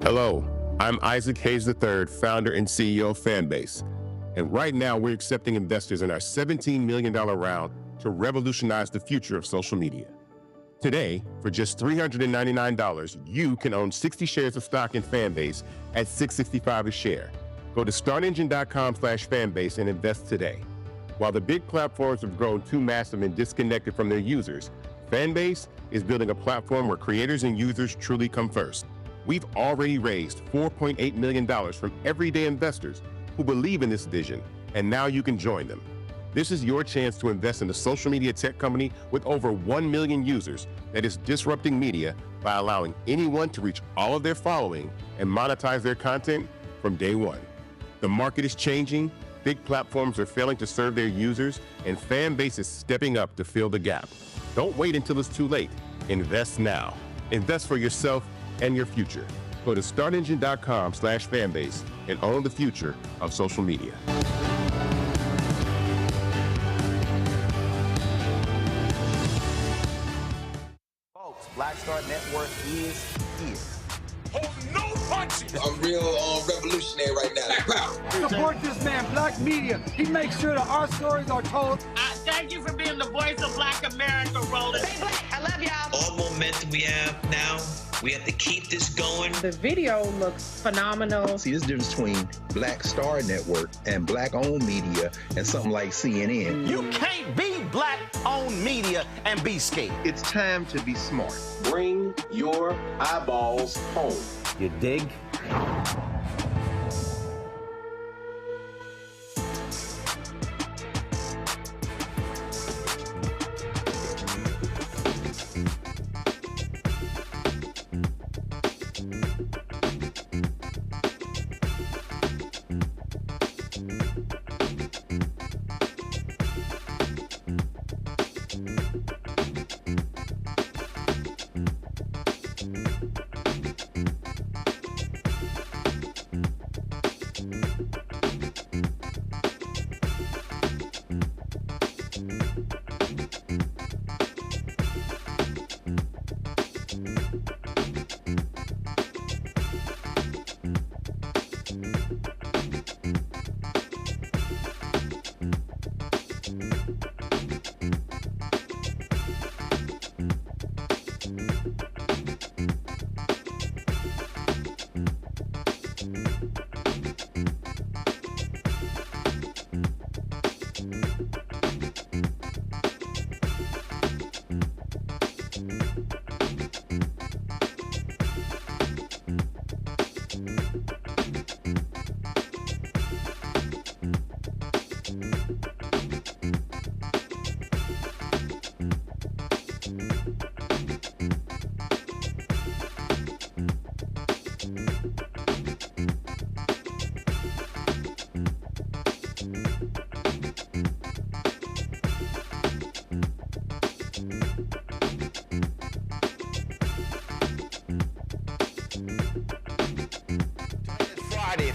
Hello, I'm Isaac Hayes III, founder and CEO of Fanbase. And right now we're accepting investors in our $17 million round to revolutionize the future of social media. Today, for just $399, you can own 60 shares of stock in Fanbase at $6.65 a share. Go to startengine.com/fanbase and invest today. While the big platforms have grown too massive and disconnected from their users, Fanbase is building a platform where creators and users truly come first. We've already raised $4.8 million from everyday investors who believe in this vision, and now you can join them. This is your chance to invest in a social media tech company with over 1 million users that is disrupting media by allowing anyone to reach all of their following and monetize their content from day one. The market is changing, big platforms are failing to serve their users, and Fanbase is stepping up to fill the gap. Don't wait until it's too late. Invest now. Invest for yourself and your future. Go to startengine.com/fanbase and own the future of social media. Folks, Black Star Network is here. Hold no punches. I'm real revolutionary right now. Support this man, Black Media. He makes sure that our stories are told. Thank you for being the voice of Black America, Roland. Stay black. I love y'all. All momentum we have now, we have to keep this going. The video looks phenomenal. See, this difference between Black Star Network and Black-owned media and something like CNN. You can't be Black-owned media and be scared. It's time to be smart. Bring your eyeballs home. You dig?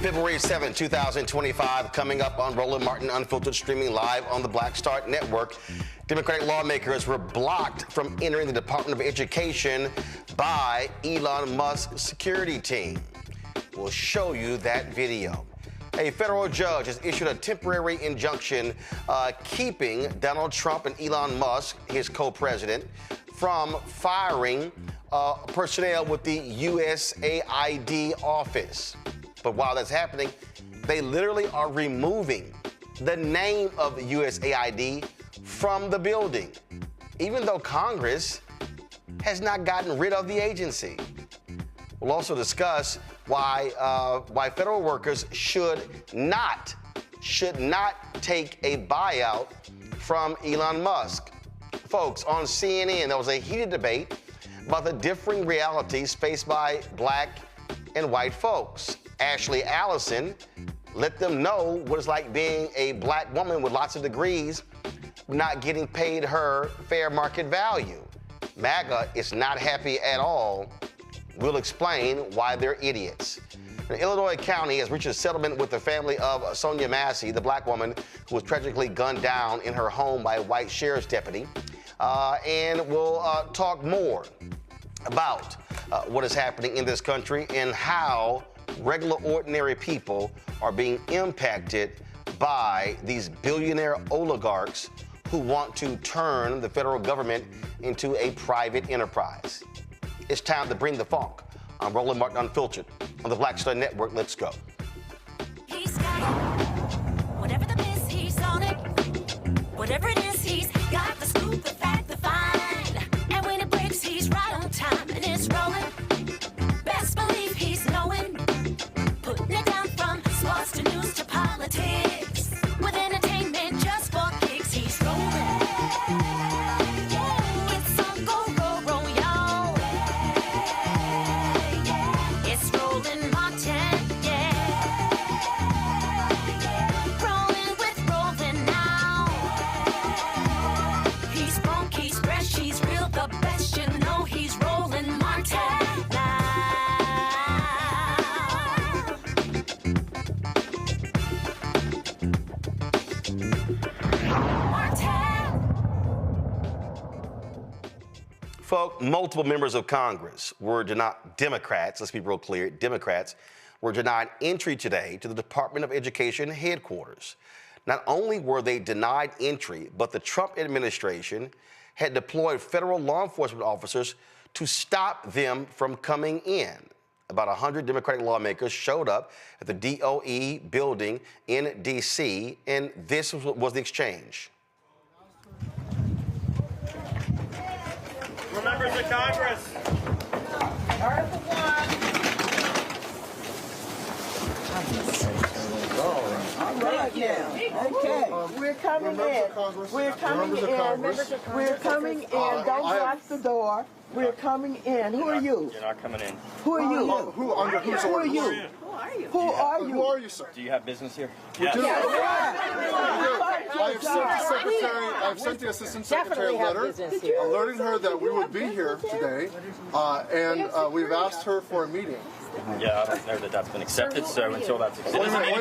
February 7, 2025, coming up on Roland Martin Unfiltered, streaming live on the Black Star Network. Democratic lawmakers were blocked from entering the Department of Education by Elon Musk's security team. We'll show you that video. A federal judge has issued a temporary injunction keeping Donald Trump and Elon Musk, his co-president, from firing personnel with the USAID office. But while that's happening, they literally are removing the name of the USAID from the building, even though Congress has not gotten rid of the agency. We'll also discuss why federal workers should not take a buyout from Elon Musk. Folks, on CNN, there was a heated debate about the differing realities faced by Black and white folks. Ashley Allison let them know what it's like being a Black woman with lots of degrees, not getting paid her fair market value. MAGA is not happy at all. We'll explain why they're idiots. Now, Illinois County has reached a settlement with the family of Sonia Massey, the Black woman who was tragically gunned down in her home by a white sheriff's deputy. And we'll talk more about what is happening in this country and how regular, ordinary people are being impacted by these billionaire oligarchs who want to turn the federal government into a private enterprise. It's time to bring the funk. I'm Roland Martin Unfiltered on the Black Star Network. Let's go. He's got it. Whatever the miss, he's on it. Whatever it is, he's got the scoop, the fact, the find. And when it breaks, he's right on time and it's rolling. Best believe he's knowing. Putting it down from sports to news to politics. With entertainment just for kicks, he's rolling. It's on go, roll, roll, y'all. It's Roland Martin, yeah. Rolling with Roland now. He's funk, he's fresh, he's real, the best, you know he's Roland Martin now. Folk, multiple members of Congress were denied, Democrats, let's be real clear, Democrats were denied entry today to the Department of Education headquarters. Not only were they denied entry, but the Trump administration had deployed federal law enforcement officers to stop them from coming in. About 100 Democratic lawmakers showed up at the DOE building in D.C., and this was the exchange. Members of Congress. Article 1. All right, yeah. Okay. We're coming in. We're coming in. We're coming in. Don't lock the door. We're coming in. Who are you? You're not coming in. Who are you? Who under whose Who are orders? you? Who are you? Who are you, sir? Do you have business here? Yes. I I've sent the assistant secretary a letter alerting her that we would be here today, and we've asked her for a meeting. Yeah, I don't know that that's been accepted, so until that's accepted. Who are you?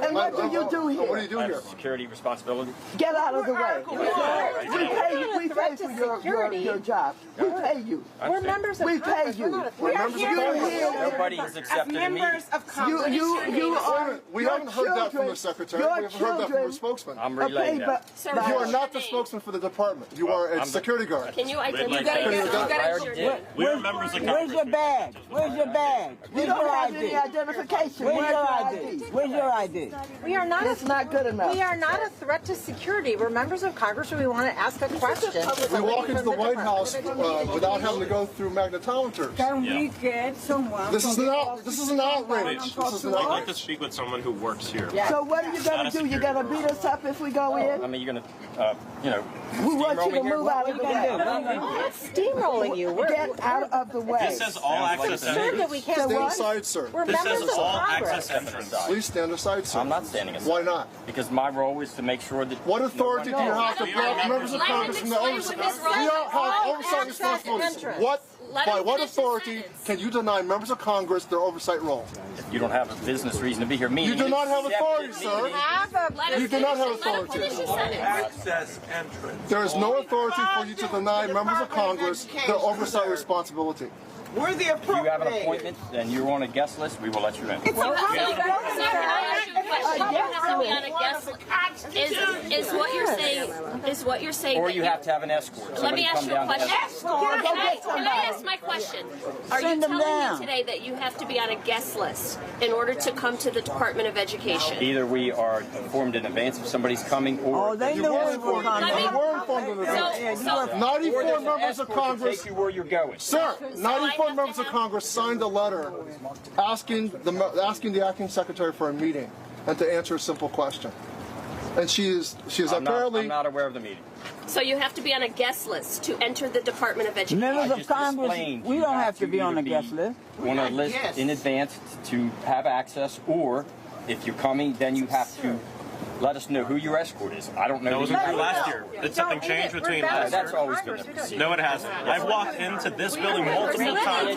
And what do you do here? What do you do here? Security responsibility. Get out of the way. We pay for your job. We pay you. We're members of We pay you. We are here Nobody has accepted a meeting. of Congress. You are. We haven't heard that from the secretary. We haven't heard that from the spokesman. I'm relaying that. You are not the spokesman for the department. You are a security guard. Can you identify? We're members of Congress. Where's your badge? Where's your badge? We don't have any identification. Where's your ID? Where's your ID? We are not. It's not good enough. We are not a threat to security. We're members of Congress, and we want to ask a question. We walk into the White House without having to go through magnetometers. Can we get someone? This is an outrage. This is an outrage. I'd like to speak with someone who works here. So what are you going to do? You're going to beat us up if we go in? I mean, you're going to, we want you to move out of the way. We're not steamrolling you. Get out of the way. This says all access entry. Stand aside, sir. We're This members says of all Congress. access entry. Please stand aside, sir. I'm not standing aside. Why not? Because my role is to make sure that... What authority do you have to block members of Congress from the oversight? We all have oversight responsibilities. By what authority can you deny members of Congress their oversight role? You don't have a business reason to be here. You do not have authority, sir. You do not have authority. Access entry. There is no authority for you to deny members of Congress their oversight responsibility. We're the If you have an appointment and you're on a guest list, we will let you in. Is what you're saying? Or you have to have an escort. Let me ask you a question. Can I ask my question? Are you telling me today that you have to be on a guest list in order to come to the Department of Education? Either we are informed in advance if somebody's coming, or they know we're coming. You were informed in advance. 94 members of Congress. take you where you're going. Sir, 94 members of Congress signed a letter asking the acting secretary for a meeting and to answer a simple question. And she is apparently... I'm not aware of the meeting. So you have to be on a guest list to enter the Department of Education. Members of Congress, we don't have to be on a guest list. On a list in advance to have access, or if you're coming, then you have to let us know who your escort is. I don't know. That wasn't true last year. Did something change between last year? That's always been the procedure. No, it hasn't. I've walked into this building multiple times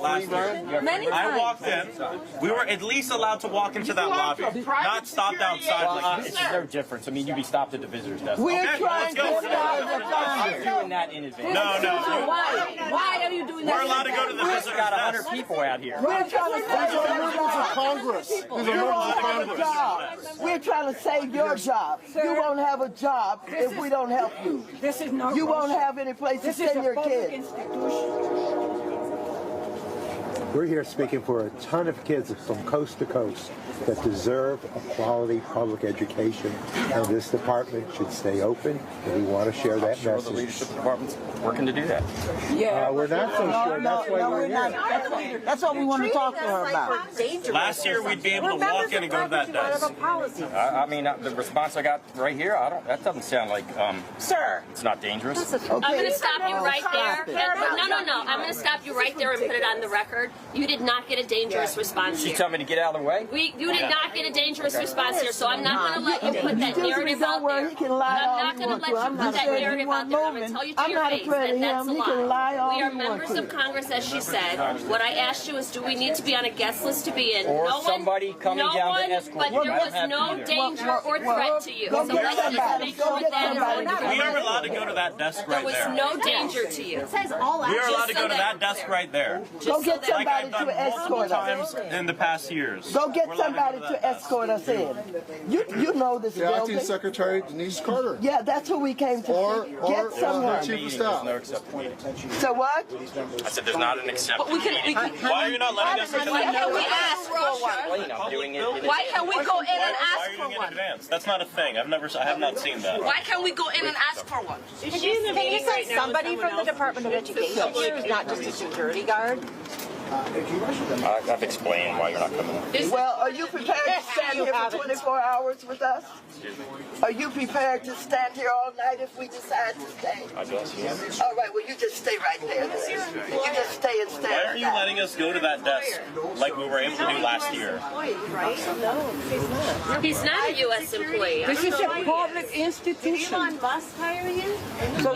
last year. I walked in. We were at least allowed to walk into that lobby, not stopped outside like this. It's no difference. I mean, you'd be stopped at the visitor's desk. We're Okay, trying let's go. to stop the I'm doing that in advance. No. Why are you doing that? We're allowed to go to the We've visitor's got desk. 100 people out here. We're trying to save Members of Congress. These are You members won't of have a Congress. job. We're trying to save your job. You won't have a job if we don't help you. This is not. You won't have any place to send your kids. We're here speaking for a ton of kids from coast to coast that deserve a quality public education, and this department should stay open, and we want to share that The message. leadership department's working to do that. Yeah. We're not so sure. That's why we're here. That's what we want to talk to her about. Last year, we'd be able to walk in and go to that desk. I mean, the response I got right here, that doesn't sound like, Sir. it's not dangerous. I'm going to stop you right there. No. I'm going to stop you right there and put it on the record. You did not get a dangerous response She here. told me to get out of the way? You did not get a dangerous response here, so I'm not going to let you put that narrative out there. He can lie I'm all not he going wants to to. let I'm you not put that saying he narrative out wasn't there. I'm going moving. to tell you to I'm your not face afraid that of that's a him. He can lie all We he are wants members to. of Congress, as she said. What I asked you is, do we need to be on a guest list to be in? Or somebody coming down to escort but you. there I was don't have no either. danger or threat to you. Go So get let's just somebody. make Go sure get that somebody. We are allowed to go to that desk there right was there. no danger to you. It says all We are allowed to so go to that- that desk right there. Go get so that- Like I've somebody done to multiple escort us. times in the past years. Go get We're allowed somebody go to that desk. escort us in. You know this The acting building. secretary, Denise Carter. Yeah, that's who we came to Or see. the Get someone. chief of There's staff. no acceptance. So what? I said there's not an acceptance. Why are you not letting us into Why the can't we ask for one? I'm doing it. Why can't we go in and Why ask are you for doing it in one? advance? That's not a thing. I have not seen that. Why can't we go in and ask for one? Can you send somebody from the Department of Education here, not just a security guard? I've explained why you're not coming in. Well, are you prepared to stand here for 24 hours with us? Are you prepared to stand here all night if we decide to stay? I guess, yeah. All right, well, you just stay right there. You just stay and stand. Why are you letting us go to that desk like we were able to do last year? He's not a U.S. employee. This is a public institution. Elon Musk hire you? So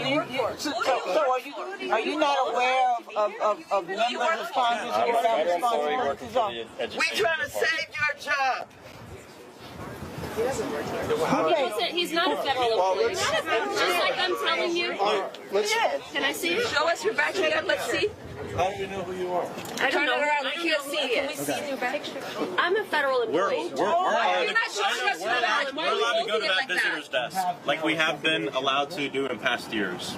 are you not aware of members of Congress who have responsibilities on? We're trying to save your job. He's not a federal employee. Just like I'm telling you. Can I see it? Show us your badge again, let's see. How do you know who you are? I don't know. I can't see it. Can we see your badge? I'm a federal employee. You're not showing us your badge. We're allowed to go to that visitor's desk like we have been allowed to do in past years.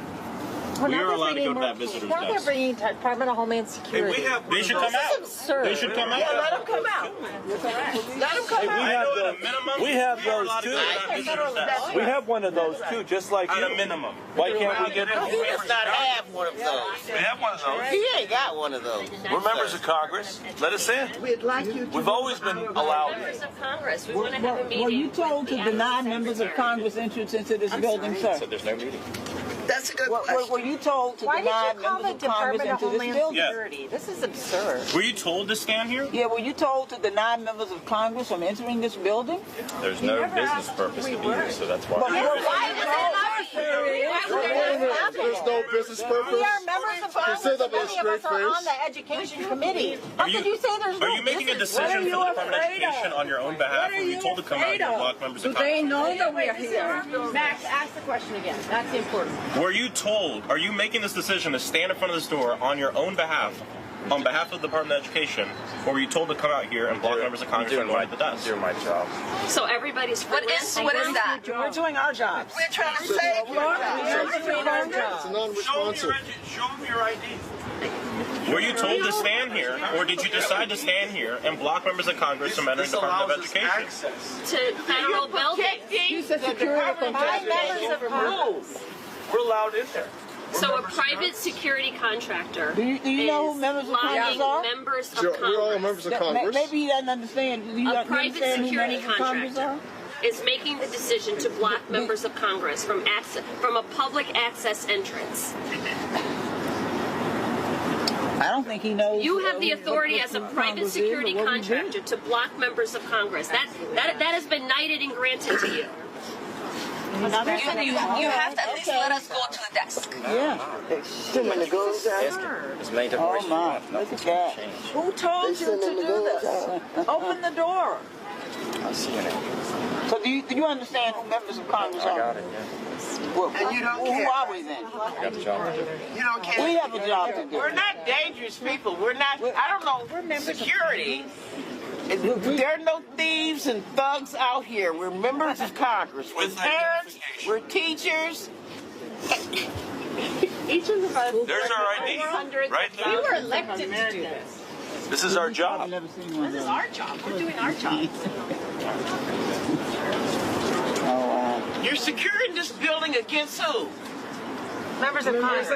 We are allowed to go to that visitor's Now they're desk. bringing Department of Homeland Security. They should come out. Absurd. They should come out. Yeah, let them come out. Let them come out. I know at a minimum, we have we are those allowed to too. go to that visitor's desk. We have one of those too, just like At you. a minimum. Why can't we get in? He does not have one of those. We have one of those. He ain't got one of those. We're members of Congress. Let us in. We'd like you to. We've always been allowed. Members of Congress. We want to have a meeting. Were you told to deny members of Congress entrance into this building, sir? So there's no meeting. That's a good question. Were you told to deny members of Congress into this building? Security? This is absurd. Were you told to stand here? Yeah, were you told to deny members of Congress from entering this building? There's no business purpose to be here, so that's why. There's no business purpose. We are members of Congress. say that with a Many of us straight are on face. the education committee. How could you say there's no Are you making a business? decision for the Department of Education on your own behalf? Or were you told to come out here and block members of Congress? know that we're here. Max, ask the question again. That's important. Were you told, are you making this decision to stand in front of this door on your own behalf, on behalf of the Department of Education, or were you told to come out here and block members of Congress from going to the desk? Doing my job. So everybody's What is that? We're doing our jobs. We're trying to save your job. It's a non-responsive. Show them your ID. Were you told to stand here, or did you decide to stand here and block members of Congress from entering the Department of Education? to federal buildings. Members of Congress. We're allowed in there. So a private security contractor. Do you know who members of Congress are? Members of We're all Congress members of Congress. Maybe he doesn't understand. Do you A private understand who security members of Congress are? contractor is making the decision to block members of Congress from a public access entrance. I don't think he knows. You have the authority as a private security contractor to block members of Congress. That has been knighted and granted to you. You have to at least let us go to the desk. Yeah. Oh my, look at that. Who told you to do this? Open the door. I see it. So do you understand who members of Congress are? I got it, yeah. Well, And you don't who care. are we then? I got the job to do. You don't care. We have a job to do. We're not dangerous people. We're not, I don't know, security. There are no thieves and thugs out here. We're members of Congress. We're parents. We're teachers. Each of us. There's our ID. Right there. We were elected to do this. This is our job. This is our job. We're doing our job. You're securing this building against who? Members of Congress.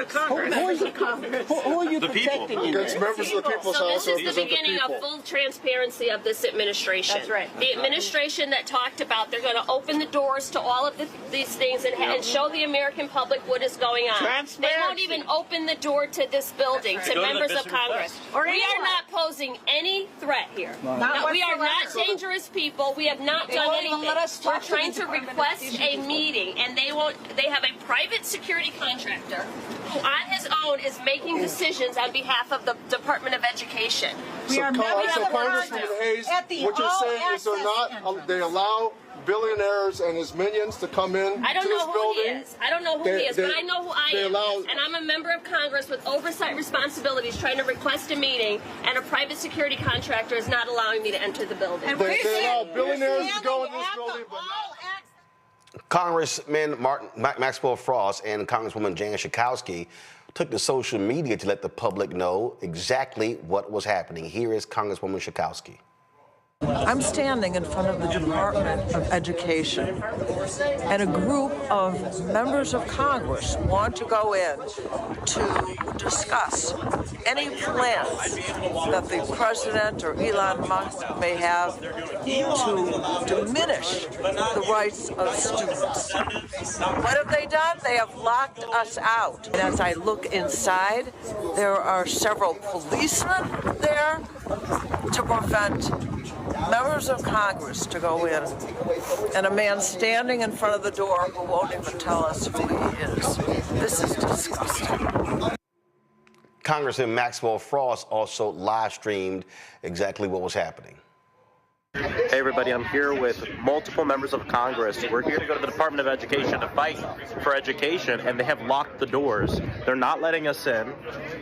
Who are you The people. protecting? Against members of the people's So house this to is the represent the beginning of people. full transparency of this administration. That's right. The administration that talked about they're going to open the doors to all of these things and show the American public what is going on. They won't even open the door to this building to Go to the members of visitor Congress. press. We are not posing any threat here. No, we are not dangerous people. We have not done won't even anything. let us We're talk to trying the to Department of request Education. a meeting, and they have a private security contractor who on his own is making decisions on behalf of the Department of Education. So Congressman Hayes, what you're saying is they allow billionaires and his minions to come in I don't to know this who building. he is. I don't know who he is, but I know who I am. And I'm a member of Congress with oversight responsibilities trying to request a meeting, and a private security contractor is not allowing me to enter the building. They allow billionaires to go in this building, but Congressman Maxwell Frost and Congresswoman Jan Schakowsky took to social media to let the public know exactly what was happening. Here is Congresswoman Schakowsky. I'm standing in front of the Department of Education, and a group of members of Congress want to go in to discuss any plans that the president or Elon Musk may have to diminish the rights of students. What have they done? They have locked us out. And as I look inside, there are several policemen there to prevent members of Congress to go in, and a man standing in front of the door who won't even tell us who he is. This is disgusting. Congressman Maxwell Frost also live streamed exactly what was happening. Hey everybody, I'm here with multiple members of Congress. We're here to go to the Department of Education to fight for education, and they have locked the doors. They're not letting us in.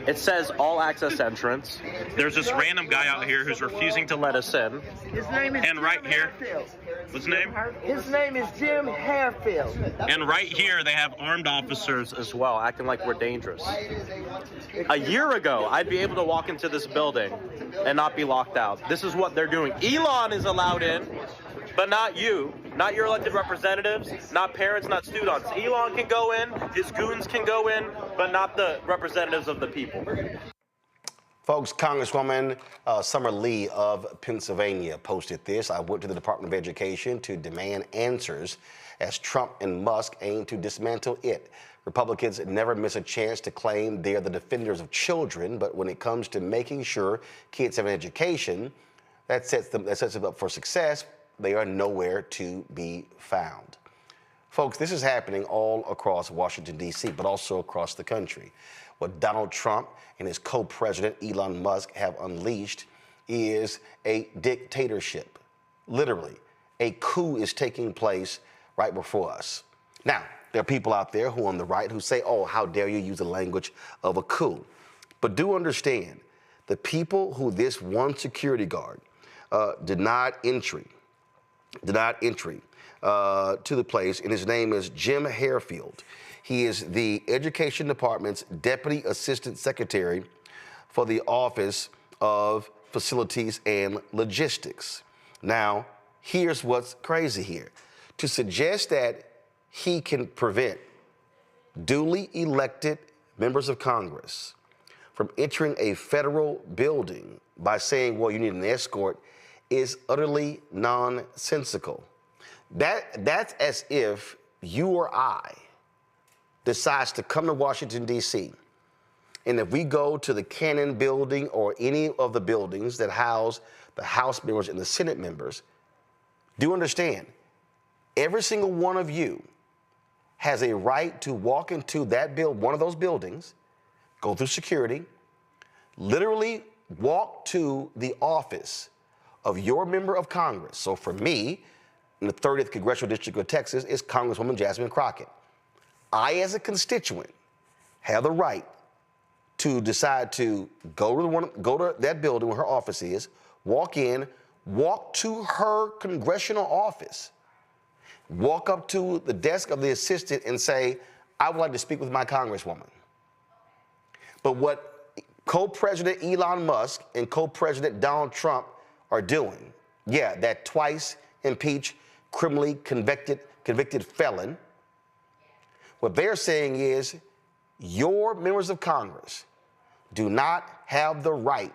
It says all access entrance. There's this random guy out here who's refusing to let us in. His name is And right here, what's his name? His name is Jim Harefield. And right here, they have armed officers as well, acting like we're dangerous. A year ago, I'd be able to walk into this building and not be locked out. This is what they're doing. Elon is allowed in, but not you, not your elected representatives, not parents, not students. Elon can go in, his goons can go in, but not the representatives of the people. Folks, Congresswoman Summer Lee of Pennsylvania posted this. I went to the Department of Education to demand answers as Trump and Musk aim to dismantle it. Republicans never miss a chance to claim they're the defenders of children, but when it comes to making sure kids have an education that sets them up for success, they are nowhere to be found. Folks, this is happening all across Washington, D.C., but also across the country. What Donald Trump and his co-president Elon Musk have unleashed is a dictatorship. Literally, a coup is taking place right before us. Now, there are people out there who on the right who say, oh, how dare you use the language of a coup. But do understand, the people who this one security guard denied entry to the place, and his name is Jim Harefield. He is the Education Department's Deputy Assistant Secretary for the Office of Facilities and Logistics. Now, here's what's crazy here. To suggest that he can prevent duly elected members of Congress from entering a federal building by saying, well, you need an escort, is utterly nonsensical. That's as if you or I decides to come to Washington, D.C., And if we go to the Cannon building or any of the buildings that house the House members and the Senate members, do understand, every single one of you has a right to walk into that one of those buildings, go through security, literally walk to the office of your member of Congress. So for me, in the 30th Congressional District of Texas, is Congresswoman Jasmine Crockett. I, as a constituent, have the right to decide to go to that building where her office is, walk in, walk to her congressional office, walk up to the desk of the assistant and say, I would like to speak with my congresswoman. But what co-president Elon Musk and co-president Donald Trump are doing, yeah, that twice impeached, criminally convicted felon, what they're saying is your members of Congress do not have the right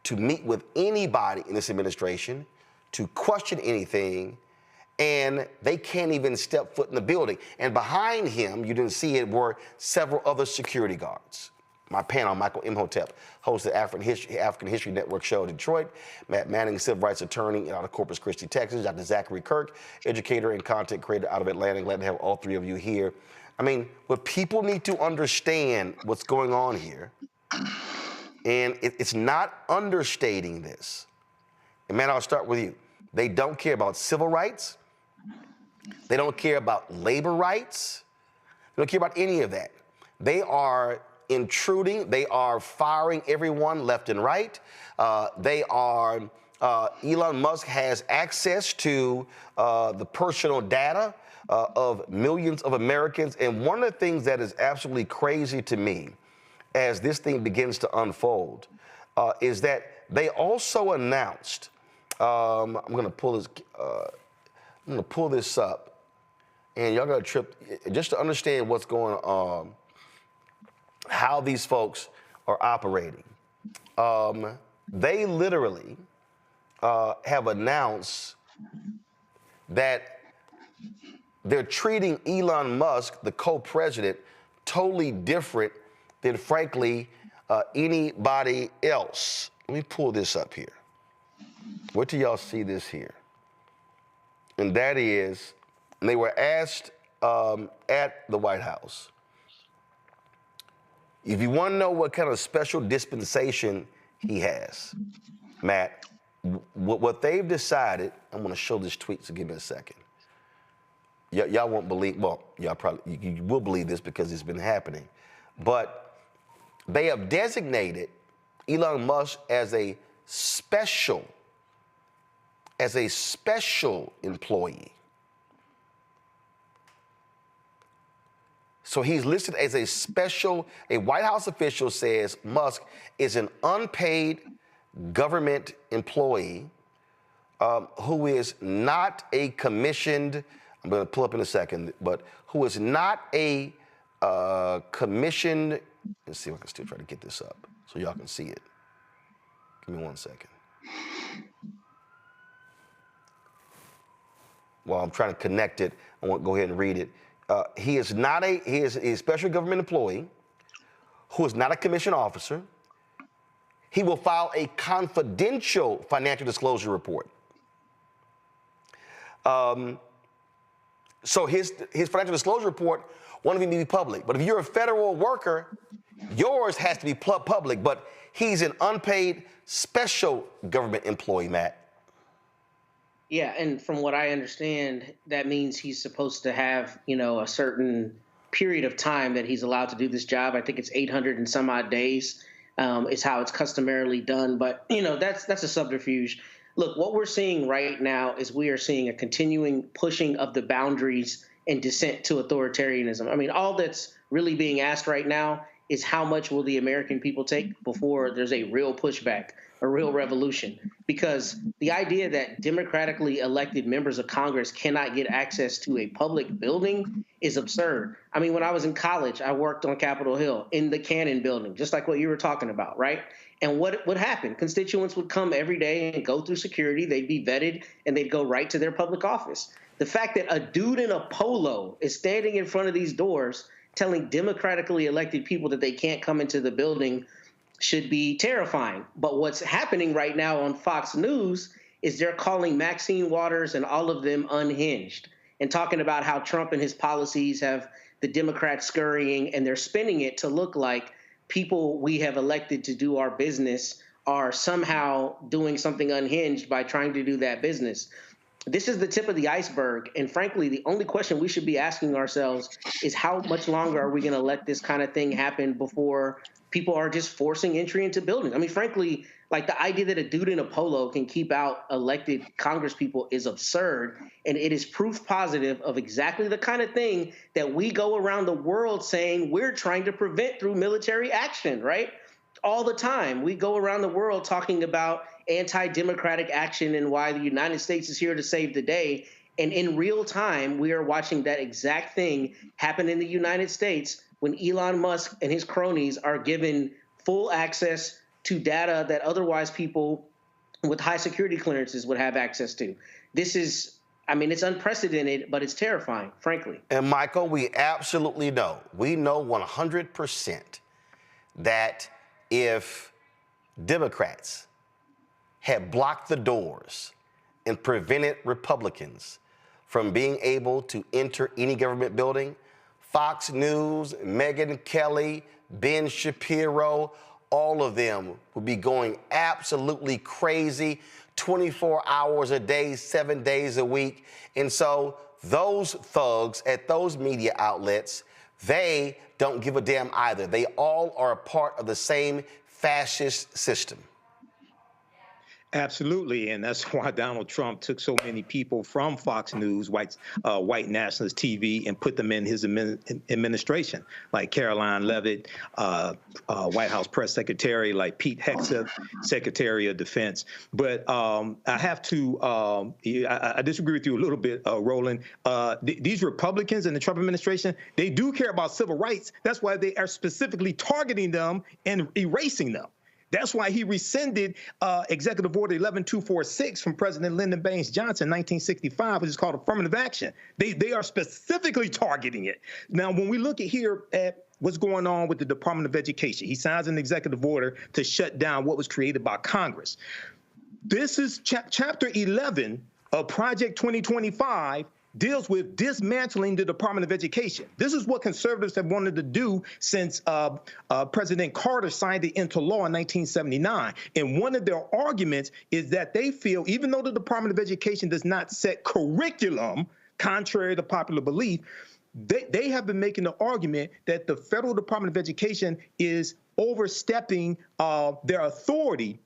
to meet with anybody in this administration, to question anything, and they can't even step foot in the building. And behind him, you didn't see it, were several other security guards. My panel, Michael Imhotep, hosts the African History Network show in Detroit. Matt Manning, civil rights attorney out of Corpus Christi, Texas. Dr. Zachary Kirk, educator and content creator out of Atlanta. Glad to have all three of you here. I mean, what people need to understand what's going on here, and it's not understating this. And man, I'll start with you. They don't care about civil rights. They don't care about labor rights. They don't care about any of that. They are intruding. They are firing everyone left and right. Elon Musk has access to the personal data of millions of Americans. And one of the things that is absolutely crazy to me as this thing begins to unfold is that they also announced, I'm going to pull this up, and y'all got to trip just to understand what's going on, how these folks are operating. They literally have announced that they're treating Elon Musk, the co-president, totally different than, frankly, anybody else. Let me pull this up here. Wait till y'all see this here. And that is, they were asked at the White House, if you want to know what kind of special dispensation he has, Matt, what they've decided, I'm going to show this tweet, so give me a second. Y'all won't believe, well, y'all probably, you will believe this because it's been happening, but they have designated Elon Musk as a special employee. So he's listed as a White House official says Musk is an unpaid government employee who is not a commissioned, I'm going to pull up in a second, but who is not a commissioned, let's see if I can still try to get this up so y'all can see it. Give me 1 second. While I'm trying to connect it, I want to go ahead and read it. He is a special government employee who is not a commissioned officer. He will file a confidential financial disclosure report. So his financial disclosure report won't even be public. But if you're a federal worker, yours has to be public. But he's an unpaid special government employee, Matt. Yeah, and from what I understand, that means he's supposed to have, a certain period of time that he's allowed to do this job. I think it's 800 and some odd days is how it's customarily done. But, that's a subterfuge. Look, what we're seeing right now is we are seeing a continuing pushing of the boundaries and descent to authoritarianism. I mean, all that's really being asked right now is how much will the American people take before there's a real pushback, a real revolution? Because the idea that democratically elected members of Congress cannot get access to a public building is absurd. I mean, when I was in college, I worked on Capitol Hill in the Cannon building, just like what you were talking about, right? And what would happen? Constituents would come every day and go through security. They'd be vetted, and they'd go right to their public office. The fact that a dude in a polo is standing in front of these doors telling democratically elected people that they can't come into the building should be terrifying. But what's happening right now on Fox News is they're calling Maxine Waters and all of them unhinged and talking about how Trump and his policies have the Democrats scurrying, and they're spinning it to look like people we have elected to do our business are somehow doing something unhinged by trying to do that business. This is the tip of the iceberg. And frankly, the only question we should be asking ourselves is how much longer are we going to let this kind of thing happen before people are just forcing entry into buildings? I mean, frankly, like the idea that a dude in a polo can keep out elected Congress people is absurd. And it is proof positive of exactly the kind of thing that we go around the world saying we're trying to prevent through military action, right? All the time. We go around the world talking about anti-democratic action and why the United States is here to save the day. And in real time, we are watching that exact thing happen in the United States when Elon Musk and his cronies are given full access to data that otherwise people with high security clearances would have access to. This is, I mean, it's unprecedented, but it's terrifying, frankly. And Michael, we absolutely know, we know 100% that if Democrats had blocked the doors and prevented Republicans from being able to enter any government building, Fox News, Megyn Kelly, Ben Shapiro, all of them would be going absolutely crazy 24 hours a day, 7 days a week. And so those thugs at those media outlets, they don't give a damn either. They all are a part of the same fascist system. Absolutely, and that's why Donald Trump took so many people from Fox News, white nationalist TV, and put them in his administration, like Caroline Leavitt, White House press secretary, like Pete Hegseth, Secretary of Defense. But I have to, I disagree with you a little bit, Roland. These Republicans in the Trump administration, they do care about civil rights. That's why they are specifically targeting them and erasing them. That's why he rescinded Executive Order 11246 from President Lyndon Baines Johnson in 1965, which is called affirmative action. They are specifically targeting it. Now, when we look at what's going on with the Department of Education, he signs an executive order to shut down what was created by Congress. This is Chapter 11 of Project 2025 deals with dismantling the Department of Education. This is what conservatives have wanted to do since President Carter signed it into law in 1979. And one of their arguments is that they feel, even though the Department of Education does not set curriculum, contrary to popular belief, they have been making the argument that the federal Department of Education is overstepping their authority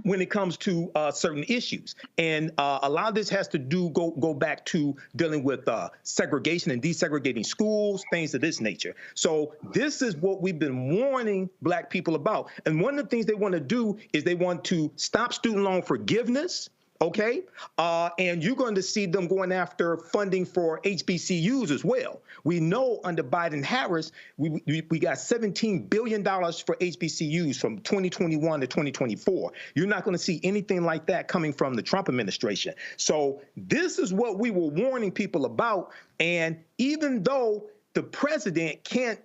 when it comes to certain issues. And a lot of this has to go back to dealing with segregation and desegregating schools, things of this nature. So this is what we've been warning Black people about. And one of the things they want to do is they want to stop student loan forgiveness. Okay, and you're going to see them going after funding for HBCUs as well. We know under Biden-Harris, we got $17 billion for HBCUs from 2021 to 2024. You're not going to see anything like that coming from the Trump administration. So this is what we were warning people about. And even though the president can't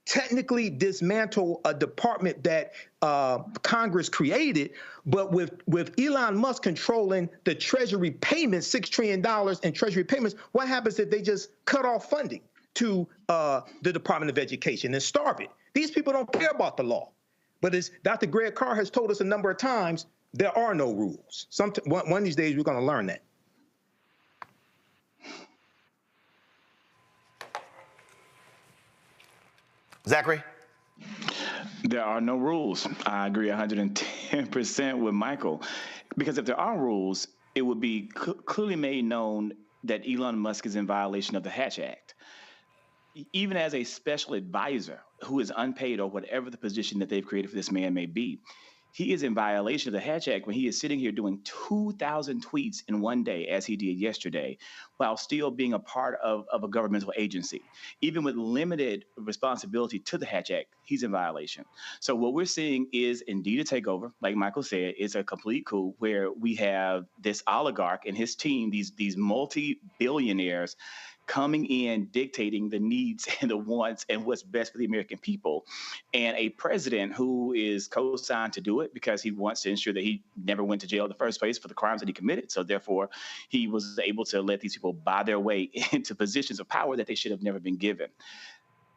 technically dismantle a department that Congress created, but with Elon Musk controlling the Treasury payments, $6 trillion in Treasury payments, what happens if they just cut off funding to the Department of Education and starve it? These people don't care about the law. But as Dr. Greg Carr has told us a number of times, there are no rules. One of these days, we're going to learn that. Zachary? There are no rules. I agree 110% with Michael. Because if there are rules, it would be clearly made known that Elon Musk is in violation of the Hatch Act. Even as a special advisor who is unpaid or whatever the position that they've created for this man may be, he is in violation of the Hatch Act when he is sitting here doing 2,000 tweets in one day, as he did yesterday, while still being a part of a governmental agency. Even with limited responsibility to the Hatch Act, he's in violation. So what we're seeing is indeed a takeover. Like Michael said, it's a complete coup where we have this oligarch and his team, these multi-billionaires, coming in, dictating the needs and the wants and what's best for the American people. And a president who is co-signed to do it because he wants to ensure that he never went to jail in the first place for the crimes that he committed. So therefore, he was able to let these people buy their way into positions of power that they should have never been given.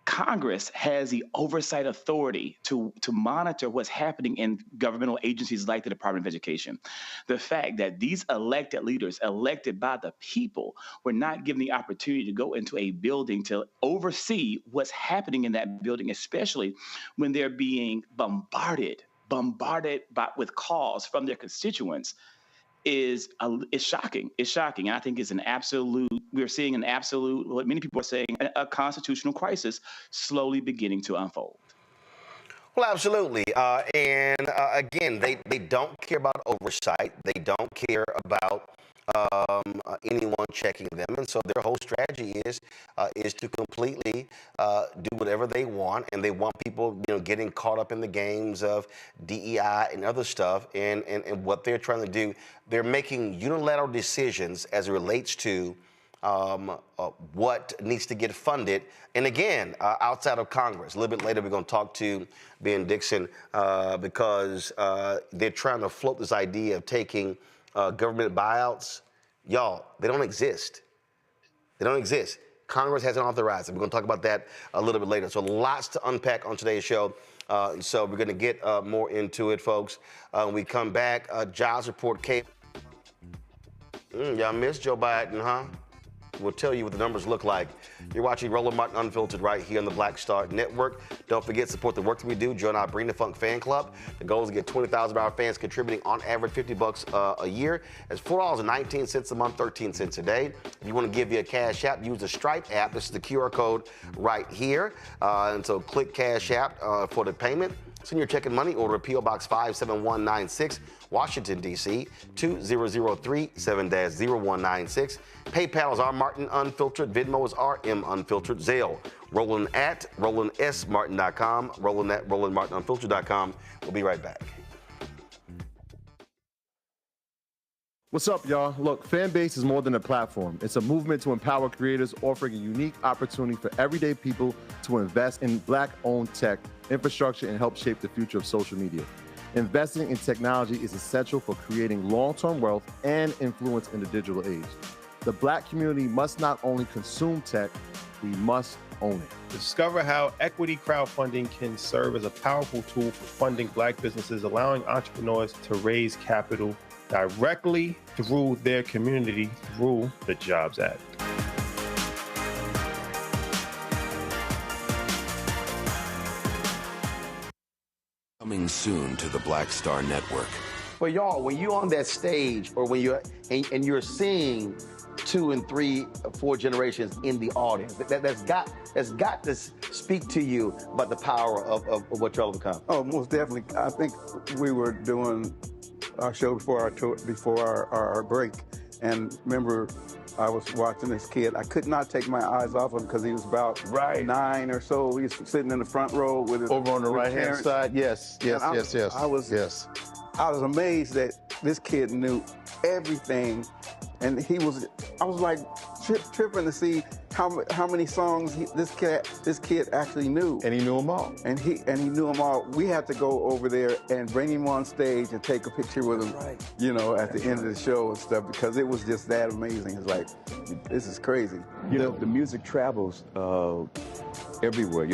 Congress has the oversight authority to monitor what's happening in governmental agencies like the Department of Education. The fact that these elected leaders, elected by the people, were not given the opportunity to go into a building to oversee what's happening in that building, especially when they're being bombarded with calls from their constituents, is shocking. It's shocking. And I think we're seeing an absolute, what many people are saying, a constitutional crisis slowly beginning to unfold. Well, absolutely. Again, they don't care about oversight. They don't care about anyone checking them, and so their whole strategy is to completely do whatever they want, and they want people, getting caught up in the games of DEI and other stuff. And what they're trying to do, they're making unilateral decisions as it relates to what needs to get funded. And again, outside of Congress. A little bit later, we're going to talk to Ben Dixon because they're trying to float this idea of taking government buyouts. Y'all, they don't exist. They don't exist. Congress hasn't authorized it. We're going to talk about that a little bit later. So lots to unpack on today's show. So we're going to get more into it, folks. When we come back, jobs report came. Y'all missed Joe Biden, huh? We'll tell you what the numbers look like. You're watching Roland Martin Unfiltered right here on the Black Star Network. Don't forget, support the work that we do. Join our Bring the Funk fan club. The goal is to get 20,000 of our fans contributing on average $50 a year. That's $4.19 a month, 13 cents a day. If you want to give via Cash App, use the Stripe app. This is the QR code right here. And so click Cash App for the payment. Send your check and money order to P.O. Box 57196, Washington, D.C. 20037 7-0196. PayPal is R Martin Unfiltered. Venmo is RM Unfiltered. Zelle, Roland at RolandSMartin.com. Roland at RolandMartinUnfiltered.com. We'll be right back. What's up, y'all? Look, Fanbase is more than a platform. It's a movement to empower creators, offering a unique opportunity for everyday people to invest in Black-owned tech, infrastructure, and help shape the future of social media. Investing in technology is essential for creating long-term wealth and influence in the digital age. The Black community must not only consume tech, we must own it. Discover how equity crowdfunding can serve as a powerful tool for funding Black businesses, allowing entrepreneurs to raise capital directly through their community through the Jobs Act. Coming soon to the Black Star Network. But y'all, when you're on that stage, or when you're and you're seeing 2 and 3, 4 generations in the audience, that's got to speak to you about the power of what y'all have become. Oh, most definitely. I think we were doing our show before our break, and remember, I was watching this kid. I could not take my eyes off him because he was about 9 or so. He was sitting in the front row with his over on the right-hand parents. side. Yes. I was amazed that this kid knew everything, and I was like tripping to see how many songs this kid actually knew. And he knew them all. And he knew them all. We had to go over there and bring him on stage and take a picture with him, at the end of the show and stuff, because it was just that amazing. It's like, this is crazy. The music travels everywhere,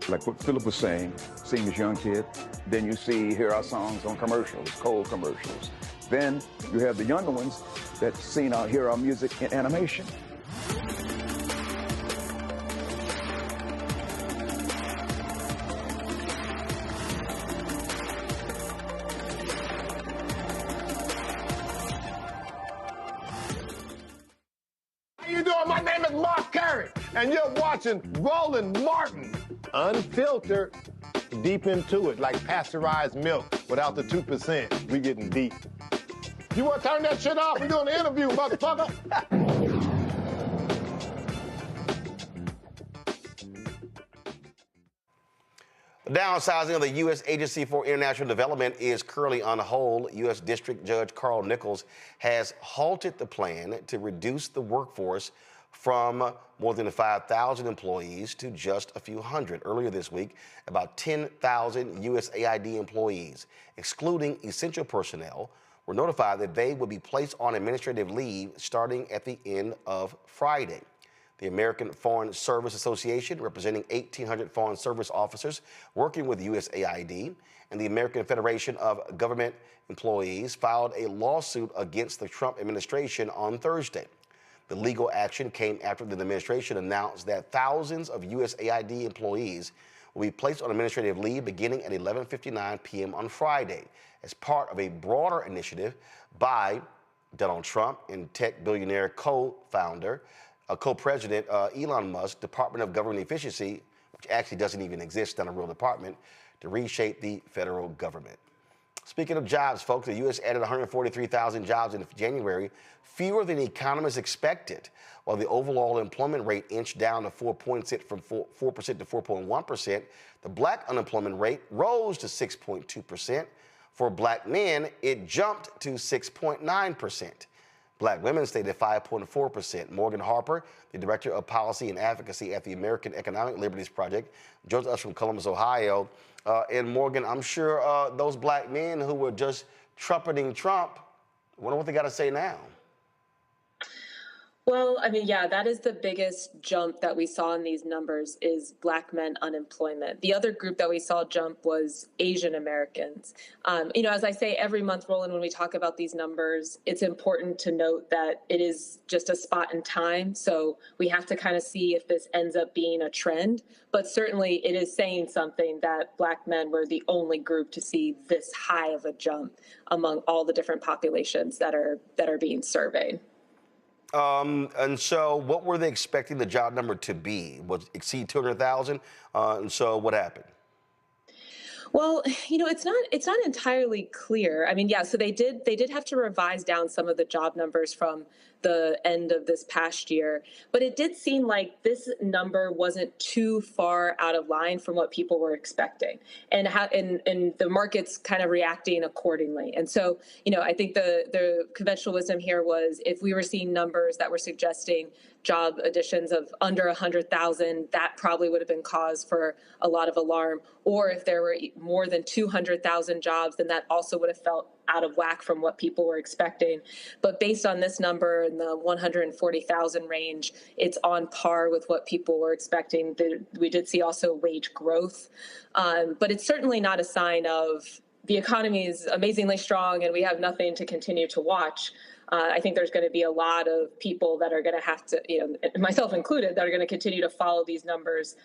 like what Philip was saying, seeing this young kid, then you hear our songs on commercials, cold commercials. Then you have the younger ones that hear our music in animation. How you doing? My name is Mark Curry, and you're watching Roland Martin Unfiltered. Deep into it, like pasteurized milk without the 2%. We getting deep. You want to turn that shit off? We're doing an interview, motherfucker. The downsizing of the U.S. Agency for International Development is currently on hold. U.S. District Judge Carl Nichols has halted the plan to reduce the workforce from more than 5,000 employees to just a few hundred. Earlier this week, about 10,000 USAID employees, excluding essential personnel, were notified that they would be placed on administrative leave starting at the end of Friday. The American Foreign Service Association, representing 1,800 foreign service officers working with USAID, and the American Federation of Government Employees filed a lawsuit against the Trump administration on Thursday. The legal action came after the administration announced that thousands of USAID employees will be placed on administrative leave beginning at 11:59 p.m. on Friday as part of a broader initiative by Donald Trump and tech billionaire co-president Elon Musk, Department of Government Efficiency, which actually doesn't even exist, not a real department, to reshape the federal government. Speaking of jobs, folks, the U.S. added 143,000 jobs in January, fewer than economists expected, while the overall employment rate inched down to 4% from 4% to 4.1%. The black unemployment rate rose to 6.2%. For black men, it jumped to 6.9%. Black women stayed at 5.4%. Morgan Harper, the Director of Policy and Advocacy at the American Economic Liberties Project, joins us from Columbus, Ohio. And Morgan, I'm sure those black men who were just trumpeting Trump, wonder what they got to say now. Well, I mean, yeah, that is the biggest jump that we saw in these numbers is black men unemployment. The other group that we saw jump was Asian Americans. As I say every month, Roland, when we talk about these numbers, it's important to note that it is just a spot in time. So we have to kind of see if this ends up being a trend. But certainly it is saying something that black men were the only group to see this high of a jump among all the different populations that are being surveyed. And so what were they expecting the job number to be? Was it exceed 200,000? And so what happened? Well, it's not entirely clear. I mean, yeah, so they did have to revise down some of the job numbers from the end of this past year, but it did seem like this number wasn't too far out of line from what people were expecting, and the market's kind of reacting accordingly. And so, I think the conventional wisdom here was if we were seeing numbers that were suggesting job additions of under 100,000, that probably would have been cause for a lot of alarm. Or if there were more than 200,000 jobs, then that also would have felt out of whack from what people were expecting. But based on this number in the 140,000 range, it's on par with what people were expecting. We did see also wage growth, but it's certainly not a sign of the economy is amazingly strong and we have nothing to continue to watch. I think there's going to be a lot of people that are going to have to, myself included, that are going to continue to follow these numbers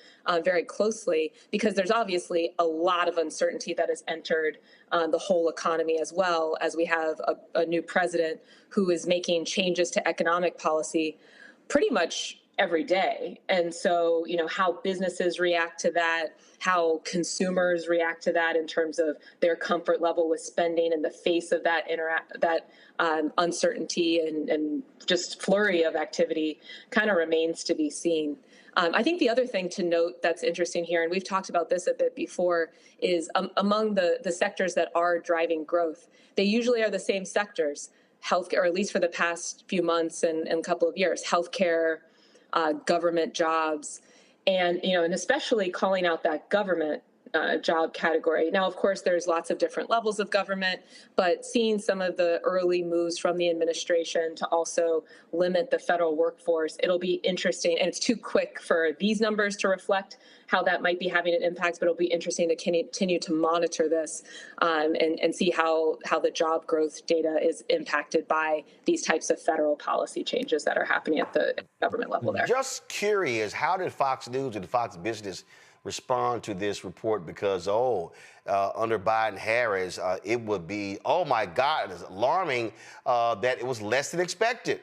very closely, because there's obviously a lot of uncertainty that has entered the whole economy, as well as we have a new president who is making changes to economic policy pretty much every day. And so, how businesses react to that, how consumers react to that in terms of their comfort level with spending in the face of that uncertainty and just flurry of activity kind of remains to be seen. I think the other thing to note that's interesting here, and we've talked about this a bit before, is among the sectors that are driving growth, they usually are the same sectors, healthcare, or at least for the past few months and a couple of years, healthcare, government jobs, and especially calling out that government job category. Now, of course, there's lots of different levels of government, but seeing some of the early moves from the administration to also limit the federal workforce, it'll be interesting. And it's too quick for these numbers to reflect how that might be having an impact, but it'll be interesting to continue to monitor this and see how the job growth data is impacted by these types of federal policy changes that are happening at the government level there. Just curious, how did Fox News and Fox Business respond to this report? Because, under Biden-Harris, it would be, oh my God, it's alarming that it was less than expected.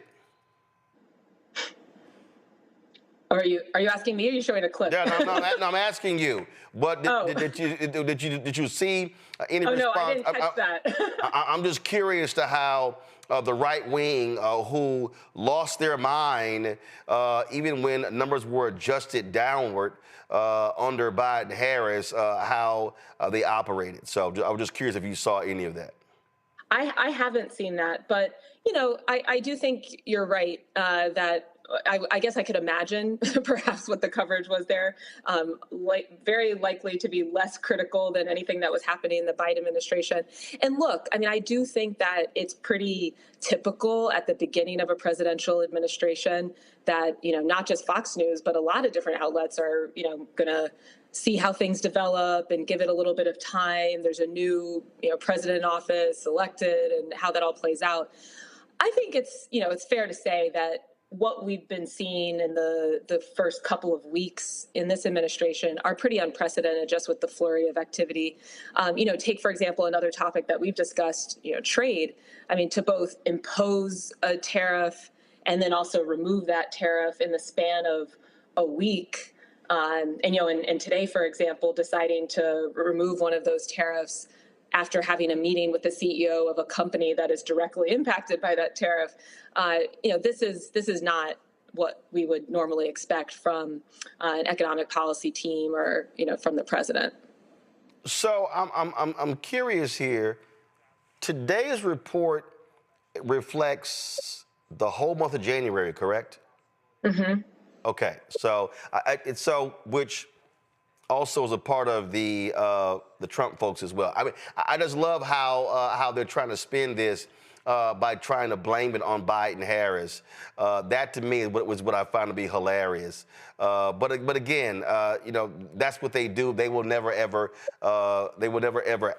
Are you asking me, or are you showing a clip? Yeah, no, I'm asking you. But did you see any response? No, I didn't catch that. I'm just curious to how the right wing, who lost their mind even when numbers were adjusted downward under Biden-Harris, how they operated. So I was just curious if you saw any of that. I haven't seen that, but I do think you're right that I guess I could imagine perhaps what the coverage was there. Very likely to be less critical than anything that was happening in the Biden administration. And look, I mean, I do think that it's pretty typical at the beginning of a presidential administration that, not just Fox News, but a lot of different outlets are, going to see how things develop and give it a little bit of time. There's a new, president in office elected and how that all plays out. I think it's fair to say that what we've been seeing in the first couple of weeks in this administration are pretty unprecedented, just with the flurry of activity. Take, for example, another topic that we've discussed, trade. I mean, to both impose a tariff and then also remove that tariff in the span of a week. And today, for example, deciding to remove one of those tariffs after having a meeting with the CEO of a company that is directly impacted by that tariff. This is not what we would normally expect from an economic policy team or, from the president. So I'm curious here. Today's report reflects the whole month of January, correct? Mm-hmm. Okay. So which also is a part of the Trump folks as well. I mean, I just love how they're trying to spin this by trying to blame it on Biden Harris. That to me was what I found to be hilarious. But again, that's what they do. They will never ever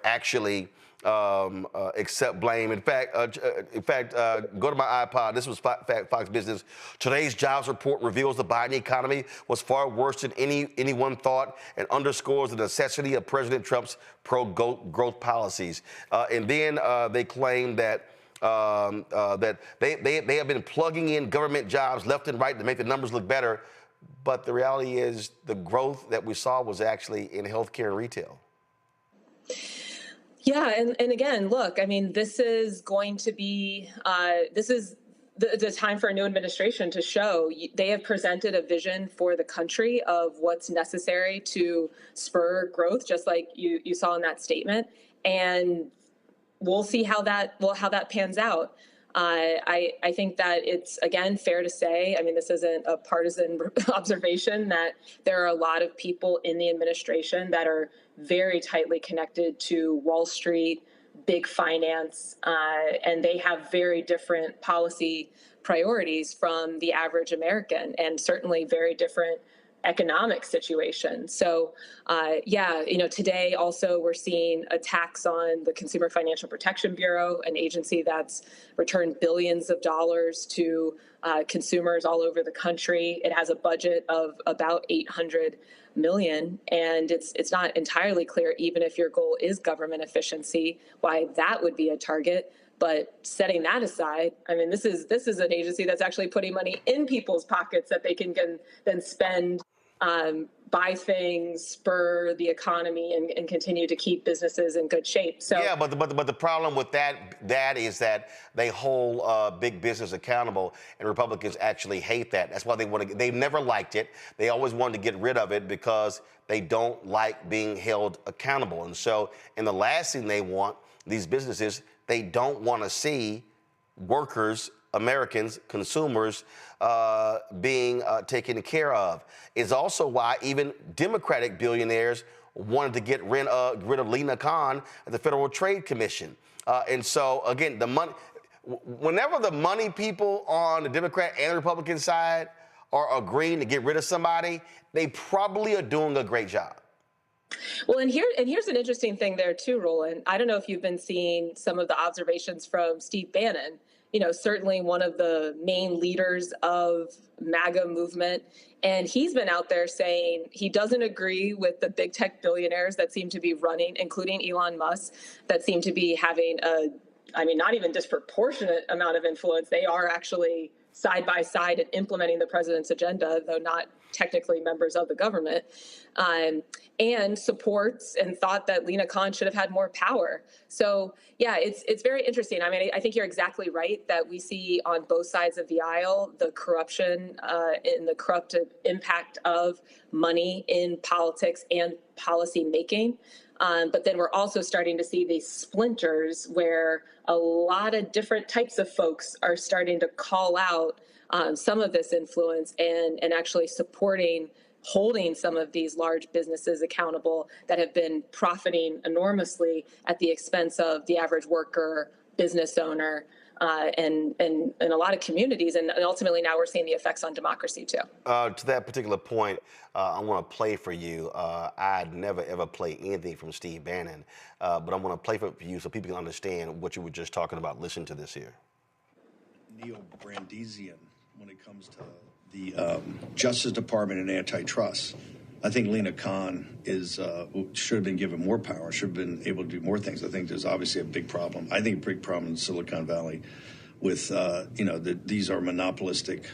actually accept blame. In fact, go to my iPod. This was Fox Business. Today's jobs report reveals the Biden economy was far worse than anyone thought and underscores the necessity of President Trump's pro-growth policies. And then they claim that they have been plugging in government jobs left and right to make the numbers look better. But the reality is the growth that we saw was actually in healthcare and retail. Yeah, and again, look, I mean, this is going to be, this is the time for a new administration to show they have presented a vision for the country of what's necessary to spur growth, just like you saw in that statement. And we'll see how that pans out. I think that it's, again, fair to say, I mean, this isn't a partisan observation, that there are a lot of people in the administration that are very tightly connected to Wall Street, big finance, and they have very different policy priorities from the average American, and certainly very different economic situation. So, today also we're seeing attacks on the Consumer Financial Protection Bureau, an agency that's returned billions of dollars to consumers all over the country. It has a budget of about $800 million, and it's not entirely clear, even if your goal is government efficiency, why that would be a target. But setting that aside, I mean, this is an agency that's actually putting money in people's pockets that they can then spend, buy things, spur the economy, and continue to keep businesses in good shape. So yeah, but the problem with that is that they hold big business accountable, and Republicans actually hate that. That's why they've never liked it. They always wanted to get rid of it because they don't like being held accountable. And so, and the last thing they want, these businesses, they don't want to see workers, Americans, consumers being taken care of. It's also why even Democratic billionaires wanted to get rid of Lena Khan at the Federal Trade Commission. And so, again, whenever the money people on the Democrat and the Republican side are agreeing to get rid of somebody, they probably are doing a great job. Well, and here's an interesting thing there too, Roland. I don't know if you've been seeing some of the observations from Steve Bannon, certainly one of the main leaders of MAGA movement. And he's been out there saying he doesn't agree with the big tech billionaires that seem to be running, including Elon Musk, that seem to be having not even disproportionate amount of influence. They are actually side by side in implementing the president's agenda, though not technically members of the government, and supports and thought that Lena Khan should have had more power. So, yeah, it's very interesting. I mean, I think you're exactly right that we see on both sides of the aisle the corruption and the corruptive impact of money in politics and policy making. But then we're also starting to see these splinters where a lot of different types of folks are starting to call out some of this influence and actually holding some of these large businesses accountable that have been profiting enormously at the expense of the average worker, business owner, and in a lot of communities. And ultimately now we're seeing the effects on democracy too. To that particular point, I want to play for you. I'd never ever play anything from Steve Bannon, but I want to play for you so people can understand what you were just talking about. Listen to this here. Neo-Brandesian when it comes to the Justice Department and antitrust. I think Lena Khan should have been given more power, should have been able to do more things. I think there's obviously a big problem. I think a big problem in Silicon Valley with, these are monopolistic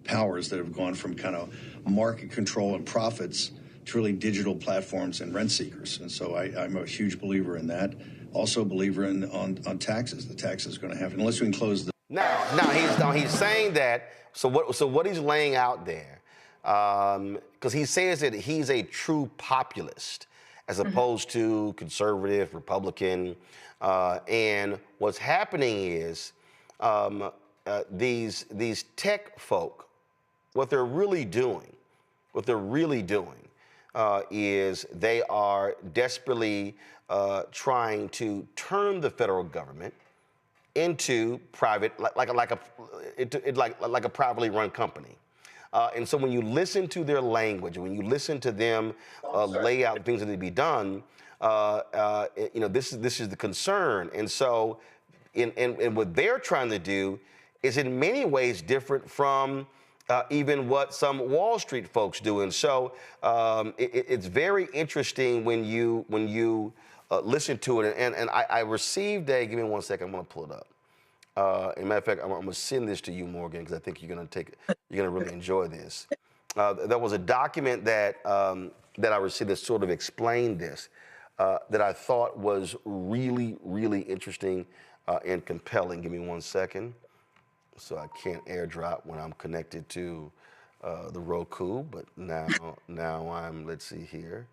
powers that have gone from kind of market control and profits to really digital platforms and rent seekers. And so I'm a huge believer in that. Also a believer on taxes. The taxes are going to happen unless we can close the... Now he's saying that, so what he's laying out there, because he says that he's a true populist as opposed to conservative, Republican, and what's happening is these tech folk, what they're really doing is they are desperately trying to turn the federal government into private, like a privately run company. And so when you listen to their language, when you listen to them lay out things that need to be done, this is the concern. And so, and what they're trying to do is in many ways different from even what some Wall Street folks do. And so it's very interesting when you listen to it. And I received give me 1 second, I'm gonna pull it up. As a matter of fact, I'm going to send this to you, Morgan, because I think you're going to really enjoy this. There was a document that I received that sort of explained this, that I thought was really, really interesting and compelling. Give me 1 second. So I can't airdrop when I'm connected to the Roku, but now I'm, let's see here.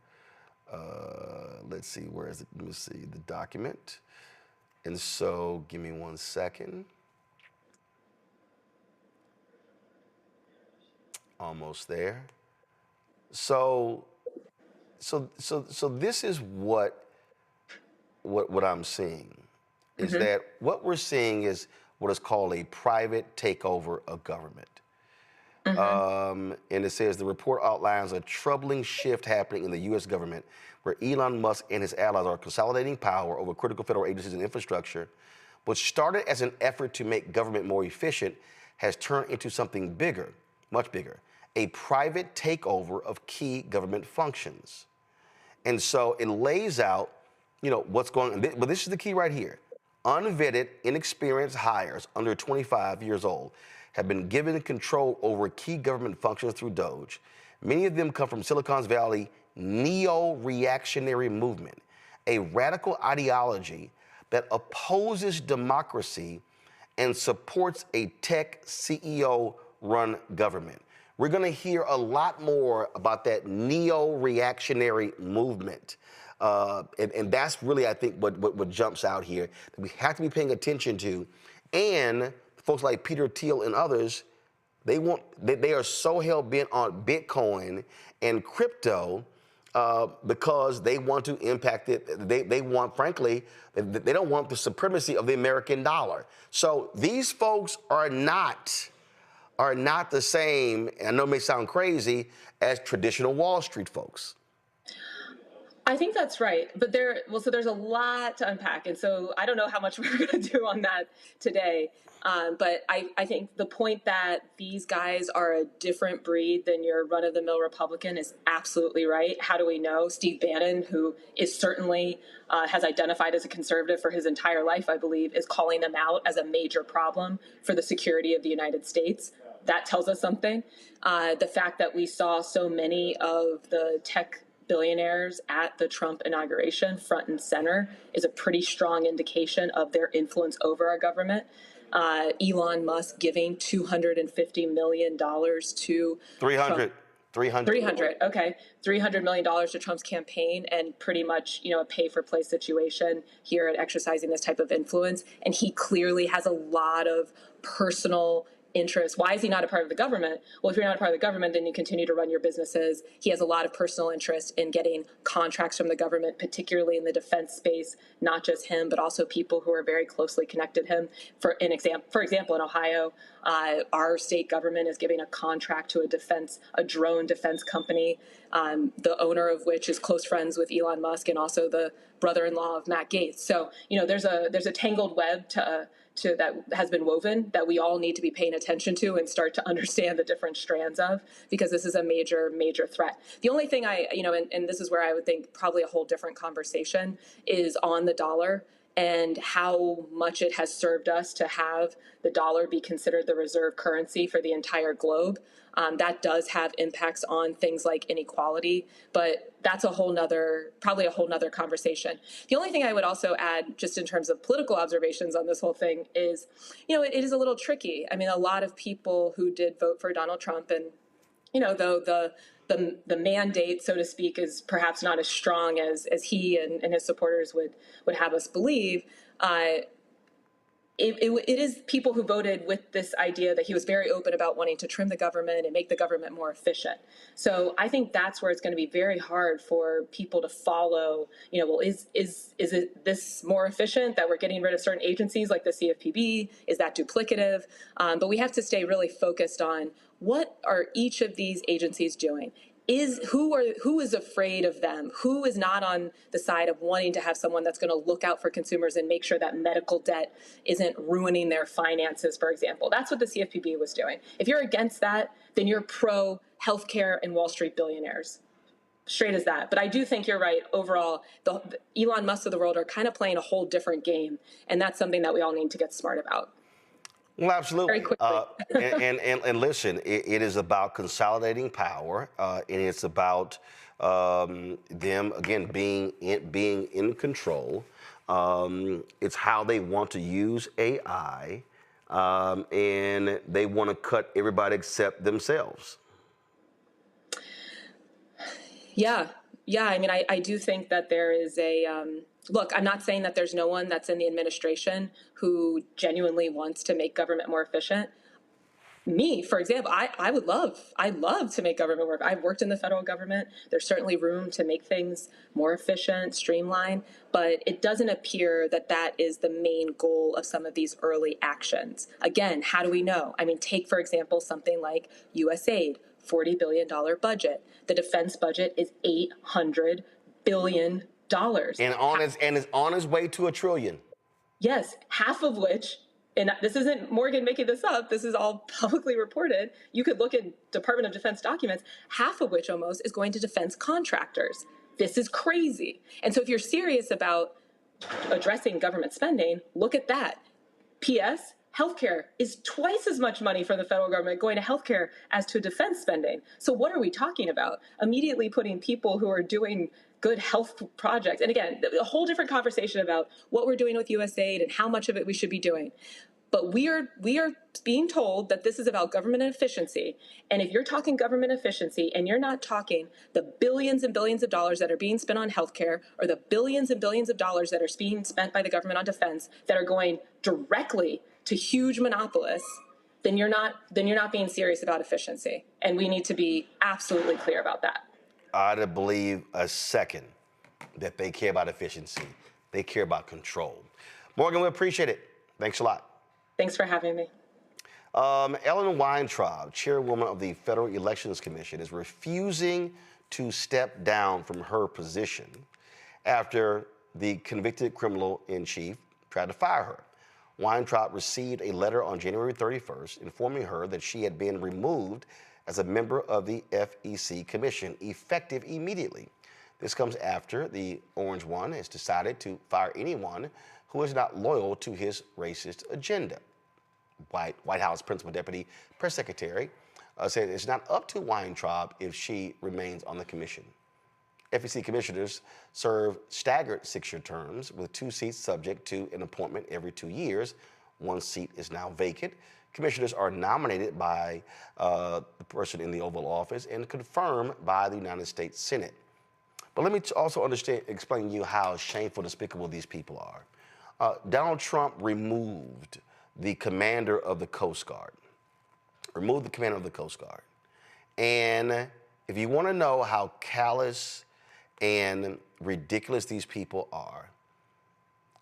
Let's see, where is it? Let me see the document. And so, give me 1 second. Almost there. So this is what I'm seeing is that what we're seeing is what is called a private takeover of government. And it says the report outlines a troubling shift happening in the U.S. government where Elon Musk and his allies are consolidating power over critical federal agencies and infrastructure. What started as an effort to make government more efficient has turned into something bigger, much bigger, a private takeover of key government functions. And so it lays out, what's going on. But this is the key right here. Unvetted, inexperienced hires under 25 years old have been given control over key government functions through DOGE. Many of them come from Silicon Valley neo-reactionary movement, a radical ideology that opposes democracy and supports a tech CEO-run government. We're going to hear a lot more about that neo-reactionary movement. And that's really, I think, what jumps out here that we have to be paying attention to. And folks like Peter Thiel and others, they are so hell-bent on Bitcoin and crypto because they want to impact it. They want, frankly, they don't want the supremacy of the American dollar. So these folks are not the same, and I know it may sound crazy, as traditional Wall Street folks. I think that's right, but so there's a lot to unpack, and so I don't know how much we're going to do on that today. But I think the point that these guys are a different breed than your run-of-the-mill Republican is absolutely right. How do we know? Steve Bannon, who is certainly has identified as a conservative for his entire life, I believe, is calling them out as a major problem for the security of the United States. That tells us something. The fact that we saw so many of the tech billionaires at the Trump inauguration front and center is a pretty strong indication of their influence over our government. Elon Musk giving $250 million to 300. Okay. $300 million to Trump's campaign and pretty much, a pay for play situation here at exercising this type of influence. And he clearly has a lot of personal interest. Why is he not a part of the government? Well, if you're not a part of the government, then you continue to run your businesses. He has a lot of personal interest in getting contracts from the government, particularly in the defense space, not just him, but also people who are very closely connected to him. For example, in Ohio, our state government is giving a contract to a drone defense company, the owner of which is close friends with Elon Musk and also the brother-in-law of Matt Gaetz. So, there's a tangled web that has been woven that we all need to be paying attention to and start to understand the different strands of, because this is a major, major threat. The only thing and this is where I would think probably a whole different conversation is on the dollar and how much it has served us to have the dollar be considered the reserve currency for the entire globe. That does have impacts on things like inequality, but that's probably a whole nother conversation. The only thing I would also add, just in terms of political observations on this whole thing, is, it is a little tricky. I mean, a lot of people who did vote for Donald Trump, and, though the mandate, so to speak, is perhaps not as strong as he and his supporters would have us believe, it is people who voted with this idea that he was very open about wanting to trim the government and make the government more efficient. So I think that's where it's going to be very hard for people to follow, well, is it this more efficient that we're getting rid of certain agencies like the CFPB? Is that duplicative? But we have to stay really focused on what are each of these agencies doing? Who is afraid of them? Who is not on the side of wanting to have someone that's going to look out for consumers and make sure that medical debt isn't ruining their finances, for example? That's what the CFPB was doing. If you're against that, then you're pro healthcare and Wall Street billionaires. Straight as that. But I do think you're right. Overall, the Elon Musk of the world are kind of playing a whole different game, and that's something that we all need to get smart about. Well, absolutely. Very quickly. And listen, it is about consolidating power, and it's about them, again, being in control. It's how they want to use AI, and they want to cut everybody except themselves. Yeah. I mean, I do think that there is look, I'm not saying that there's no one that's in the administration who genuinely wants to make government more efficient. Me, for example, I'd love to make government work. I've worked in the federal government. There's certainly room to make things more efficient, streamlined, but it doesn't appear that that is the main goal of some of these early actions. Again, how do we know? I mean, take, for example, something like USAID, $40 billion budget. The defense budget is $800 billion. And is on its way to $1 trillion. Yes, half of which, and this isn't Morgan making this up, this is all publicly reported. You could look at Department of Defense documents, half of which almost is going to defense contractors. This is crazy. And so if you're serious about addressing government spending, look at that. P.S. Healthcare is twice as much money for the federal government going to healthcare as to defense spending. So what are we talking about? Immediately putting people who are doing good health projects. And again, a whole different conversation about what we're doing with USAID and how much of it we should be doing. But we are being told that this is about government efficiency. And if you're talking government efficiency and you're not talking the billions and billions of dollars that are being spent on healthcare, or the billions and billions of dollars that are being spent by the government on defense that are going directly to huge monopolists, then you're not being serious about efficiency. And we need to be absolutely clear about that. I don't believe a second that they care about efficiency. They care about control. Morgan, we appreciate it. Thanks a lot. Thanks for having me. Ellen Weintraub, chairwoman of the Federal Elections Commission, is refusing to step down from her position after the convicted criminal in chief tried to fire her. Weintraub received a letter on January 31st informing her that she had been removed as a member of the FEC Commission, effective immediately. This comes after the Orange One has decided to fire anyone who is not loyal to his racist agenda. White House Principal Deputy Press Secretary said it's not up to Weintraub if she remains on the commission. FEC commissioners serve staggered 6-year terms with 2 seats subject to an appointment every 2 years. 1 seat is now vacant. Commissioners are nominated by the person in the Oval Office and confirmed by the United States Senate. But let me also explain to you how shameful, despicable these people are. Donald Trump removed the commander of the Coast Guard. remove the commander of the Coast Guard. And if you want to know how callous and ridiculous these people are,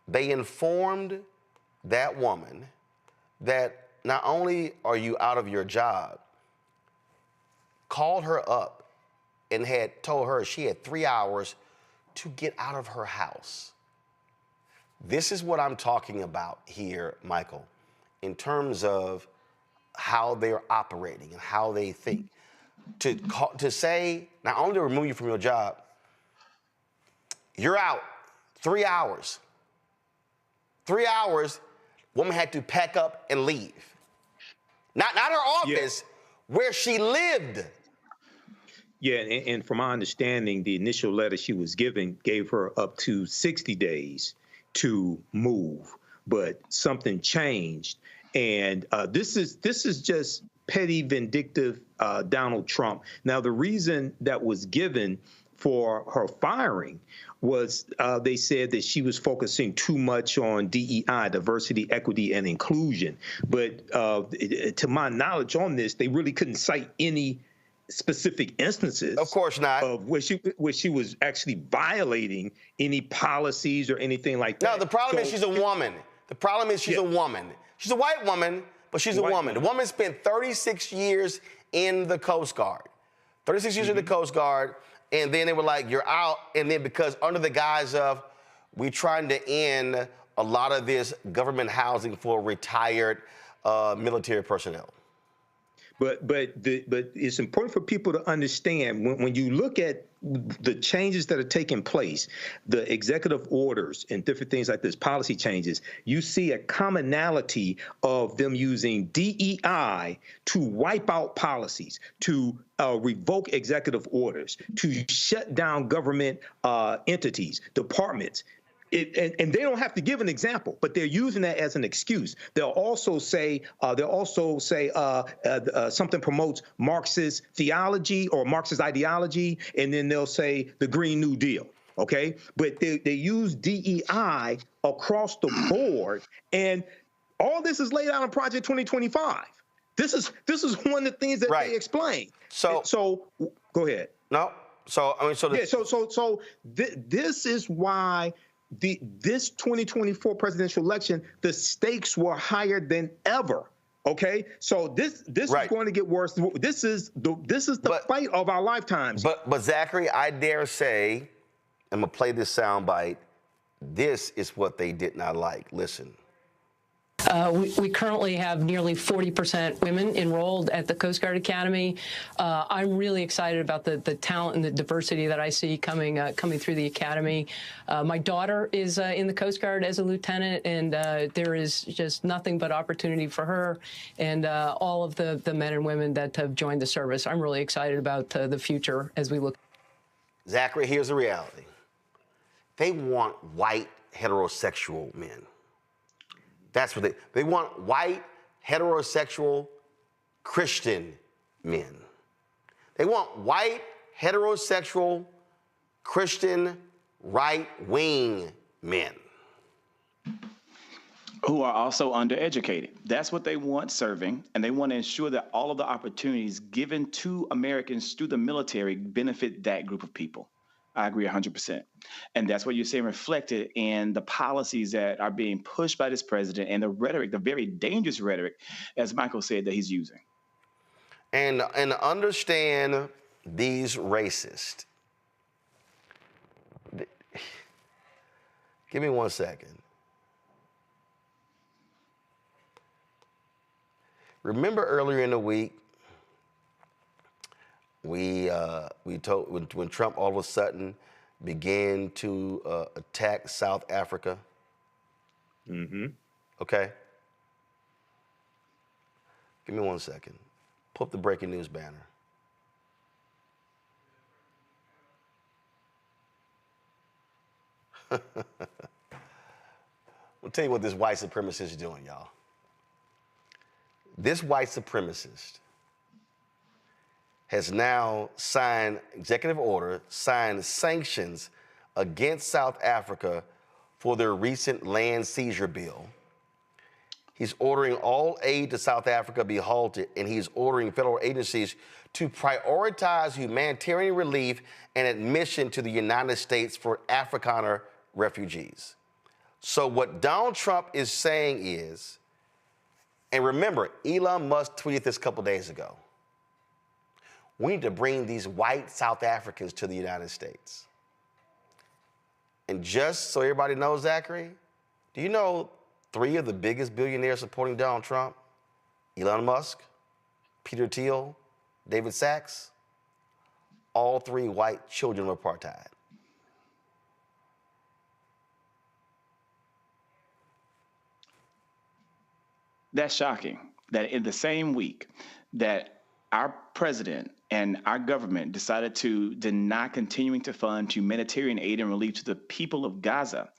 they informed that woman that not only are you out of your job, called her up and had told her she had 3 hours to get out of her house. This is what I'm talking about here, Michael, in terms of how they're operating and how they think. To say, not only to remove you from your job, you're out 3 hours. 3 hours, woman had to pack up and leave. Not her office, where she lived. Yeah, and from my understanding, the initial letter she was given gave her up to 60 days to move, but something changed. And this is just petty, vindictive Donald Trump. Now, the reason that was given for her firing was they said that she was focusing too much on DEI, diversity, equity, and inclusion. But to my knowledge on this, they really couldn't cite any specific instances. Of course not. Of where she was actually violating any policies or anything like that. No, the problem is she's a woman. The problem is she's a woman. She's a white woman, but she's a woman. The woman spent 36 years in the Coast Guard. 36 years in the Coast Guard, and then they were like, you're out. And then because under the guise of, we're trying to end a lot of this government housing for retired military personnel. But it's important for people to understand when you look at the changes that are taking place, the executive orders and different things like this, policy changes, you see a commonality of them using DEI to wipe out policies, to revoke executive orders, to shut down government entities, departments. And they don't have to give an example, but they're using that as an excuse. They'll also say something promotes Marxist theology or Marxist ideology, and then they'll say the Green New Deal. Okay, but they use DEI across the board, and all this is laid out in Project 2025. This is one of the things that they explain. So go ahead. No. So I mean, this is why. This 2024 presidential election, the stakes were higher than ever. Okay, so this is going to get worse. This is the fight of our lifetimes. But Zachary, I dare say, I'm gonna play this soundbite. This is what they did not like. Listen. We currently have nearly 40% women enrolled at the Coast Guard Academy. I'm really excited about the talent and the diversity that I see coming through the academy. My daughter is in the Coast Guard as a lieutenant, and there is just nothing but opportunity for her and all of the men and women that have joined the service. I'm really excited about the future as we look. Zachary, here's the reality. They want white heterosexual men. That's what they want, white, heterosexual, Christian men. They want white, heterosexual, Christian, right-wing men. Who are also undereducated. That's what they want serving, and they want to ensure that all of the opportunities given to Americans through the military benefit that group of people. I agree 100%. And that's what you're seeing reflected in the policies that are being pushed by this president and the rhetoric, the very dangerous rhetoric, as Michael said, that he's using. And understand these racists. Give me 1 second. Remember earlier in the week, we told when Trump all of a sudden began to attack South Africa. Mm-hmm. Okay. Give me 1 second. Pull up the breaking news banner. I'll tell you what this white supremacist is doing, y'all. This white supremacist has now signed executive order, signed sanctions against South Africa for their recent land seizure bill. He's ordering all aid to South Africa be halted, and he's ordering federal agencies to prioritize humanitarian relief and admission to the United States for Afrikaner refugees. So what Donald Trump is saying is, and remember, Elon Musk tweeted this a couple days ago, we need to bring these white South Africans to the United States. And just so everybody knows, Zachary, do you know 3 of the biggest billionaires supporting Donald Trump? Elon Musk, Peter Thiel, David Sachs, all 3 white children of apartheid. That's shocking that in the same week that our president and our government decided to deny continuing to fund humanitarian aid and relief to the people of Gaza,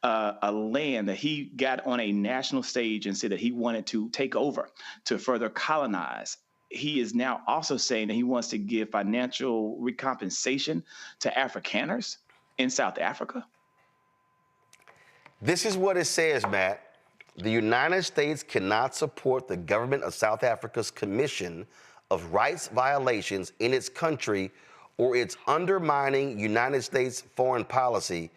a land that he got on a national stage and said that he wanted to take over to further colonize. He is now also saying that he wants to give financial recompensation to Afrikaners in South Africa. This is what it says, Matt. The United States cannot support the government of South Africa's commission of rights violations in its country or its undermining United States foreign policy,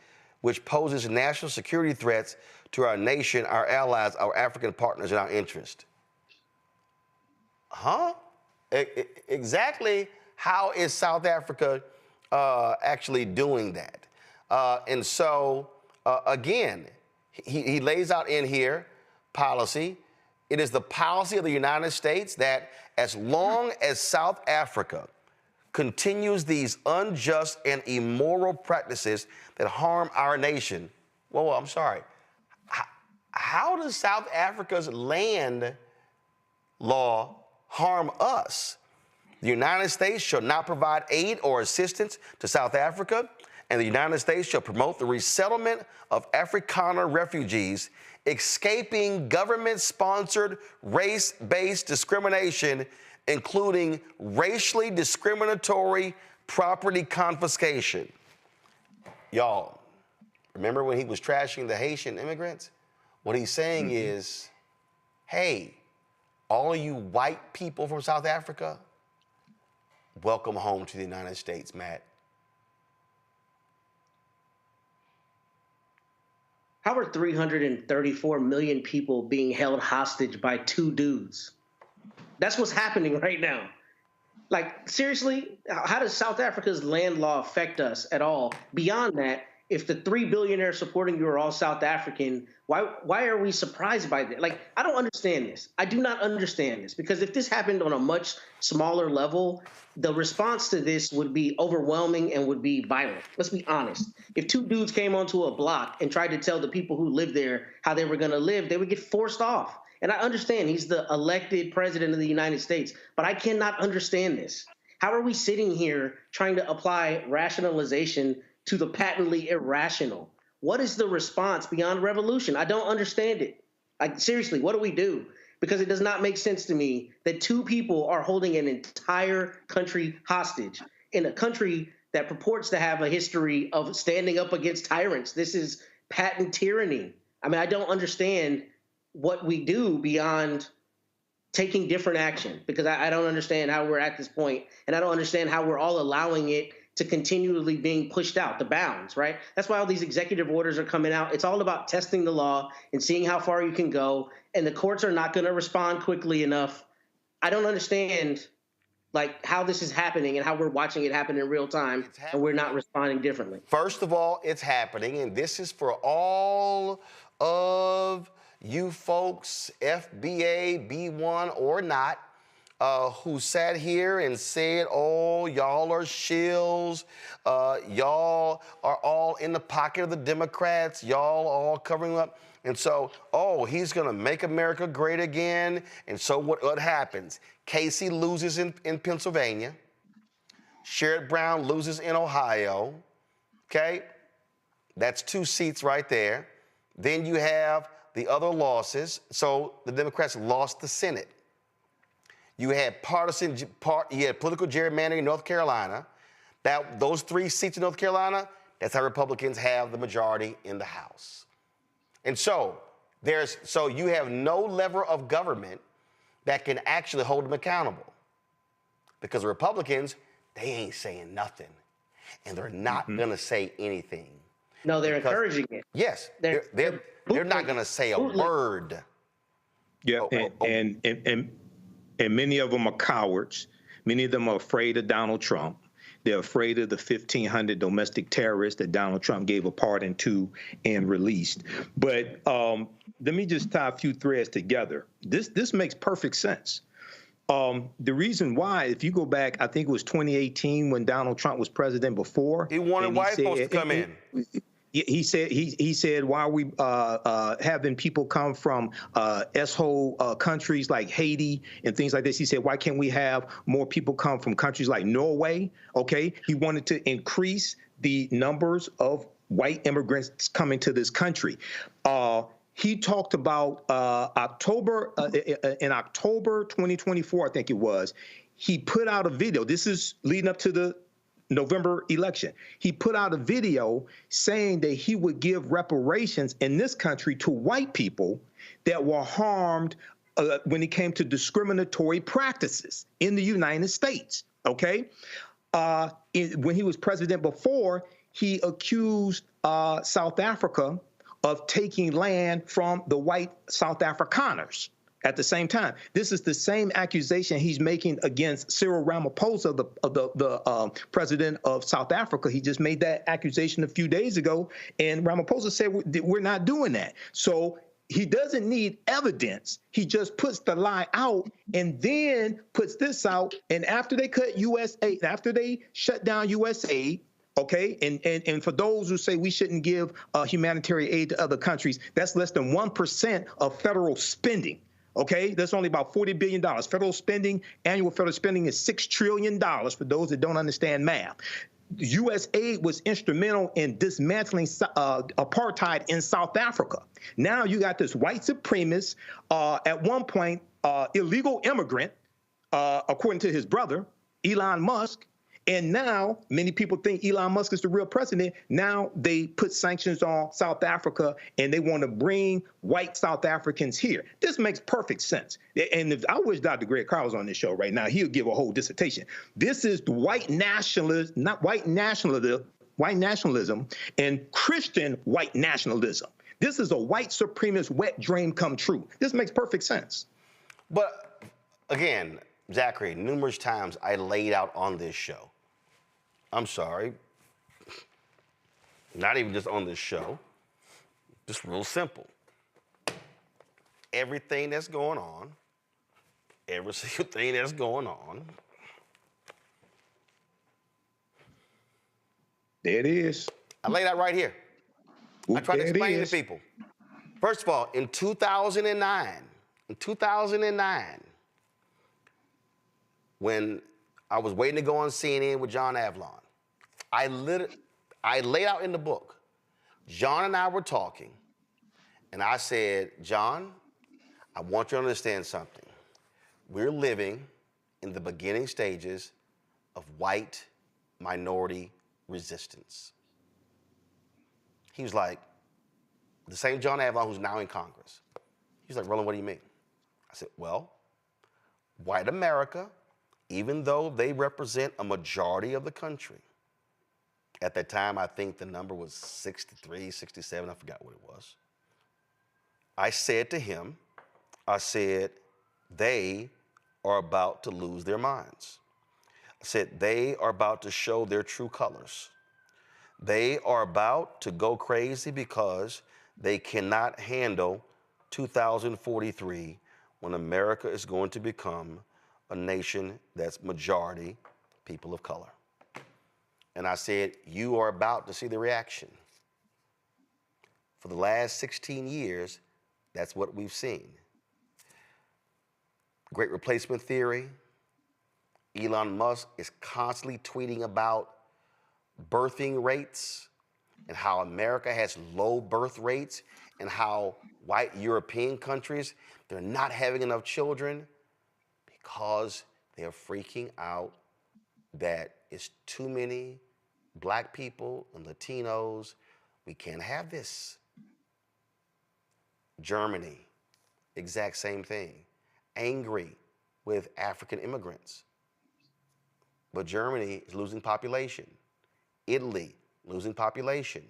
which poses national security threats to our nation, our allies, our African partners, and our interest. Huh? Exactly how is South Africa actually doing that? And so, again, he lays out in here policy. It is the policy of the United States that as long as South Africa continues these unjust and immoral practices that harm our nation, well, I'm sorry. How does South Africa's land law harm us? The United States shall not provide aid or assistance to South Africa, and the United States shall promote the resettlement of Afrikaner refugees escaping government-sponsored race-based discrimination, including racially discriminatory property confiscation. Y'all, remember when he was trashing the Haitian immigrants? What he's saying is, hey, all of you white people from South Africa, welcome home to the United States, Matt. How are 334 million people being held hostage by 2 dudes? That's what's happening right now. Like, seriously, how does South Africa's land law affect us at all? Beyond that, if the 3 billionaires supporting you are all South African, why are we surprised by that? Like, I don't understand this. I do not understand this, because if this happened on a much smaller level, the response to this would be overwhelming and would be violent. Let's be honest. If 2 dudes came onto a block and tried to tell the people who live there how they were going to live, they would get forced off. And I understand he's the elected president of the United States, but I cannot understand this. How are we sitting here trying to apply rationalization to the patently irrational? What is the response beyond revolution? I don't understand it. Like, seriously, what do we do? Because it does not make sense to me that 2 people are holding an entire country hostage in a country that purports to have a history of standing up against tyrants. This is patent tyranny. I mean, I don't understand what we do beyond taking different action, because I don't understand how we're at this point, and I don't understand how we're all allowing it to continually being pushed out, the bounds, right? That's why all these executive orders are coming out. It's all about testing the law and seeing how far you can go, and the courts are not going to respond quickly enough. I don't understand, like, how this is happening and how we're watching it happen in real time, and we're not responding differently. First of all, it's happening, and this is for all of you folks, FBA, B1 or not, who sat here and said, oh, y'all are shills, y'all are all in the pocket of the Democrats, y'all are all covering up. And so, oh, he's going to make America great again. And so what happens? Casey loses in Pennsylvania. Sherrod Brown loses in Ohio. Okay? That's 2 seats right there. Then you have the other losses. So the Democrats lost the Senate. You had political gerrymandering in North Carolina. Those 3 seats in North Carolina, that's how Republicans have the majority in the House. And so So you have no level of government that can actually hold them accountable. Because the Republicans, they ain't saying nothing. And they're not going to say anything. No, they're encouraging it. Yes, they're not going to say a word. Yeah, and many of them are cowards. Many of them are afraid of Donald Trump. They're afraid of the 1,500 domestic terrorists that Donald Trump gave a pardon to and released. But let me just tie a few threads together. This makes perfect sense. The reason why, if you go back, I think it was 2018 when Donald Trump was president before. He wanted white folks to come in. He said, why are we having people come from S-hole countries like Haiti and things like this? He said, why can't we have more people come from countries like Norway? Okay. He wanted to increase the numbers of white immigrants coming to this country. He talked about in October 2024, I think it was, he put out a video. This is leading up to the November election. He put out a video saying that he would give reparations in this country to white people that were harmed when it came to discriminatory practices in the United States. Okay. When he was president before, he accused South Africa of taking land from the white South Afrikaners at the same time. This is the same accusation he's making against Cyril Ramaphosa, the president of South Africa. He just made that accusation a few days ago, and Ramaphosa said we're not doing that. So he doesn't need evidence. He just puts the lie out and then puts this out. And after they cut USAID, after they shut down USAID, okay, and for those who say we shouldn't give humanitarian aid to other countries, that's less than 1% of federal spending. Okay, that's only about $40 billion. Federal spending, annual federal spending is $6 trillion for those that don't understand math. USAID was instrumental in dismantling apartheid in South Africa. Now you got this white supremacist, at one point, illegal immigrant, according to his brother, Elon Musk. And now many people think Elon Musk is the real president. Now they put sanctions on South Africa and they want to bring white South Africans here. This makes perfect sense. And if I wish Dr. Greg Carl was on this show right now, he'll give a whole dissertation. This is the white nationalism, not white nationalism and Christian white nationalism. This is a white supremacist wet dream come true. This makes perfect sense. But again, Zachary, numerous times I laid out on this show. I'm sorry, not even just on this show, just real simple. Everything that's going on, every single thing that's going on. There it is. I laid out right here. I tried to explain to people. First of all, in 2009, when I was waiting to go on CNN with John Avlon, I laid out in the book, John and I were talking, and I said, John, I want you to understand something. We're living in the beginning stages of white minority resistance. He was like, the same John Avlon who's now in Congress. He's like, Roland, what do you mean? I said, well, white America, even though they represent a majority of the country, at that time, I think the number was 63, 67, I forgot what it was. I said to him, I said, they are about to lose their minds. I said, they are about to show their true colors. They are about to go crazy because they cannot handle 2043 when America is going to become a nation that's majority people of color. And I said, you are about to see the reaction. For the last 16 years, that's what we've seen. Great replacement theory. Elon Musk is constantly tweeting about birthing rates and how America has low birth rates and how white European countries, they're not having enough children because they're freaking out that it's too many black people and Latinos. We can't have this. Germany, exact same thing. Angry with African immigrants. But Germany is losing population. Italy, losing population.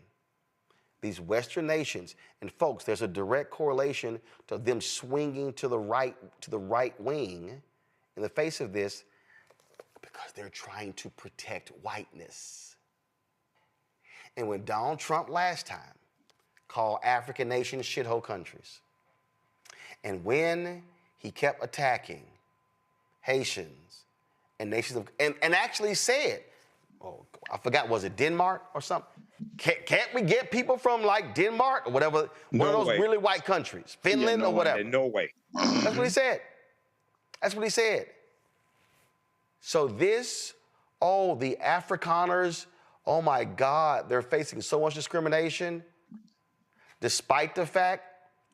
These Western nations, and folks, there's a direct correlation to them swinging to the right wing in the face of this because they're trying to protect whiteness. And when Donald Trump last time called African nations shithole countries, and when he kept attacking Haitians and nations of, and actually said, oh, I forgot, was it Denmark or something? Can't we get people from like Denmark or whatever, one of those really white countries, Finland or whatever? No way. That's what he said. That's what he said. So this, oh, the Afrikaners, oh my God, they're facing so much discrimination, despite the fact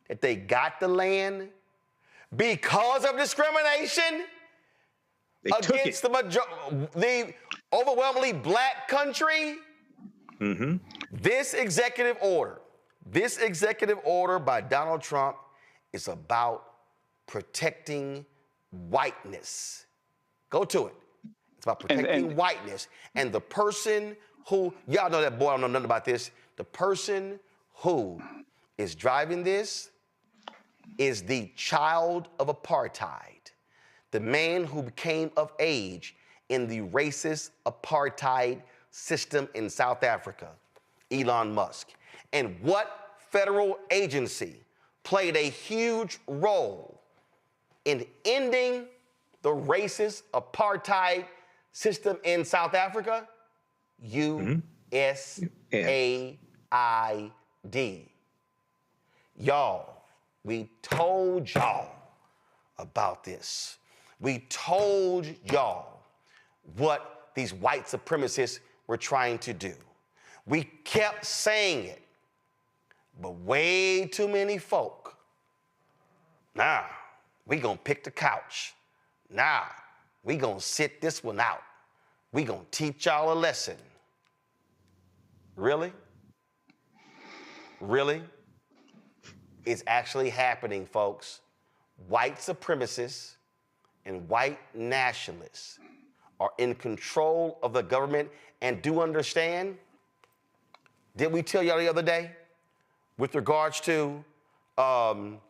that they got the land because of discrimination against the overwhelmingly black country. Mm-hmm. This executive order by Donald Trump is about protecting whiteness. Go to it. It's about protecting whiteness. And the person who, y'all know that boy, I don't know nothing about this. The person who is driving this is the child of apartheid. The man who became of age in the racist apartheid system in South Africa, Elon Musk. And what federal agency played a huge role in ending the racist apartheid system in South Africa? USAID. Y'all, we told y'all about this. We told y'all what these white supremacists were trying to do. We kept saying it, but way too many folk, nah, we gonna pick the couch. Nah, we gonna sit this one out. We gonna teach y'all a lesson. Really? Really? It's actually happening, folks. White supremacists and white nationalists are in control of the government. And do understand, did we tell y'all the other day, with regards to one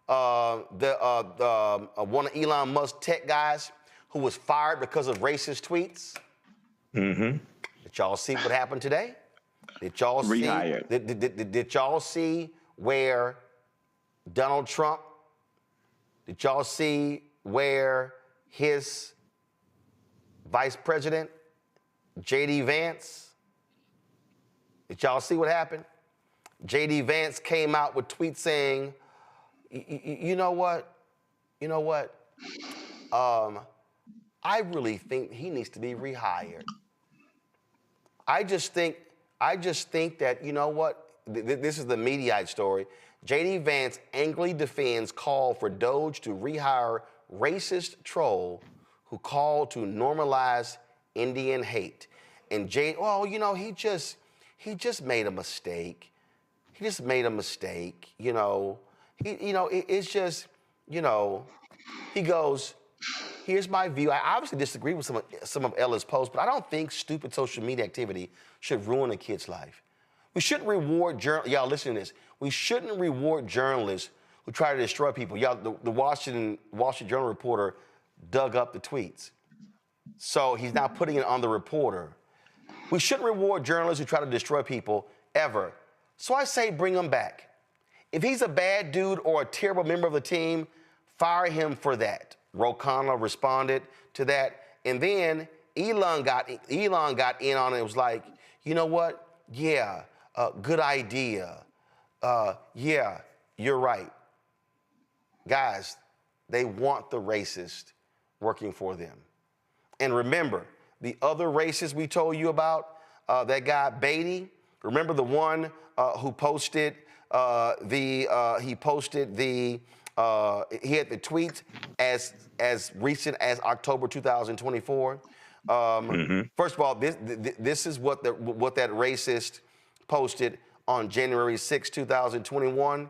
of Elon Musk's tech guys who was fired because of racist tweets? Mm-hmm. Did y'all see what happened today? Did y'all see? Rehired. Did y'all see where Donald Trump? Did y'all see where his Vice President, J.D. Vance? Did y'all see what happened? J.D. Vance came out with tweets saying, you know what? I really think he needs to be rehired. I just think that, you know what? This is the Mediaite story. J.D. Vance angrily defends call for Doge to rehire racist troll who called to normalize Indian hate. And he just made a mistake. He just made a mistake, it's just, he goes, here's my view. I obviously disagree with some of Ella's posts, but I don't think stupid social media activity should ruin a kid's life. We shouldn't reward y'all listen to this. We shouldn't reward journalists who try to destroy people. Y'all, the Wall Street Journal reporter dug up the tweets. So he's now putting it on the reporter. We shouldn't reward journalists who try to destroy people ever. So I say bring him back. If he's a bad dude or a terrible member of the team, fire him for that. Roland responded to that. And then Elon got in on it. It was like, you know what? Yeah, good idea. Yeah, you're right. Guys, they want the racist working for them. And remember, the other racist we told you about, that guy Beatty, remember the one who posted he had the tweet as recent as October 2024. First of all, this is what that racist posted on January 6, 2021.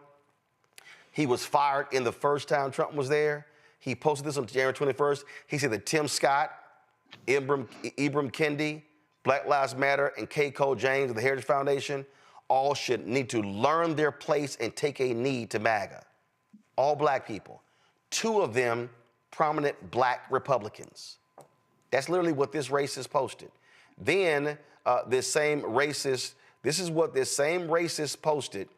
He was fired in the first time Trump was there. He posted this on January 21st. He said that Tim Scott, Ibram Kendi, Black Lives Matter, and K. Cole James of the Heritage Foundation all should need to learn their place and take a knee to MAGA. All black people. 2 of them prominent black Republicans. That's literally what this racist posted. Then this is what this same racist posted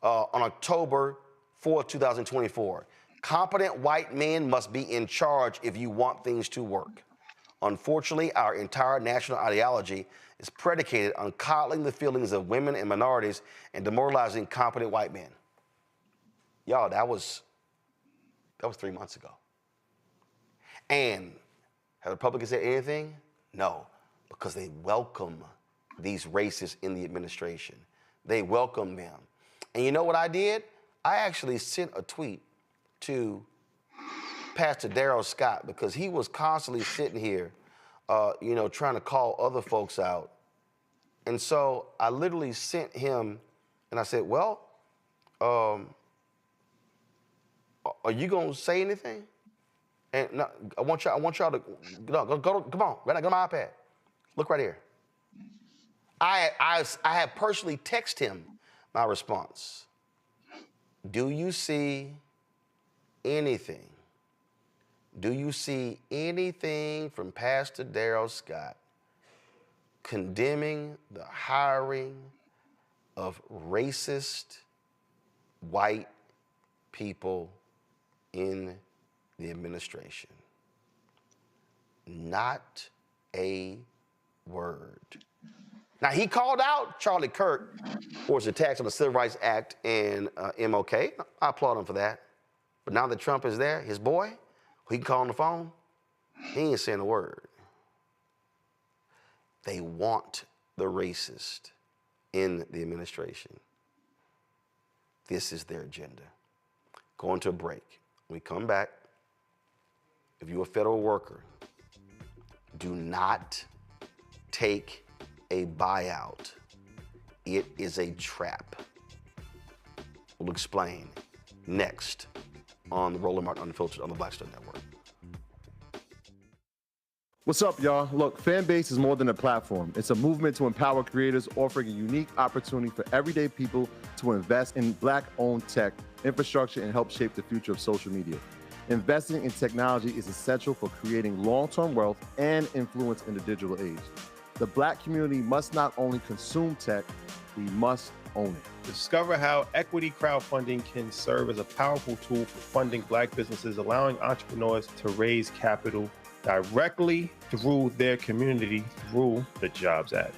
on October 4th, 2024. Competent white men must be in charge if you want things to work. Unfortunately, our entire national ideology is predicated on coddling the feelings of women and minorities and demoralizing competent white men. Y'all, that was 3 months ago. And have the Republicans said anything? No, because they welcome these racists in the administration. They welcome them. And you know what I did? I actually sent a tweet to Pastor Darrell Scott because he was constantly sitting here, trying to call other folks out. And so I literally sent him and I said, well, are you going to say anything? And no, I want y'all to come on, right now, go to my iPad. Look right here. I have personally texted him my response. Do you see anything? Do you see anything from Pastor Darrell Scott condemning the hiring of racist white people in the administration? Not a word. Now, he called out Charlie Kirk for his attacks on the Civil Rights Act and MLK. I applaud him for that. But now that Trump is there, his boy, who he can call on the phone, he ain't saying a word. They want the racist in the administration. This is their agenda. Going to a break. When we come back, if you're a federal worker, do not take a buyout. It is a trap. We'll explain next on the Roland Martin Unfiltered on the Black Star Network. What's up, y'all? Look, Fanbase is more than a platform. It's a movement to empower creators, offering a unique opportunity for everyday people to invest in Black-owned tech, infrastructure, and help shape the future of social media. Investing in technology is essential for creating long-term wealth and influence in the digital age. The Black community must not only consume tech, we must own it. Discover how equity crowdfunding can serve as a powerful tool for funding Black businesses, allowing entrepreneurs to raise capital directly through their community through the Jobs Act.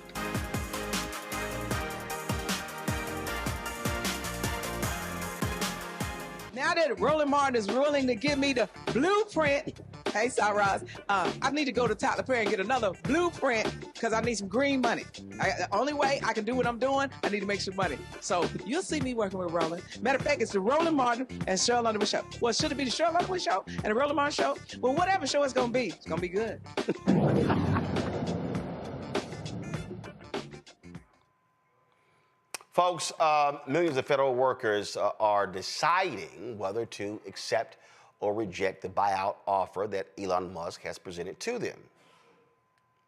Now that Roland Martin is willing to give me the blueprint, hey, Cyrus, I need to go to Tyler Perry and get another blueprint because I need some green money. The only way I can do what I'm doing, I need to make some money. So you'll see me working with Roland. Matter of fact, it's the Roland Martin and Cheryl Underwood Show. Well, should it be the Cheryl Underwood Show and the Roland Martin Show? Well, whatever show it's going to be good. Folks, millions of federal workers are deciding whether to accept or reject the buyout offer that Elon Musk has presented to them.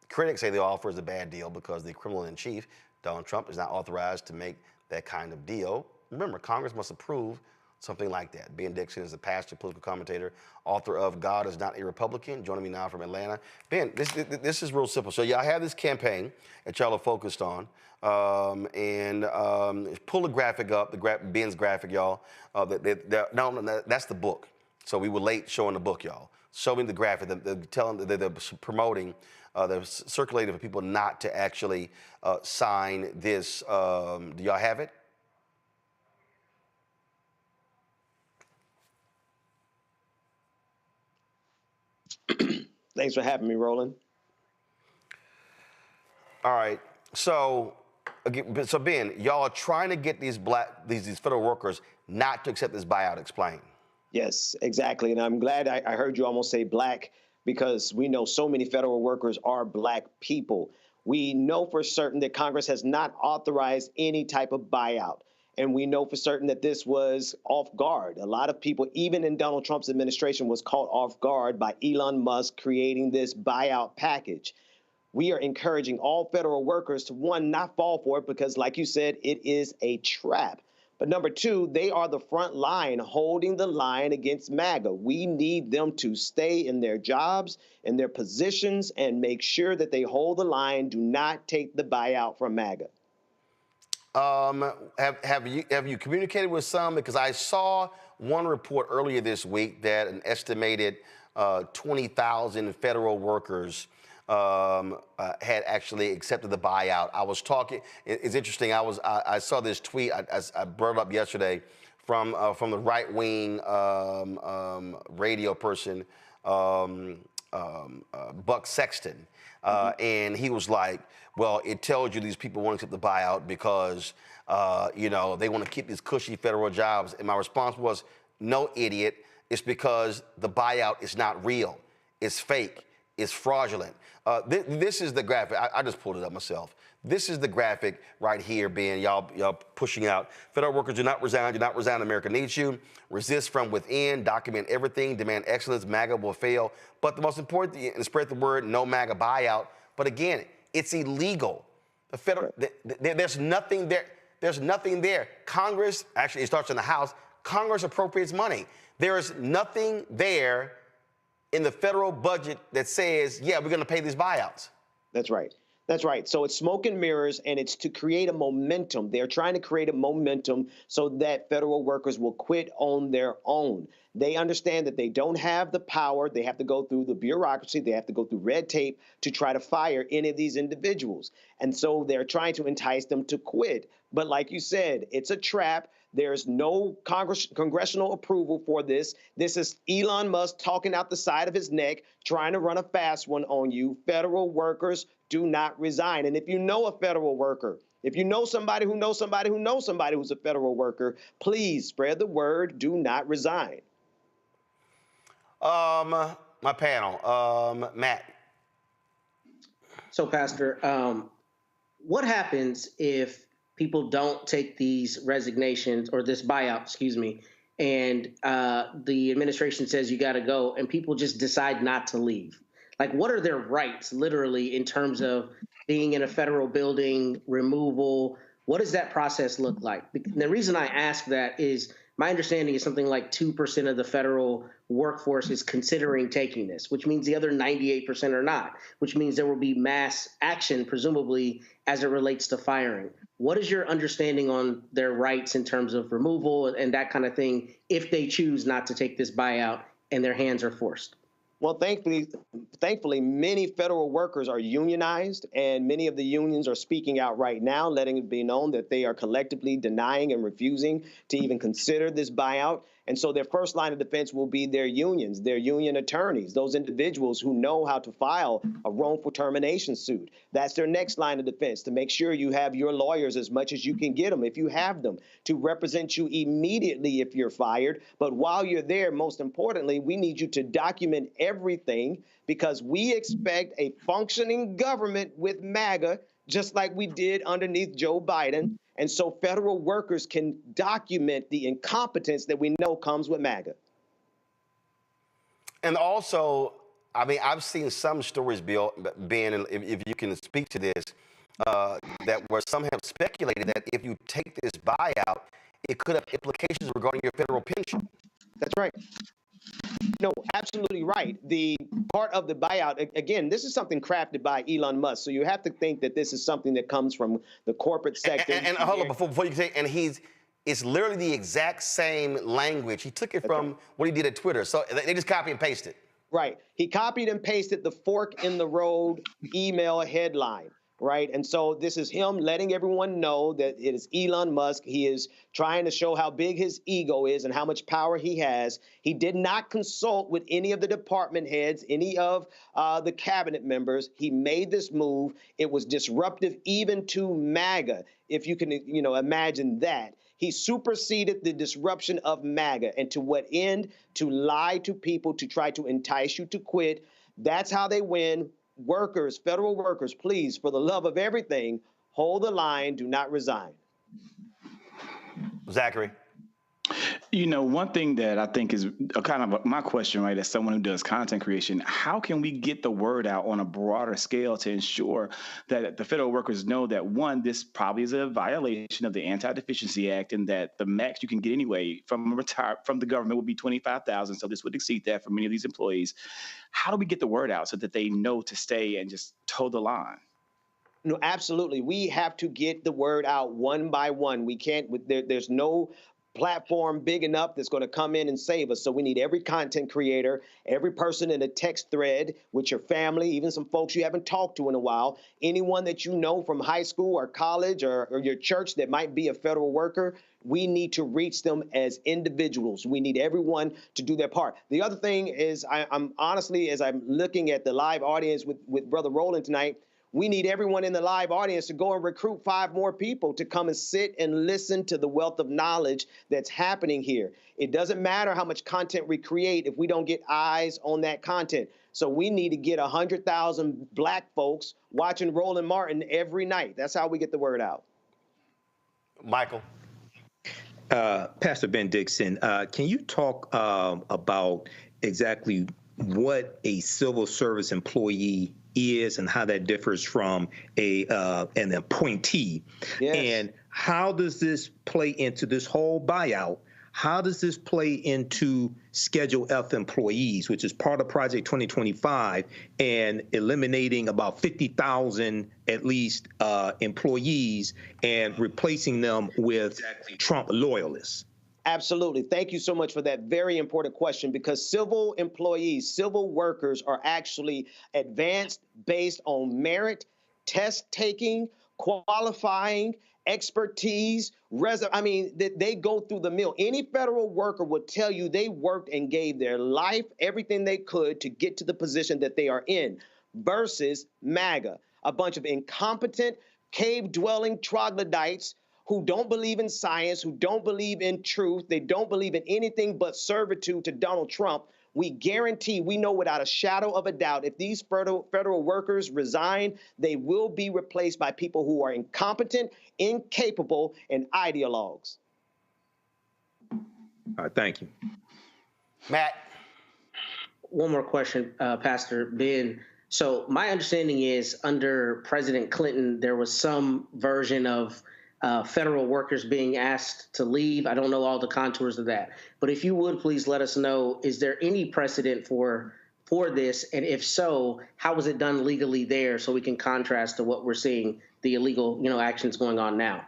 Critics say the offer is a bad deal because the criminal-in-chief, Donald Trump, is not authorized to make that kind of deal. Remember, Congress must approve something like that. Ben Dixon is a pastor, political commentator, author of God is Not a Republican, joining me now from Atlanta. Ben, this is real simple. So y'all have this campaign that y'all are focused on, and pull the graphic up, Ben's graphic, y'all. No, that's the book. So we were late showing the book, y'all. Showing the graphic, they're promoting, they're circulating for people not to actually sign this. Do y'all have it? Thanks for having me, Roland. All right. So Ben, y'all are trying to get these federal workers not to accept this buyout. Explain. Yes, exactly. And I'm glad I heard you almost say Black, because we know so many federal workers are Black people. We know for certain that Congress has not authorized any type of buyout. And we know for certain that this was off guard. A lot of people, even in Donald Trump's administration, was caught off guard by Elon Musk creating this buyout package. We are encouraging all federal workers to, one, not fall for it because, like you said, it is a trap. But number two, they are the front line holding the line against MAGA. We need them to stay in their jobs, in their positions, and make sure that they hold the line. Do not take the buyout from MAGA. Have you communicated with some? Because I saw one report earlier this week that an estimated 20,000 federal workers had actually accepted the buyout. I was talking. It's interesting. I saw this tweet. I brought it up yesterday from the right wing radio person, Buck Sexton, and he was like, "Well, it tells you these people won't accept the buyout because they want to keep these cushy federal jobs." And my response was, "No, idiot. It's because the buyout is not real. It's fake. It's fraudulent." This is the graphic. I just pulled it up myself. This is the graphic right here, being y'all pushing out. Federal workers do not resign. Do not resign. America needs you. Resist from within. Document everything. Demand excellence. MAGA will fail. But the most important thing, and spread the word, no MAGA buyout. But again, it's illegal. The federal, there's nothing there. There's nothing there. Congress, actually, it starts in the House. Congress appropriates money. There is nothing there in the federal budget that says, yeah, we're going to pay these buyouts. That's right. That's right. So it's smoke and mirrors, and it's to create a momentum. They're trying to create a momentum so that federal workers will quit on their own. They understand that they don't have the power. They have to go through the bureaucracy. They have to go through red tape to try to fire any of these individuals. And so they're trying to entice them to quit. But like you said, it's a trap. There's no congressional approval for this. This is Elon Musk talking out the side of his neck, trying to run a fast one on you. Federal workers do not resign. And if you know a federal worker, if you know somebody who knows somebody who knows somebody who's a federal worker, please spread the word. Do not resign. My panel, Matt. So, Pastor, what happens if people don't take these resignations or this buyout, and the administration says you got to go and people just decide not to leave? Like, what are their rights, literally, in terms of being in a federal building, removal? What does that process look like? The reason I ask that is my understanding is something like 2% of the federal workforce is considering taking this, which means the other 98% are not, which means there will be mass action, presumably, as it relates to firing. What is your understanding on their rights in terms of removal and that kind of thing if they choose not to take this buyout and their hands are forced? Well, thankfully, many federal workers are unionized, and many of the unions are speaking out right now, letting it be known that they are collectively denying and refusing to even consider this buyout. And so their first line of defense will be their unions, their union attorneys, those individuals who know how to file a wrongful termination suit. That's their next line of defense, to make sure you have your lawyers as much as you can get them, if you have them, to represent you immediately if you're fired. But while you're there, most importantly, we need you to document everything, because we expect a functioning government with MAGA, just like we did underneath Joe Biden. And so federal workers can document the incompetence that we know comes with MAGA. And also, I mean, I've seen some stories, Bill, Ben, if you can speak to this, that where some have speculated that if you take this buyout, it could have implications regarding your federal pension. That's right. No, absolutely right. The part of the buyout, again, this is something crafted by Elon Musk. So you have to think that this is something that comes from the corporate sector. And hold on, before you say, and it's literally the exact same language. He took it from what he did at Twitter. So they just copy and paste it. Right. He copied and pasted the fork in the road email headline. Right. And so this is him letting everyone know that it is Elon Musk. He is trying to show how big his ego is and how much power he has. He did not consult with any of the department heads, any of the cabinet members. He made this move. It was disruptive even to MAGA, if you can, imagine that. He superseded the disruption of MAGA. And to what end? To lie to people, to try to entice you to quit. That's how they win. workers, federal workers, please, for the love of everything, hold the line, do not resign. Zachary. You know, one thing that I think is my question, right, as someone who does content creation, how can we get the word out on a broader scale to ensure that the federal workers know that, one, this probably is a violation of the Anti-Deficiency Act, and that the max you can get anyway from the government would be $25,000, so this would exceed that for many of these employees. How do we get the word out so that they know to stay and just toe the line? No, absolutely. We have to get the word out one by one. We can't, there's no platform big enough that's going to come in and save us. So we need every content creator, every person in a text thread with your family, even some folks you haven't talked to in a while, anyone that you know from high school or college or your church that might be a federal worker. We need to reach them as individuals. We need everyone to do their part. The other thing is, I'm honestly, as I'm looking at the live audience with Brother Roland tonight, we need everyone in the live audience to go and recruit 5 more people to come and sit and listen to the wealth of knowledge that's happening here. It doesn't matter how much content we create if we don't get eyes on that content. So we need to get 100,000 Black folks watching Roland Martin every night. That's how we get the word out. Michael. Pastor Ben Dixon, can you talk about exactly what a civil service employee is and how that differs from an appointee? Yes. And how does this play into this whole buyout? How does this play into Schedule F employees, which is part of Project 2025, and eliminating about 50,000 at least employees and replacing them with Trump loyalists? Absolutely. Thank you so much for that very important question, because civil employees, civil workers are actually advanced based on merit, test taking, qualifying, expertise, they go through the mill. Any federal worker would tell you they worked and gave their life, everything they could to get to the position that they are in, versus MAGA, a bunch of incompetent, cave-dwelling troglodytes who don't believe in science, who don't believe in truth. They don't believe in anything but servitude to Donald Trump. We guarantee, we know without a shadow of a doubt, if these federal workers resign, they will be replaced by people who are incompetent, incapable, and ideologues. All right, thank you. Matt. One more question, Pastor Ben. So my understanding is under President Clinton, there was some version of federal workers being asked to leave. I don't know all the contours of that, but if you would please let us know, is there any precedent for this? And if so, how was it done legally there, so we can contrast to what we're seeing, the illegal, actions going on now?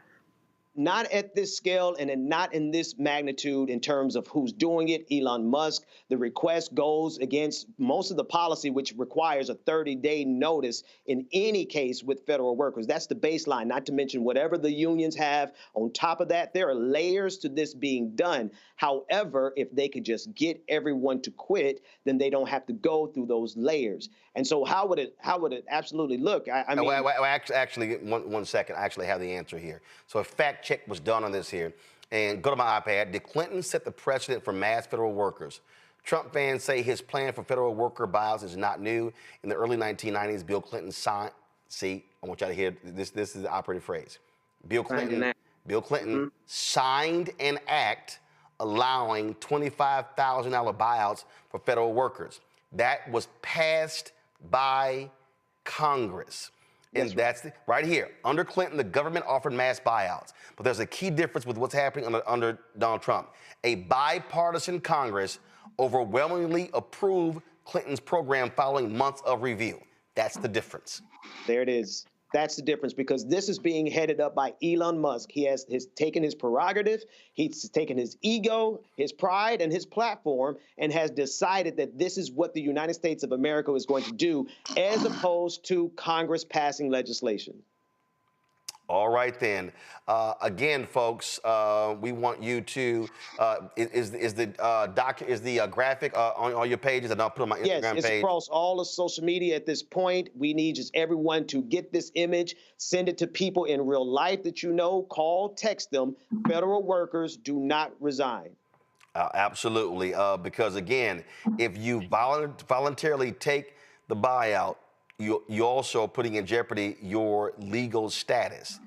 Not at this scale and not in this magnitude in terms of who's doing it. Elon Musk, the request goes against most of the policy, which requires a 30-day notice in any case with federal workers. That's the baseline, not to mention whatever the unions have. On top of that, there are layers to this being done. However, if they could just get everyone to quit, then they don't have to go through those layers. And so how would it absolutely look? Actually, one second. I actually have the answer here. So a fact check was done on this here. And go to my iPad. Did Clinton set the precedent for mass federal workers? Trump fans say his plan for federal worker buyouts is not new. In the early 1990s, Bill Clinton signed. See, I want y'all to hear this. This is the operative phrase. Bill Clinton signed an act allowing $25,000 buyouts for federal workers. That was passed by Congress. And that's right here. Under Clinton, the government offered mass buyouts. But there's a key difference with what's happening under Donald Trump. A bipartisan Congress overwhelmingly approved Clinton's program following months of review. That's the difference. There it is. That's the difference, because this is being headed up by Elon Musk. He has taken his prerogative, he's taken his ego, his pride, and his platform, and has decided that this is what the United States of America is going to do, as opposed to Congress passing legislation. All right, then. Again, folks, we want you to, is the graphic on your pages, and I'll put on my Instagram page? Yes, it's across all of social media at this point. We need just everyone to get this image, send it to people in real life that you know, call, text them. Federal workers do not resign. Absolutely, because again, if you voluntarily take the buyout, you're also putting in jeopardy your legal status.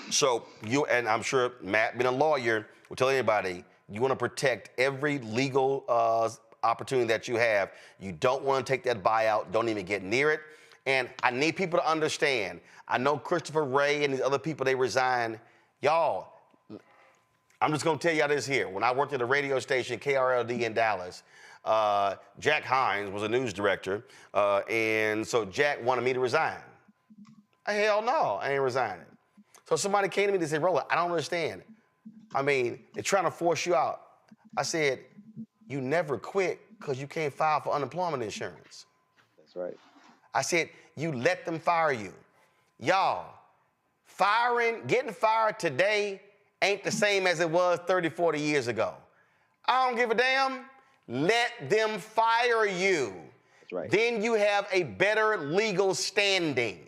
So and I'm sure Matt, being a lawyer, will tell anybody, you want to protect every legal opportunity that you have. You don't want to take that buyout. Don't even get near it. And I need people to understand. I know Christopher Wray and these other people, they resign. Y'all, I'm just going to tell y'all this here. When I worked at a radio station, KRLD in Dallas, Jack Hines was a news director, and so Jack wanted me to resign. Hell no, I ain't resigning. So somebody came to me and said, Roland, I don't understand. I mean, they're trying to force you out. I said, you never quit because you can't file for unemployment insurance. That's right. I said, you let them fire you. Y'all, getting fired today ain't the same as it was 30, 40 years ago. I don't give a damn. Let them fire you. That's right. Then you have a better legal standing.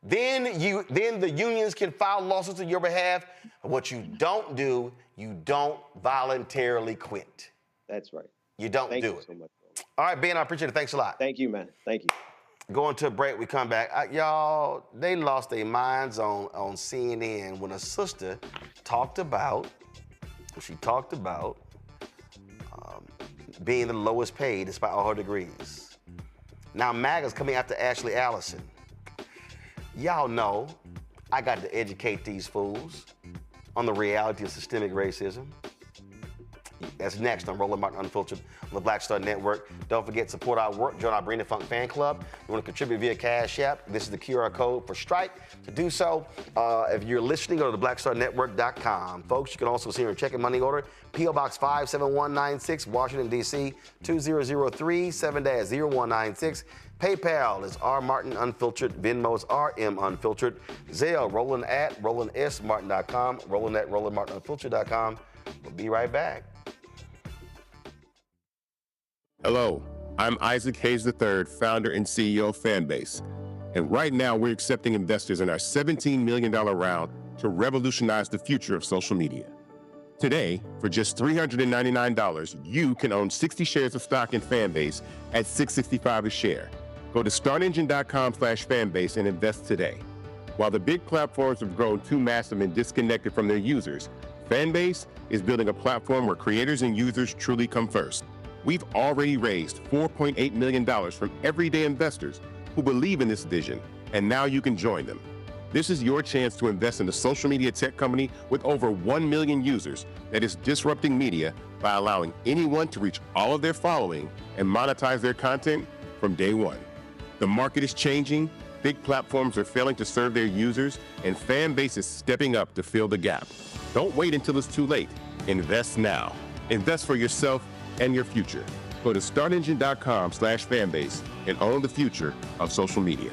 Then the unions can file lawsuits on your behalf. What you don't do, you don't voluntarily quit. That's right. You don't Thank do you it. so much. All right, Ben, I appreciate it. Thanks a lot. Thank you, man. Thank you. Going to a break, we come back. Y'all, they lost their minds on CNN when a sister talked about being the lowest paid despite all her degrees. Now MAGA's coming after Ashley Allison. Y'all know I got to educate these fools on the reality of systemic racism. That's next on Roland Martin Unfiltered on the Black Star Network. Don't forget, support our work. Join our Bring the Funk fan club. You want to contribute via Cash App. This is the QR code for Stripe. To do so, if you're listening, go to theblackstarnetwork.com. Folks, you can also see your checking money order. P.O. Box 57196, Washington, D.C. 2003 7-0196. PayPal is R Martin Unfiltered. Venmo is RM Unfiltered. Zelle, Roland at RolandSMartin.com. Roland at RolandMartinUnfiltered.com. We'll be right back. Hello, I'm Isaac Hayes III, founder and CEO of Fanbase. And right now we're accepting investors in our $17 million round to revolutionize the future of social media. Today, for just $399, you can own 60 shares of stock in Fanbase at $665 a share. Go to startengine.com/fanbase and invest today. While the big platforms have grown too massive and disconnected from their users, Fanbase is building a platform where creators and users truly come first. We've already raised $4.8 million from everyday investors who believe in this vision, and now you can join them. This is your chance to invest in a social media tech company with over 1 million users that is disrupting media by allowing anyone to reach all of their following and monetize their content from day one. The market is changing, big platforms are failing to serve their users, and Fanbase is stepping up to fill the gap. Don't wait until it's too late. Invest now. Invest for yourself and your future. Go to startengine.com/fanbase and own the future of social media.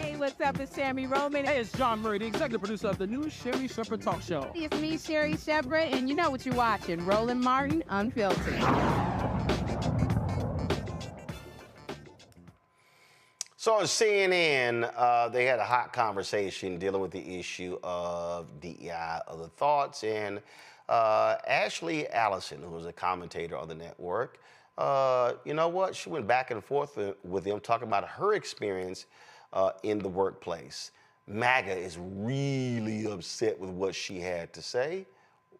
Hey, what's up? It's Sammy Roman. Hey, it's John Murray, the executive producer of the new Sherry Shepherd Talk Show. It's me, Sherry Shepherd, and you know what you're watching, Roland Martin Unfiltered. So on CNN, they had a hot conversation dealing with the issue of DEI, other thoughts, and Ashley Allison, who was a commentator on the network, you know what? She went back and forth with them talking about her experience in the workplace. MAGA is really upset with what she had to say.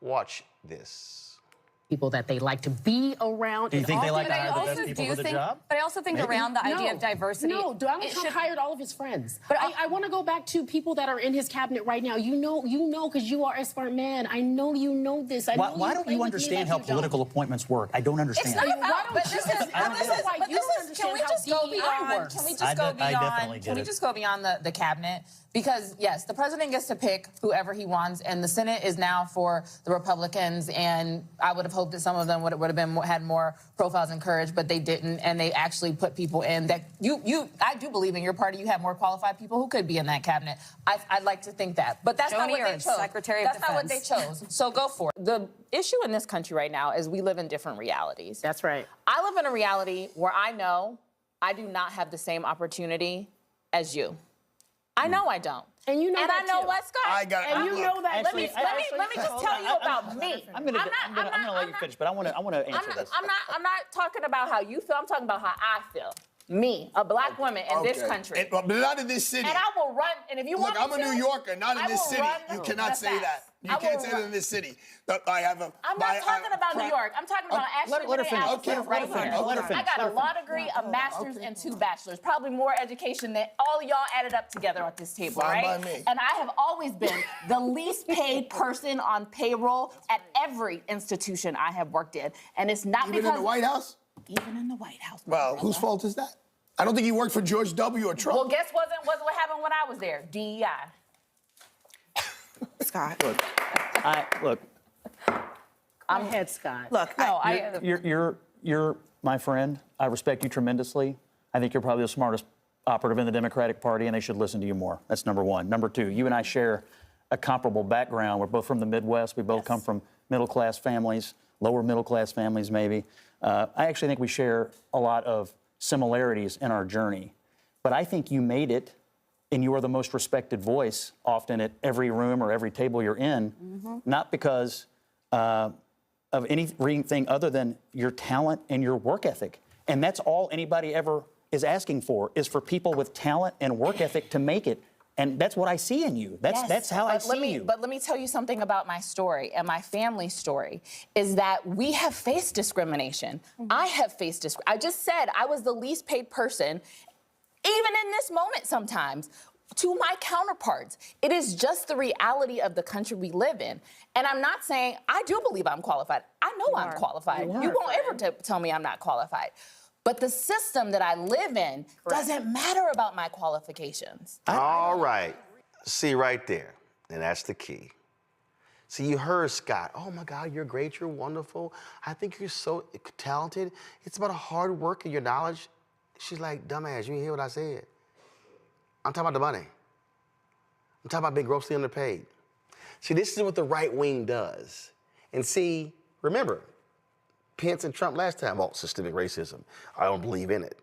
Watch this. People that they like to be around. Do you think they like to hire the also best people for the job? But I also think Maybe. around the idea of diversity. No, Donald Trump hired all of his friends. But I want to go back to people that are in his cabinet right now. You know, because you are a smart man. I know you know this. Why don't you understand how political appointments work? I don't understand. It's not about, but this is, can we just go beyond, can we just go beyond the cabinet? Because, yes, the president gets to pick whoever he wants, and the Senate is now for the Republicans, and I would have hoped that some of them would have been had more profiles and courage, but they didn't, and they actually put people in that I do believe in your party you have more qualified people who could be in that cabinet. I'd like to think that. But that's not what they chose. Secretary of Defense. That's not what they chose. So go for it. The issue in this country right now is we live in different realities. That's right. I live in a reality where I know I do not have the same opportunity as you. I know I don't. And you know and that I know too. what, Scott? I got it. And you know that. Let me just tell you about me. I'm gonna let you finish, but I want to answer this. I'm not talking about how you feel. I'm talking about how I feel. Me, a black woman in this country. But not in this city. And I will run. And if you want Look, me I'm a to, New Yorker, not in this city. run You cannot say fast. that. You I can't will say run. that in this city. I have a. I'm not talking about New York. I'm talking about Ashley let her finish. Allison right here. Let her finish. I got a law degree, a master's, and 2 bachelors. Probably more education than all of y'all added up together at this table, Fine right? by me. And I have always been the least paid person on payroll at every institution I have worked in. And it's not Even because... in the White House? Even in the White House. Well, whose fault is that? I don't think you worked for George W. or Trump. Well, guess what happened when I was there? DEI. Scott. Look. I'm head Scott. Look, You're my friend. I respect you tremendously. I think you're probably the smartest operative in the Democratic Party, and they should listen to you more. That's number one. Number two, you and I share a comparable background. We're both from the Midwest. We both come from middle-class families, lower middle-class families maybe. I actually think we share a lot of similarities in our journey. But I think you made it, and you are the most respected voice often at every room or every table you're in, not because of anything other than your talent and your work ethic. And that's all anybody ever is asking for, is for people with talent and work ethic to make it. And that's what I see in you. That's how I see you. But let me tell you something about my story and my family's story, is that we have faced discrimination. I have faced discrimination. I just said I was the least paid person, even in this moment sometimes, to my counterparts. It is just the reality of the country we live in. And I'm not saying, I do believe I'm qualified. I know I'm qualified. You won't ever tell me I'm not qualified. But the system that I live in doesn't matter about my qualifications. All right. See right there. And that's the key. See, you heard Scott. Oh, my God, you're great. You're wonderful. I think you're so talented. It's about hard work and your knowledge. She's like, dumbass, you didn't hear what I said. I'm talking about the money. I'm talking about being grossly underpaid. See, this is what the right wing does. And see, remember, Pence and Trump last time, systemic racism. I don't believe in it.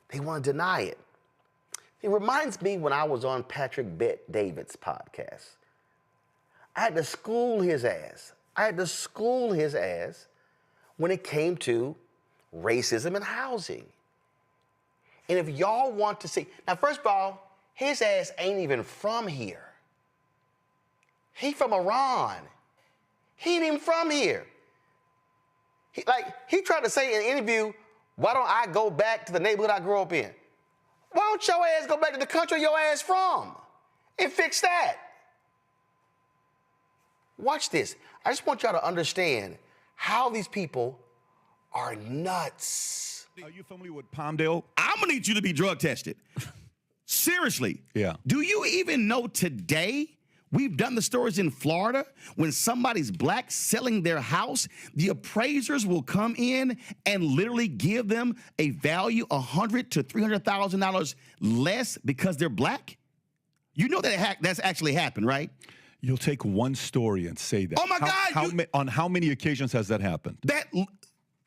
They want to deny it. It reminds me when I was on Patrick Bet-David's podcast. I had to school his ass. When it came to racism and housing. And if y'all want to see, now first of all, his ass ain't even from here. He from Iran. He ain't even from here. He tried to say in an interview, why don't I go back to the neighborhood I grew up in? Why don't your ass go back to the country your ass from and fix that? Watch this. I just want y'all to understand how these people are nuts. Are you familiar with Palmdale? I'm gonna need you to be drug tested. Seriously. Yeah. Do you even know today? We've done the stories in Florida when somebody's black selling their house, the appraisers will come in and literally give them a value $100,000 to $300,000 less because they're black. You know that that's actually happened, right? You'll take one story and say that. Oh my God! On how many occasions has that happened?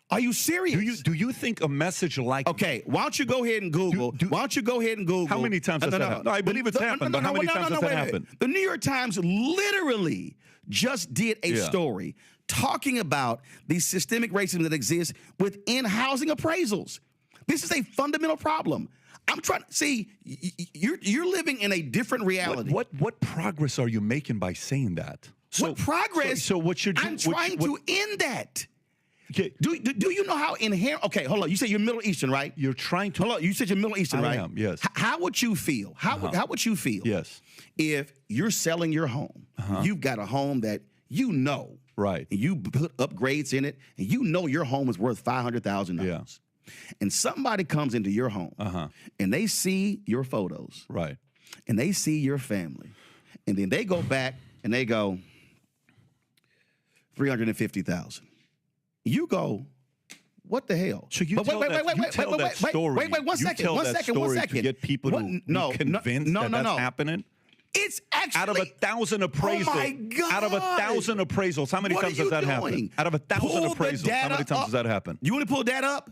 Are you serious? Do you think a message like? Okay, why don't you go ahead and Google? Why don't you go ahead and Google? How many times has that happened? No, I believe it's happened, but how many times has that happened? The New York Times literally just did a story talking about the systemic racism that exists within housing appraisals. This is a fundamental problem. I'm trying to see you're living in a different reality. What progress are you making by saying that? What progress? So what you're doing? I'm trying to end that. Okay. Do you know how inherent? Okay, hold on. You said you're Middle Eastern, right? You're trying to. Hold on. You said you're Middle Eastern, right? I am. Yes. How would you feel? How would you feel? Yes. If you're selling your home, you've got a home that you know, right? And you put upgrades in it, and you know your home is worth $500,000. Yeah. And somebody comes into your home, and they see your photos, right? And they see your family, and then they go back and they go $350,000. You go, what the hell? So you tell that story. Wait, one second. To get people to be convinced that's happening. It's actually out of 1,000 appraisals. Oh my God. Out of 1,000 appraisals, how many times has that happened? Out of 1,000 appraisals, how many times has that happened? You want to pull that up?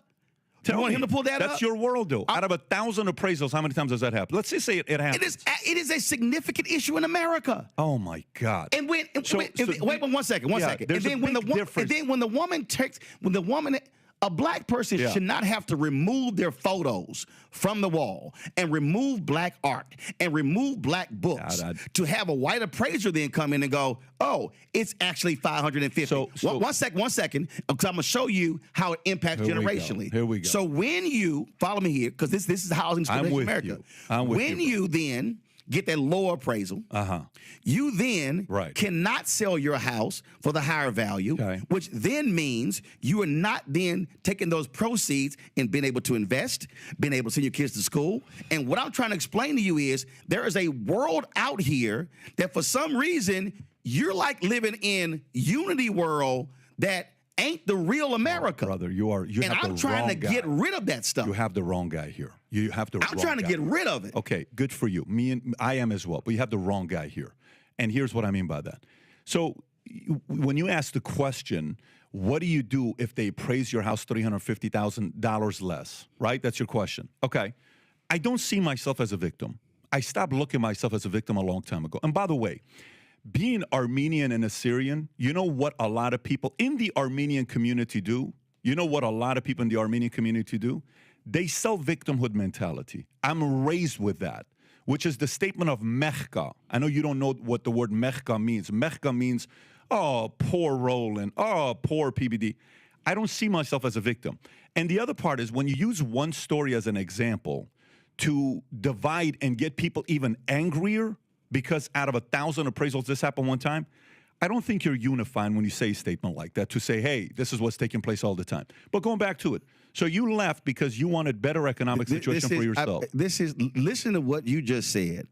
Tell you want me. him to pull that up? That's your world, though. Out of 1,000 appraisals, how many times does that happen? Let's just say it happens. It is a significant issue in America. Oh my God! And wait, one second. And then when the woman takes, a black person should not have to remove their photos from the wall and remove black art and remove black books to have a white appraiser then come in and go, oh, it's actually 550. So one second, because I'm going to show you how it impacts generationally. Here we go. So when you, follow me here, because this is housing in America. When you then get that lower appraisal, you then cannot sell your house for the higher value, which then means you are not then taking those proceeds and being able to invest, being able to send your kids to school. And what I'm trying to explain to you is there is a world out here that for some reason you're like living in Unity world that ain't the real America. Brother, you have the wrong guy. And I'm trying to get rid of that stuff. You have the wrong guy here. You have the wrong guy. I'm trying to get rid of it. Okay, good for you. I am as well. But you have the wrong guy here. And here's what I mean by that. So when you ask the question, what do you do if they appraise your house $350,000 less, right? That's your question. Okay. I don't see myself as a victim. I stopped looking at myself as a victim a long time ago. And by the way, being Armenian and Assyrian, you know what a lot of people in the Armenian community do? You know what a lot of people in the Armenian community do? They sell victimhood mentality. I'm raised with that, which is the statement of mechka. I know you don't know what the word mechka means. Mechka means, oh, poor Roland, oh, poor PBD. I don't see myself as a victim. And the other part is when you use one story as an example to divide and get people even angrier, because out of 1,000 appraisals, this happened one time, I don't think you're unifying when you say a statement like that to say, hey, this is what's taking place all the time. But going back to it, so you left because you wanted better economic situation for yourself. Listen to what you just said.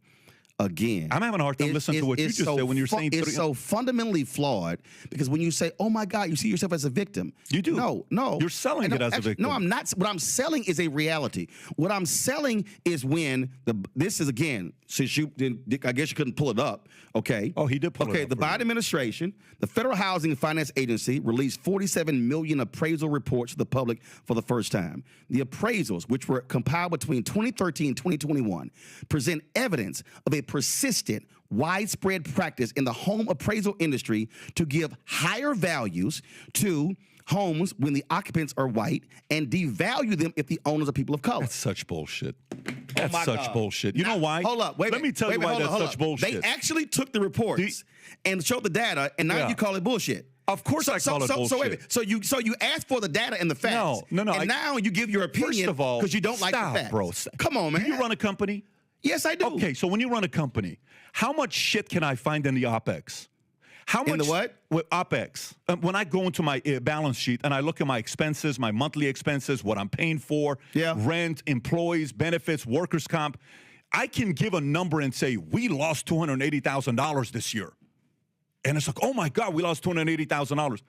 Again, I'm having a hard time listening to what you just said when you're saying it's so fundamentally flawed because when you say, "Oh my God," you see yourself as a victim. You do. No, you're selling it as a victim. No, I'm not. What I'm selling is a reality. What I'm selling is when this is again. Since I guess you couldn't pull it up. Okay. Oh, he did pull it up. Okay. The Biden administration, the Federal Housing and Finance Agency, released 47 million appraisal reports to the public for the first time. The appraisals, which were compiled between 2013 and 2021, present evidence of a persistent, widespread practice in the home appraisal industry to give higher values to homes when the occupants are white and devalue them if the owners are people of color. That's such bullshit. That's such bullshit. You know why? Hold up. Let me tell you why that's such bullshit. They actually took the reports and showed the data, and now you call it bullshit. Of course I call it bullshit. So wait a minute. So you asked for the data and the facts. No. And now you give your opinion because you don't like the facts. Bro. Come on, man. Do you run a company? Yes, I do. Okay, so when you run a company, how much shit can I find in the OPEX? How much in the what? With OPEX. When I go into my balance sheet and I look at my expenses, my monthly expenses, what I'm paying for, rent, employees, benefits, workers' comp, I can give a number and say, we lost $280,000 this year. And it's like, oh my God, we lost $280,000.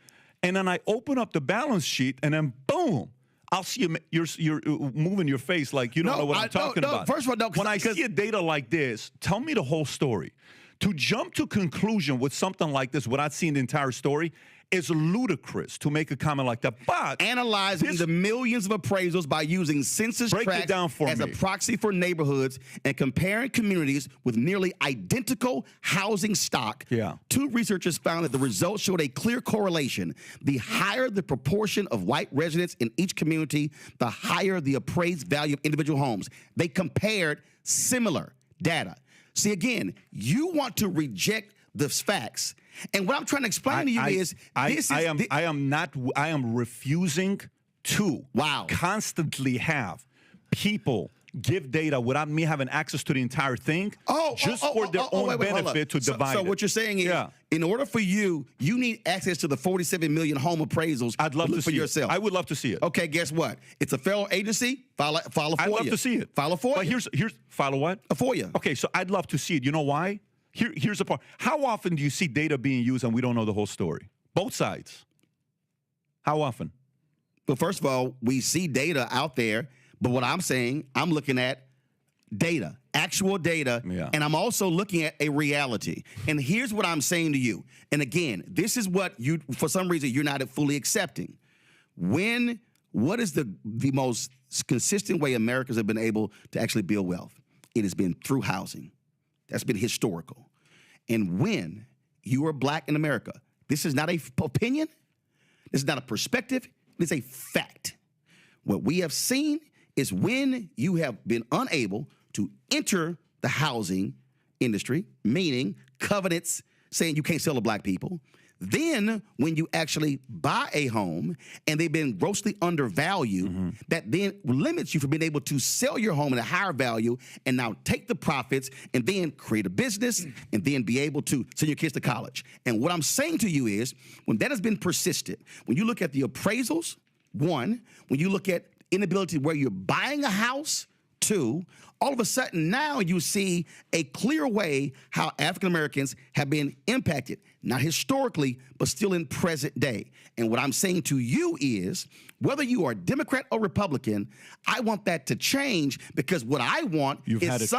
And then I open up the balance sheet and then boom, I'll see you're moving your face like you don't know what I'm talking about. First of all, no. When I see a data like this, tell me the whole story. To jump to conclusion with something like this without seeing the entire story is ludicrous to make a comment like that. But analyzing the millions of appraisals by using census tracts as a proxy for neighborhoods and comparing communities with nearly identical housing stock, two researchers found that the results showed a clear correlation. The higher the proportion of white residents in each community, the higher the appraised value of individual homes. They compared similar data. See, again, you want to reject the facts. And what I'm trying to explain to you is I am refusing to constantly have people give data without me having access to the entire thing for their own benefit to divide So what you're saying is, in order for you need access to the 47 million home appraisals. I'd love to see yourself. I would love to see it. Okay, guess what? It's a federal agency. File a FOIA. I'd love to see it. File a FOIA. But here's follow what? A FOIA. Okay, so I'd love to see it. You know why? Here's the part. How often do you see data being used and we don't know the whole story? Both sides. How often? Well, first of all, we see data out there. But what I'm saying, I'm looking at data, actual data, and I'm also looking at a reality. And here's what I'm saying to you. And again, this is what for some reason, you're not fully accepting. When what is the most consistent way Americans have been able to actually build wealth? It has been through housing. That's been historical. And when you are black in America, this is not an opinion, this is not a perspective, it's a fact. What we have seen is when you have been unable to enter the housing industry, meaning covenants saying you can't sell to black people, then when you actually buy a home and they've been grossly undervalued, that then limits you from being able to sell your home at a higher value and now take the profits and then create a business and then be able to send your kids to college. And what I'm saying to you is when that has been persistent, when you look at the appraisals, one, when you look at inability where you're buying a house, two, all of a sudden now you see a clear way how African Americans have been impacted, not historically, but still in present day. And what I'm saying to you is, whether you are Democrat or Republican, I want that to change, because what I want is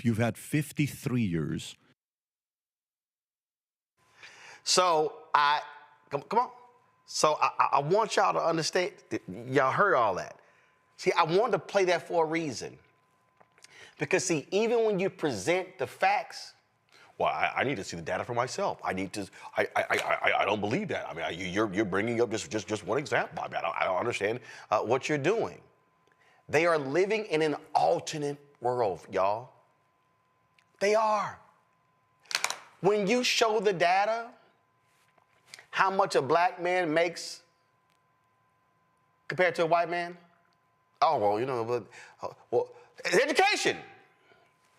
you've had 53 years. So come on. So I want y'all to understand. Y'all heard all that. See, I wanted to play that for a reason. Because, see, even when you present the facts, well, I need to see the data for myself. I don't believe that. I mean, you're bringing up just one example. I mean, I don't understand what you're doing. They are living in an alternate world, y'all. They are. When you show the data, how much a black man makes compared to a white man, oh, well, you know, well, education.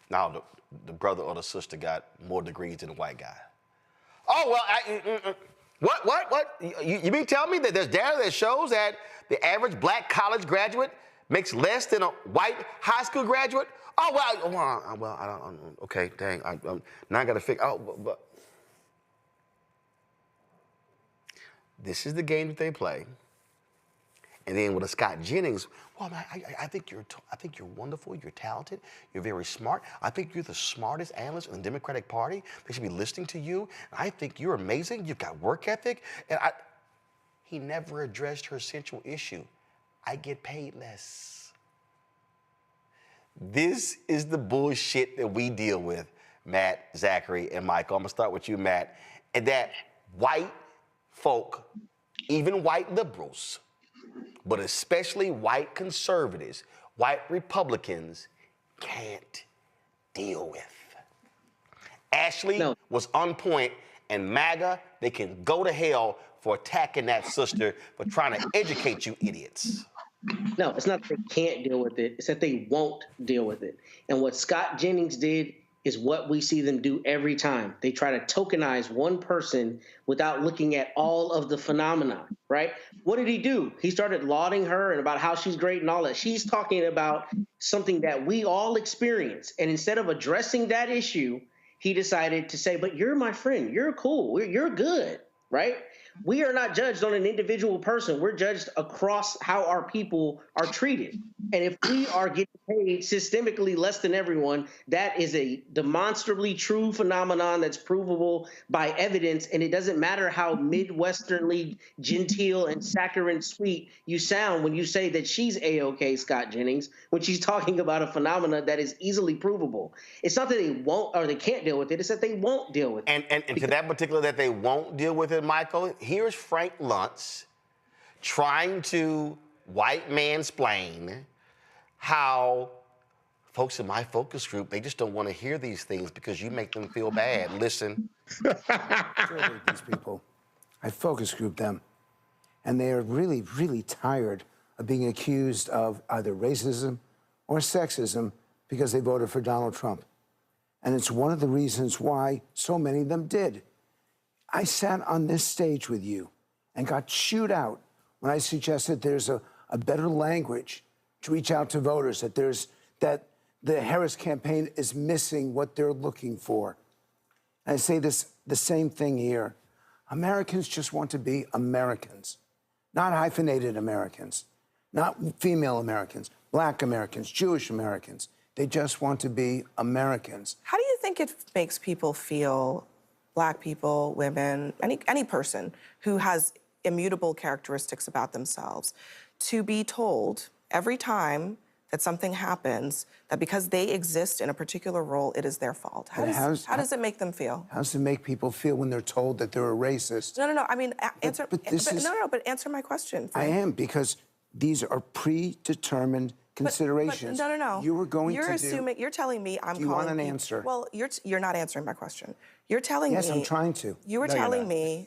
Now, the brother or the sister got more degrees than the white guy. Oh, well, what? You mean tell me that there's data that shows that the average black college graduate makes less than a white high school graduate? Oh, well, I don't, okay, dang, now I got to figure, but this is the game that they play. And then with a Scott Jennings, well, I think you're wonderful. You're talented. You're very smart. I think you're the smartest analyst in the Democratic Party. They should be listening to you. I think you're amazing. You've got work ethic. And he never addressed her central issue. I get paid less. This is the bullshit that we deal with, Matt, Zachary, and Michael. I'm gonna start with you, Matt. And that white folk, even white liberals, but especially white conservatives, white Republicans, can't deal with. Ashley was on point, and MAGA, they can go to hell for attacking that sister for trying to educate you idiots. No, it's not that they can't deal with it. It's that they won't deal with it. And what Scott Jennings did is what we see them do every time. They try to tokenize one person without looking at all of the phenomena, right? What did he do? He started lauding her and about how she's great and all that. She's talking about something that we all experience. And instead of addressing that issue, he decided to say, but you're my friend. You're cool. You're good, right? We are not judged on an individual person. We're judged across how our people are treated. And if we are getting paid systemically less than everyone, that is a demonstrably true phenomenon that's provable by evidence. And it doesn't matter how Midwesternly genteel and saccharine sweet you sound when you say that she's A-OK, Scott Jennings, when she's talking about a phenomena that is easily provable. It's not that they won't or they can't deal with it. It's that they won't deal with it. And to that particular that they won't deal with it, Michael, here's Frank Luntz trying to white mansplain how folks in my focus group, they just don't want to hear these things because you make them feel bad. Listen. These people, I focus group them, and they are really, really tired of being accused of either racism or sexism because they voted for Donald Trump. And it's one of the reasons why so many of them did. I sat on this stage with you and got chewed out when I suggested there's a better language to reach out to voters, that the Harris campaign is missing what they're looking for. And I say the same thing here. Americans just want to be Americans, not hyphenated Americans, not female Americans, black Americans, Jewish Americans. They just want to be Americans. How do you think it makes people feel, black people, women, any person who has immutable characteristics about themselves, to be told every time that something happens that because they exist in a particular role, it is their fault. How does it make them feel? How does it make people feel when they're told that they're a racist? No. I mean, answer. But answer my question. I am, because these are predetermined considerations. But no. You're telling me I'm calling. Do you want an answer? Well, you're not answering my question. You're telling me. Yes, I'm trying to. You were telling me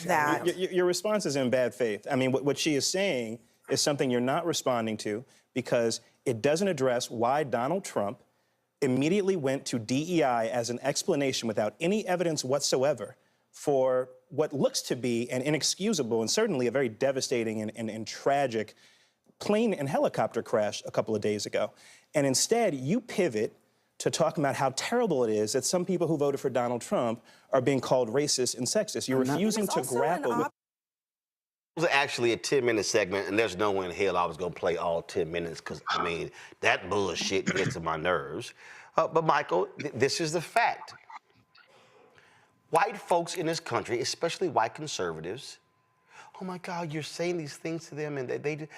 that. Your response is in bad faith. I mean, what she is saying is something you're not responding to because it doesn't address why Donald Trump immediately went to DEI as an explanation without any evidence whatsoever for what looks to be an inexcusable and certainly a very devastating and tragic plane and helicopter crash a couple of days ago. And instead, you pivot to talking about how terrible it is that some people who voted for Donald Trump are being called racist and sexist. You're refusing to grapple with. It was actually a 10-minute segment, and there's no way in hell I was going to play all 10 minutes because, I mean, that bullshit gets on my nerves. But, Michael, this is the fact. White folks in this country, especially white conservatives, oh, my God, you're saying these things to them, and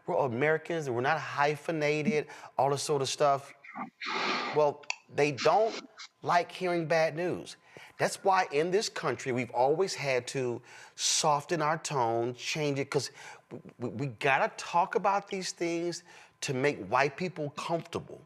we're Americans, and we're not hyphenated, all this sort of stuff. Well, they don't like hearing bad news. That's why in this country, we've always had to soften our tone, change it, because we gotta talk about these things to make white people comfortable,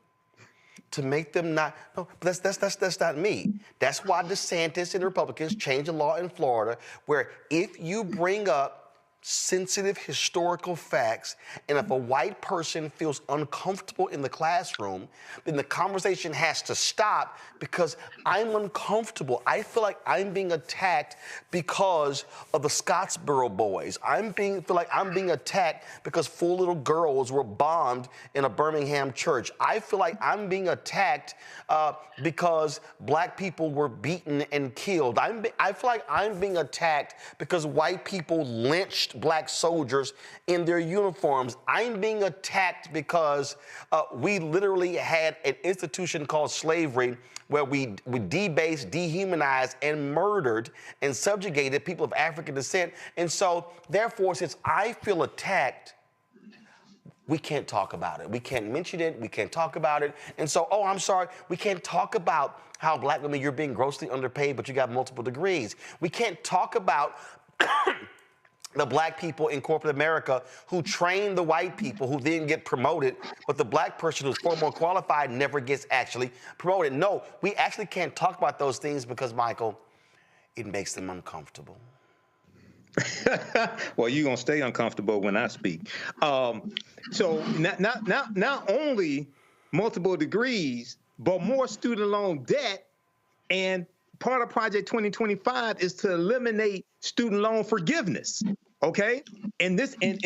to make them not, no, that's not me. That's why DeSantis and the Republicans changed the law in Florida, where if you bring up sensitive historical facts, and if a white person feels uncomfortable in the classroom, then the conversation has to stop because I'm uncomfortable. I feel like I'm being attacked because of the Scottsboro boys. feel like I'm being attacked because 4 little girls were bombed in a Birmingham church. I feel like I'm being attacked because black people were beaten and killed. I feel like I'm being attacked because white people lynched black soldiers in their uniforms. I'm being attacked because we literally had an institution called slavery where we debased, dehumanized, and murdered and subjugated people of African descent. And so, therefore, since I feel attacked, we can't talk about it. We can't mention it. We can't talk about it. And so, oh, I'm sorry, we can't talk about how black women, you're being grossly underpaid, but you got multiple degrees. We can't talk about the black people in corporate America who train the white people who then get promoted, but the black person who's far more qualified never gets actually promoted. No, we actually can't talk about those things because, Michael, it makes them uncomfortable. Well, you're going to stay uncomfortable when I speak. So not only multiple degrees, but more student loan debt. And part of Project 2025 is to eliminate student loan forgiveness. Okay, and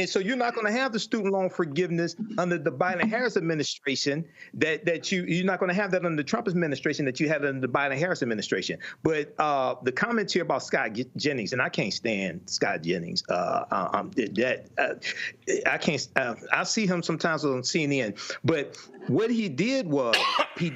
so you're not going to have the student loan forgiveness under the Biden-Harris administration that you're not going to have that under the Trump administration that you had under the Biden-Harris administration. But the comments here about Scott Jennings, and I can't stand Scott Jennings. I can't. I see him sometimes on CNN, but what he did was he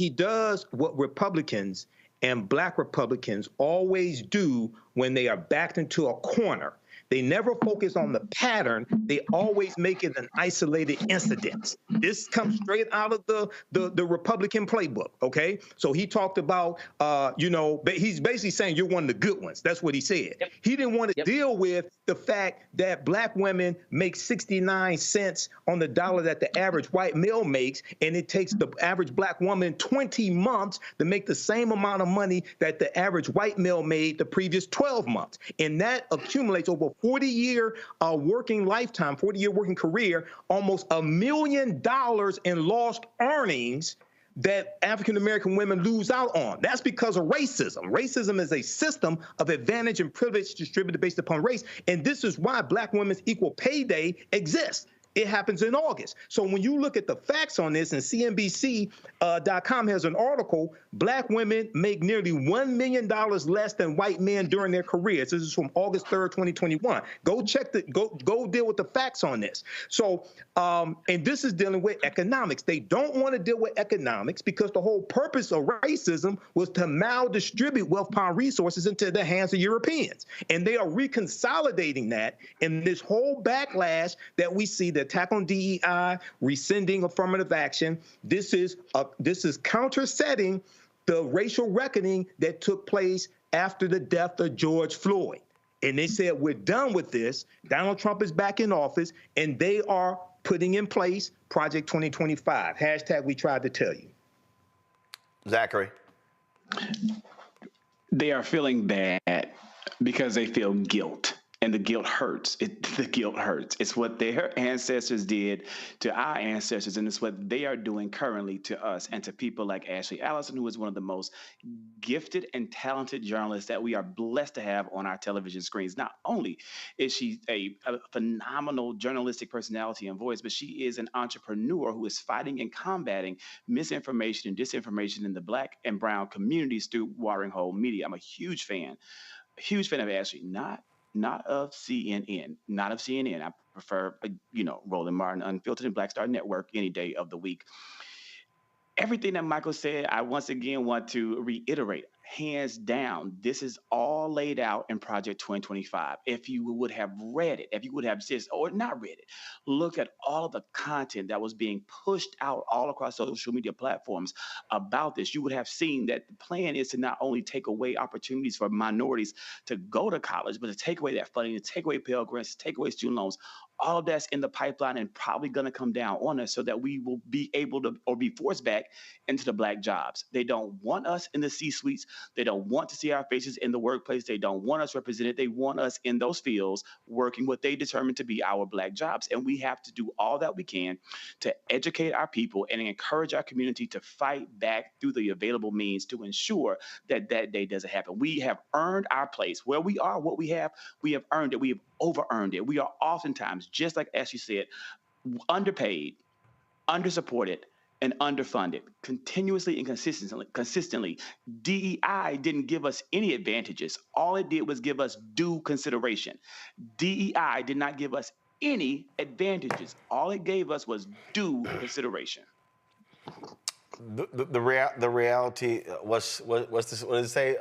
does what Republicans and black Republicans always do when they are backed into a corner. They never focus on the pattern. They always make it an isolated incident. This comes straight out of the Republican playbook, okay? So he talked about, he's basically saying you're one of the good ones. That's what he said. Yep. He didn't want to deal with the fact that black women make 69 cents on the dollar that the average white male makes, and it takes the average black woman 20 months to make the same amount of money that the average white male made the previous 12 months. And that accumulates over 40-year working lifetime, 40-year working career, almost $1 million in lost earnings that African-American women lose out on. That's because of racism. Racism is a system of advantage and privilege distributed based upon race. And this is why Black Women's Equal Pay Day exists. it happens in August. So when you look at the facts on this, and CNBC.com has an article, black women make nearly $1 million less than white men during their careers. This is from August 3rd, 2021. Go check go deal with the facts on this. So, and this is dealing with economics. They don't want to deal with economics because the whole purpose of racism was to maldistribute wealth, power, and resources into the hands of Europeans. And they are reconsolidating that in this whole backlash that we see, the attack on DEI, rescinding affirmative action. This is countersetting the racial reckoning that took place after the death of George Floyd. And they said, we're done with this. Donald Trump is back in office, and they are putting in place Project 2025. Hashtag we tried to tell you. Zachary. They are feeling bad because they feel guilt. And the guilt hurts. The guilt hurts. It's what their ancestors did to our ancestors, and it's what they are doing currently to us and to people like Ashley Allison, who is one of the most gifted and talented journalists that we are blessed to have on our television screens. Not only is she a phenomenal journalistic personality and voice, but she is an entrepreneur who is fighting and combating misinformation and disinformation in the Black and Brown communities through Watering Hole Media. I'm a huge fan of Ashley, not of CNN, I prefer, Roland Martin, Unfiltered, and Black Star Network any day of the week. Everything that Michael said, I once again want to reiterate. Hands down, this is all laid out in Project 2025. If you would have read it, if you would have just, or not read it, look at all of the content that was being pushed out all across social media platforms about this, you would have seen that the plan is to not only take away opportunities for minorities to go to college, but to take away that funding, to take away Pell Grants, to take away student loans. All of that's in the pipeline and probably going to come down on us so that we will be able to, or be forced back into the Black jobs. They don't want us in the C-suites. They don't want to see our faces in the workplace. They don't want us represented. They want us in those fields working what they determine to be our Black jobs. And we have to do all that we can to educate our people and encourage our community to fight back through the available means to ensure that that day doesn't happen. We have earned our place. Where we are, what we have earned it. We have over-earned it. We are oftentimes, just like Ashley said, underpaid, undersupported, and underfunded continuously and consistently. DEI didn't give us any advantages. All it did was give us due consideration. DEI did not give us any advantages. All it gave us was due consideration. The reality, what's this? What does it say,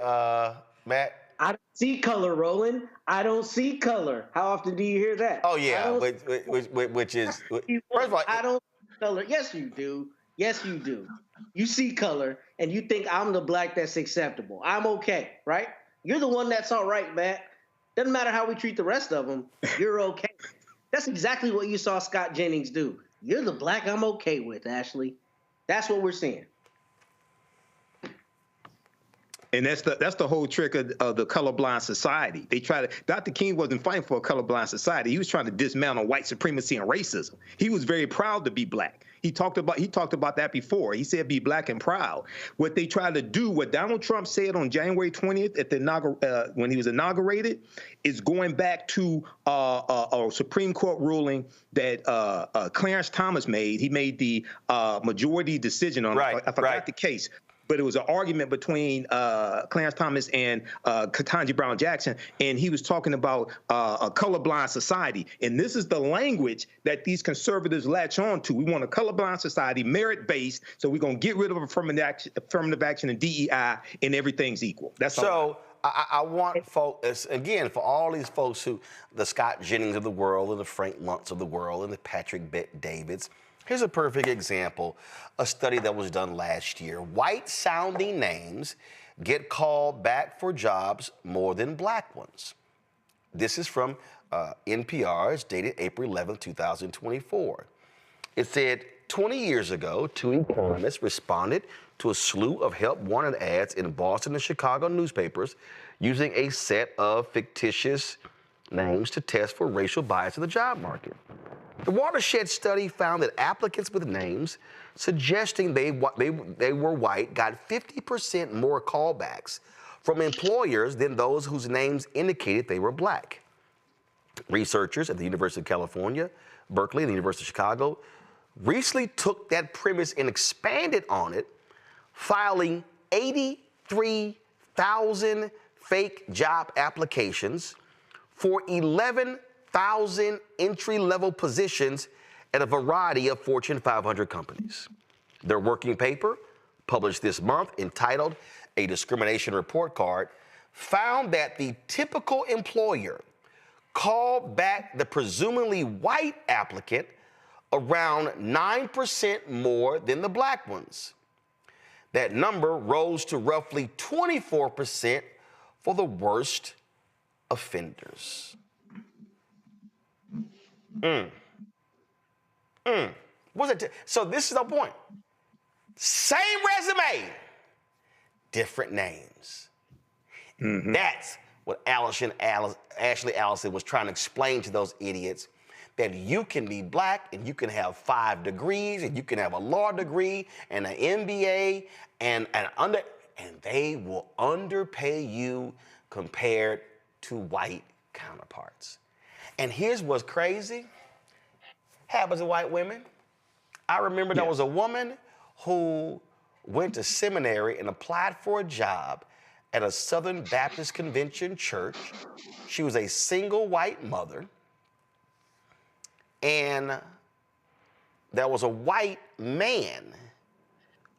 Matt? I don't see color, Roland. I don't see color. How often do you hear that? Oh yeah, which is first of all, I don't see color. Yes, you do. Yes, you do. You see color, and you think I'm the Black that's acceptable. I'm okay, right? You're the one that's all right, Matt. Doesn't matter how we treat the rest of them. You're okay. That's exactly what you saw Scott Jennings do. You're the Black I'm okay with, Ashley. That's what we're seeing. And that's the whole trick of the colorblind society. Dr. King wasn't fighting for a colorblind society. He was trying to dismantle white supremacy and racism. He was very proud to be Black. He talked about that before. He said, be Black and proud. What they tried to do, what Donald Trump said on January 20th at when he was inaugurated, is going back to a Supreme Court ruling that Clarence Thomas made. He made the majority decision on it. I forgot the case. But it was an argument between Clarence Thomas and Ketanji Brown Jackson, and he was talking about a colorblind society. And this is the language that these conservatives latch on to. We want a colorblind society, merit-based, so we're going to get rid of affirmative action and DEI, and everything's equal. That's all. I want folks, again, for all these folks who, the Scott Jennings of the world, and the Frank Luntz of the world, and the Patrick Bet-Davids, here's a perfect example, a study that was done last year. White-sounding names get called back for jobs more than Black ones. This is from NPR. It's dated April 11, 2024. It said, 20 years ago, 2 economists responded to a slew of help-wanted ads in Boston and Chicago newspapers using a set of fictitious names to test for racial bias in the job market. The Watershed study found that applicants with names suggesting they were white got 50% more callbacks from employers than those whose names indicated they were Black. Researchers at the University of California, Berkeley, and the University of Chicago recently took that premise and expanded on it, filing 83,000 fake job applications for 11,000 entry-level positions at a variety of Fortune 500 companies. Their working paper, published this month, entitled A Discrimination Report Card, found that the typical employer called back the presumably white applicant around 9% more than the black ones. That number rose to roughly 24% for the worst offenders. What's it? So this is the point. Same resume, different names. That's what Ashley Allison was trying to explain to those idiots, that you can be black and you can have 5 degrees and you can have a law degree and an MBA and they will underpay you compared to white counterparts. And here's what's crazy. Happens to white women. I remember there was a woman who went to seminary and applied for a job at a Southern Baptist Convention church. She was a single white mother. And there was a white man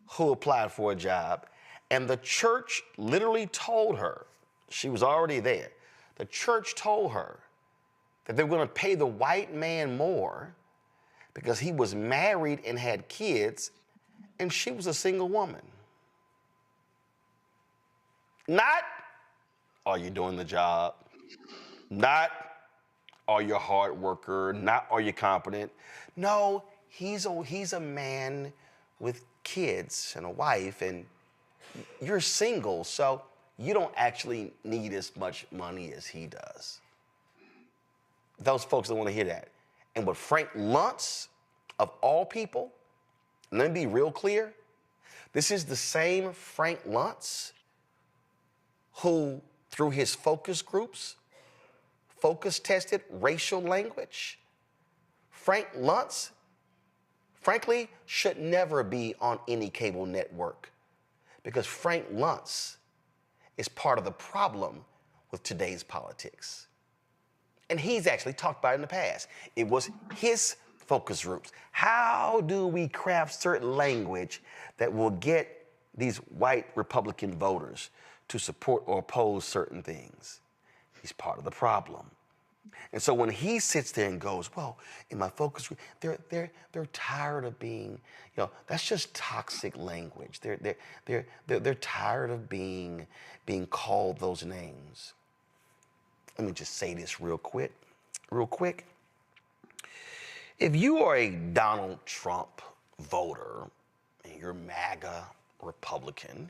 who applied for a job, and the church literally told her, she was already there, the church told her that they were going to pay the white man more because he was married and had kids, and she was a single woman. Not, are you doing the job? Not, are you a hard worker? Not, are you competent? No, he's a man with kids and a wife, and you're single, so you don't actually need as much money as he does. Those folks don't want to hear that. And what Frank Luntz, of all people, and let me be real clear, this is the same Frank Luntz who, through his focus groups, focus-tested racial language. Frank Luntz, frankly, should never be on any cable network because Frank Luntz is part of the problem with today's politics. And he's actually talked about it in the past. It was his focus groups. How do we craft certain language that will get these white Republican voters to support or oppose certain things? He's part of the problem. And so when he sits there and goes, well, in my focus group, they're tired of being, that's just toxic language. They're tired of being called those names. Let me just say this real quick. If you are a Donald Trump voter and you're MAGA Republican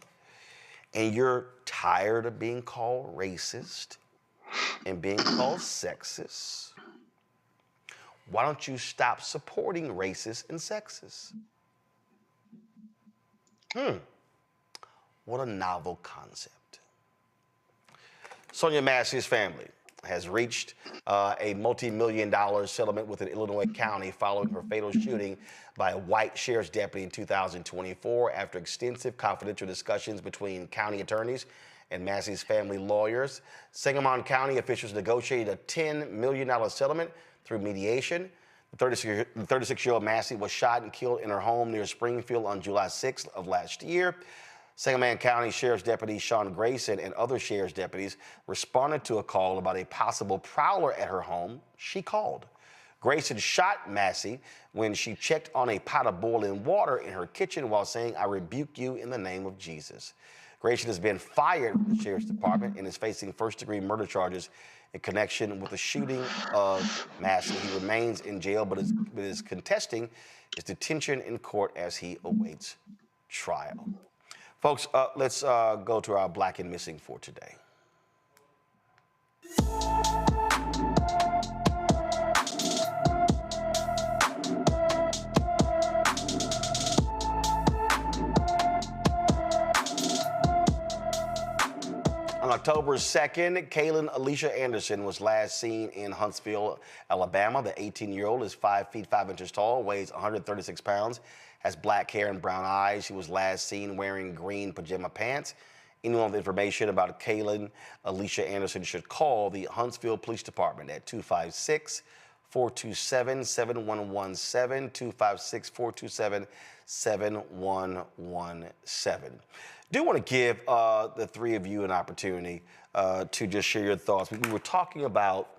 and you're tired of being called racist and being called sexist, why don't you stop supporting racists and sexists? What a novel concept. Sonia Massey's family has reached a multi-million-dollar settlement with an Illinois county following her fatal shooting by a white sheriff's deputy in 2024 after extensive confidential discussions between county attorneys and Massey's family lawyers. Sangamon County officials negotiated a $10 million settlement through mediation. The 36-year-old Massey was shot and killed in her home near Springfield on July 6th of last year. Sangamon County Sheriff's Deputy Sean Grayson and other sheriff's deputies responded to a call about a possible prowler at her home. She called. Grayson shot Massey when she checked on a pot of boiling water in her kitchen while saying, "I rebuke you in the name of Jesus." Grayson has been fired from the Sheriff's Department and is facing first-degree murder charges in connection with the shooting of Massey. He remains in jail but is contesting his detention in court as he awaits trial. Folks, let's go to our Black and Missing for today. October 2nd, Kaylin Alicia Anderson was last seen in Huntsville, Alabama. The 18-year-old is 5 feet 5 inches tall, weighs 136 pounds, has black hair and brown eyes. She was last seen wearing green pajama pants. Anyone with information about Kaylin Alicia Anderson should call the Huntsville Police Department at 256-427-7117, 256-427-7117. Do want to give the three of you an opportunity to just share your thoughts. We were talking about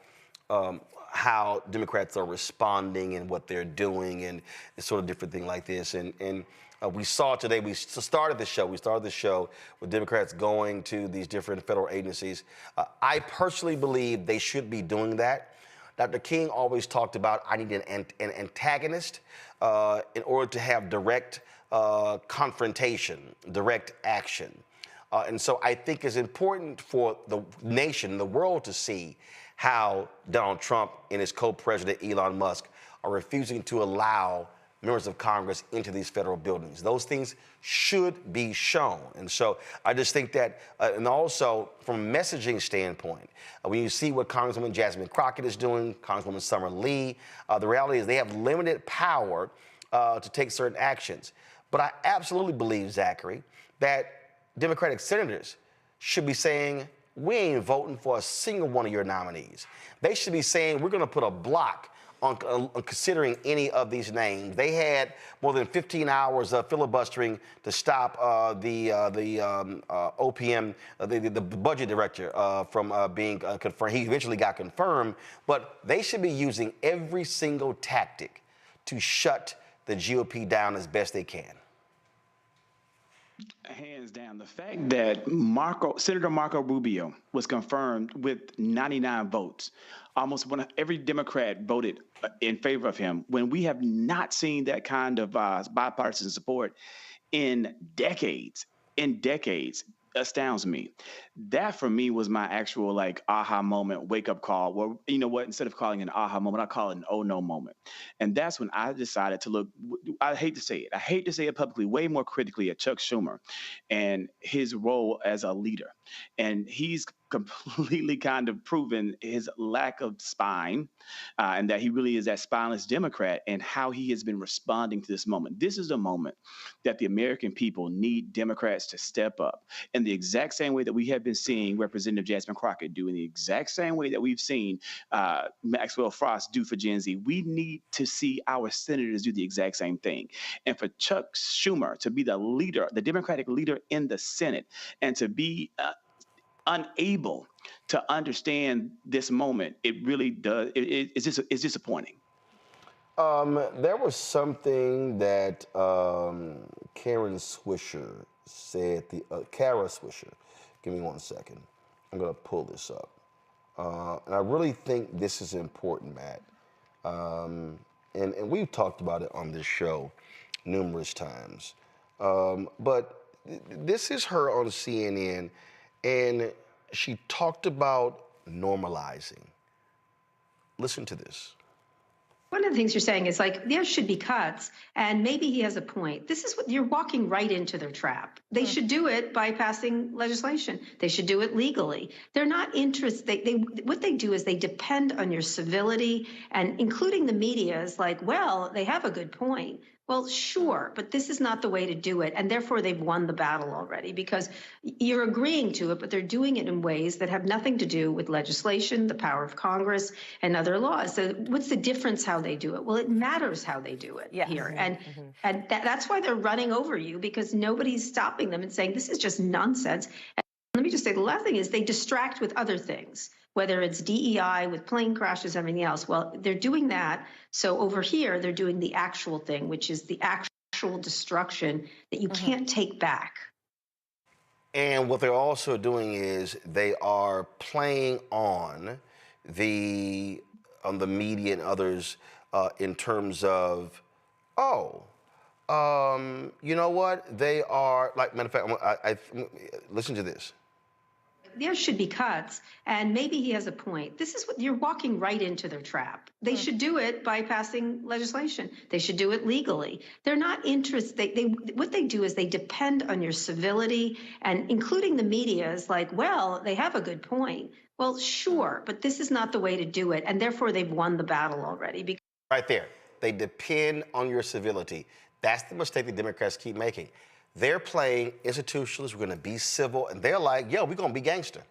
how Democrats are responding and what they're doing and sort of different things like this. And we saw today, we started the show with Democrats going to these different federal agencies. I personally believe they should be doing that. Dr. King always talked about, I need an antagonist in order to have direct confrontation, direct action. And so I think it's important for the nation, the world to see how Donald Trump and his co-president Elon Musk are refusing to allow members of Congress into these federal buildings. Those things should be shown. And so I just think that, and also from a messaging standpoint, when you see what Congresswoman Jasmine Crockett is doing, Congresswoman Summer Lee, the reality is they have limited power to take certain actions. But I absolutely believe, Zachary, that Democratic senators should be saying, we ain't voting for a single one of your nominees. They should be saying, we're going to put a block on considering any of these names. They had more than 15 hours of filibustering to stop the OPM, the budget director from being confirmed. He eventually got confirmed, but they should be using every single tactic to shut the GOP down as best they can. Hands down, the fact that Senator Marco Rubio was confirmed with 99 votes, almost every Democrat voted in favor of him, when we have not seen that kind of bipartisan support in decades, astounds me. That for me was my actual aha moment, wake up call. Well, you know what? Instead of calling it an aha moment, I call it an oh no moment. And that's when I decided to look. I hate to say it publicly, way more critically at Chuck Schumer and his role as a leader. And he's completely kind of proven his lack of spine and that he really is that spineless Democrat and how he has been responding to this moment. This is a moment that the American people need Democrats to step up in the exact same way that we have been seeing Representative Jasmine Crockett do, in the exact same way that we've seen Maxwell Frost do for Gen Z. We need to see our senators do the exact same thing. And for Chuck Schumer to be the leader, the Democratic leader in the Senate, and to be unable to understand this moment, it really does. It's disappointing. There was something that Karen Swisher said. Kara Swisher. Give me 1 second. I'm going to pull this up. And I really think this is important, Matt. And we've talked about it on this show numerous times. But this is her on CNN. And she talked about normalizing. Listen to this. One of the things you're saying is there should be cuts, and maybe he has a point. This is what you're walking right into their trap. They should do it by passing legislation. They should do it legally. They're not interested. What they do is they depend on your civility, and including the media is well, they have a good point. Well, sure, but this is not the way to do it. And therefore, they've won the battle already because you're agreeing to it, but they're doing it in ways that have nothing to do with legislation, the power of Congress, and other laws. So what's the difference how they do it? Well, it matters how they do it here. And that's why they're running over you, because nobody's stopping them and saying, this is just nonsense. And let me just say, the last thing is they distract with other things, whether it's DEI with plane crashes, everything else. Well, they're doing that. So over here, they're doing the actual thing, which is the actual destruction that you can't take back. And what they're also doing is they are playing on the media and others in terms of, you know what? They are, matter of fact, listen to this. there should be cuts, and maybe he has a point. This is what you're walking right into their trap. They should do it by passing legislation. They should do it legally. They're not interested. What they do is they depend on your civility, and including the media is like, well, they have a good point. Well, sure, but this is not the way to do it, and therefore they've won the battle already. Right there. They depend on your civility. That's the mistake the Democrats keep making. They're playing institutionalists. We're going to be civil. And they're like, yo, we're going to be gangster.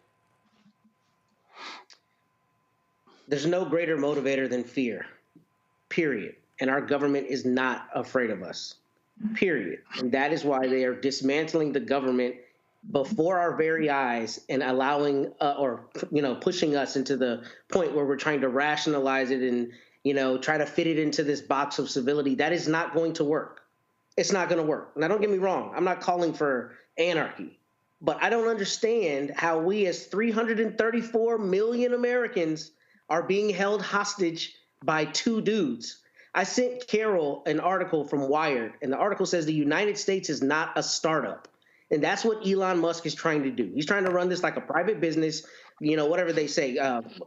There's no greater motivator than fear, period. And our government is not afraid of us, period. And that is why they are dismantling the government before our very eyes and allowing pushing us into the point where we're trying to rationalize it and, try to fit it into this box of civility. That is not going to work. It's not going to work. Now, don't get me wrong. I'm not calling for anarchy, but I don't understand how we as 334 million Americans are being held hostage by two dudes. I sent Carol an article from Wired, and the article says the United States is not a startup. And that's what Elon Musk is trying to do. He's trying to run this like a private business, whatever they say.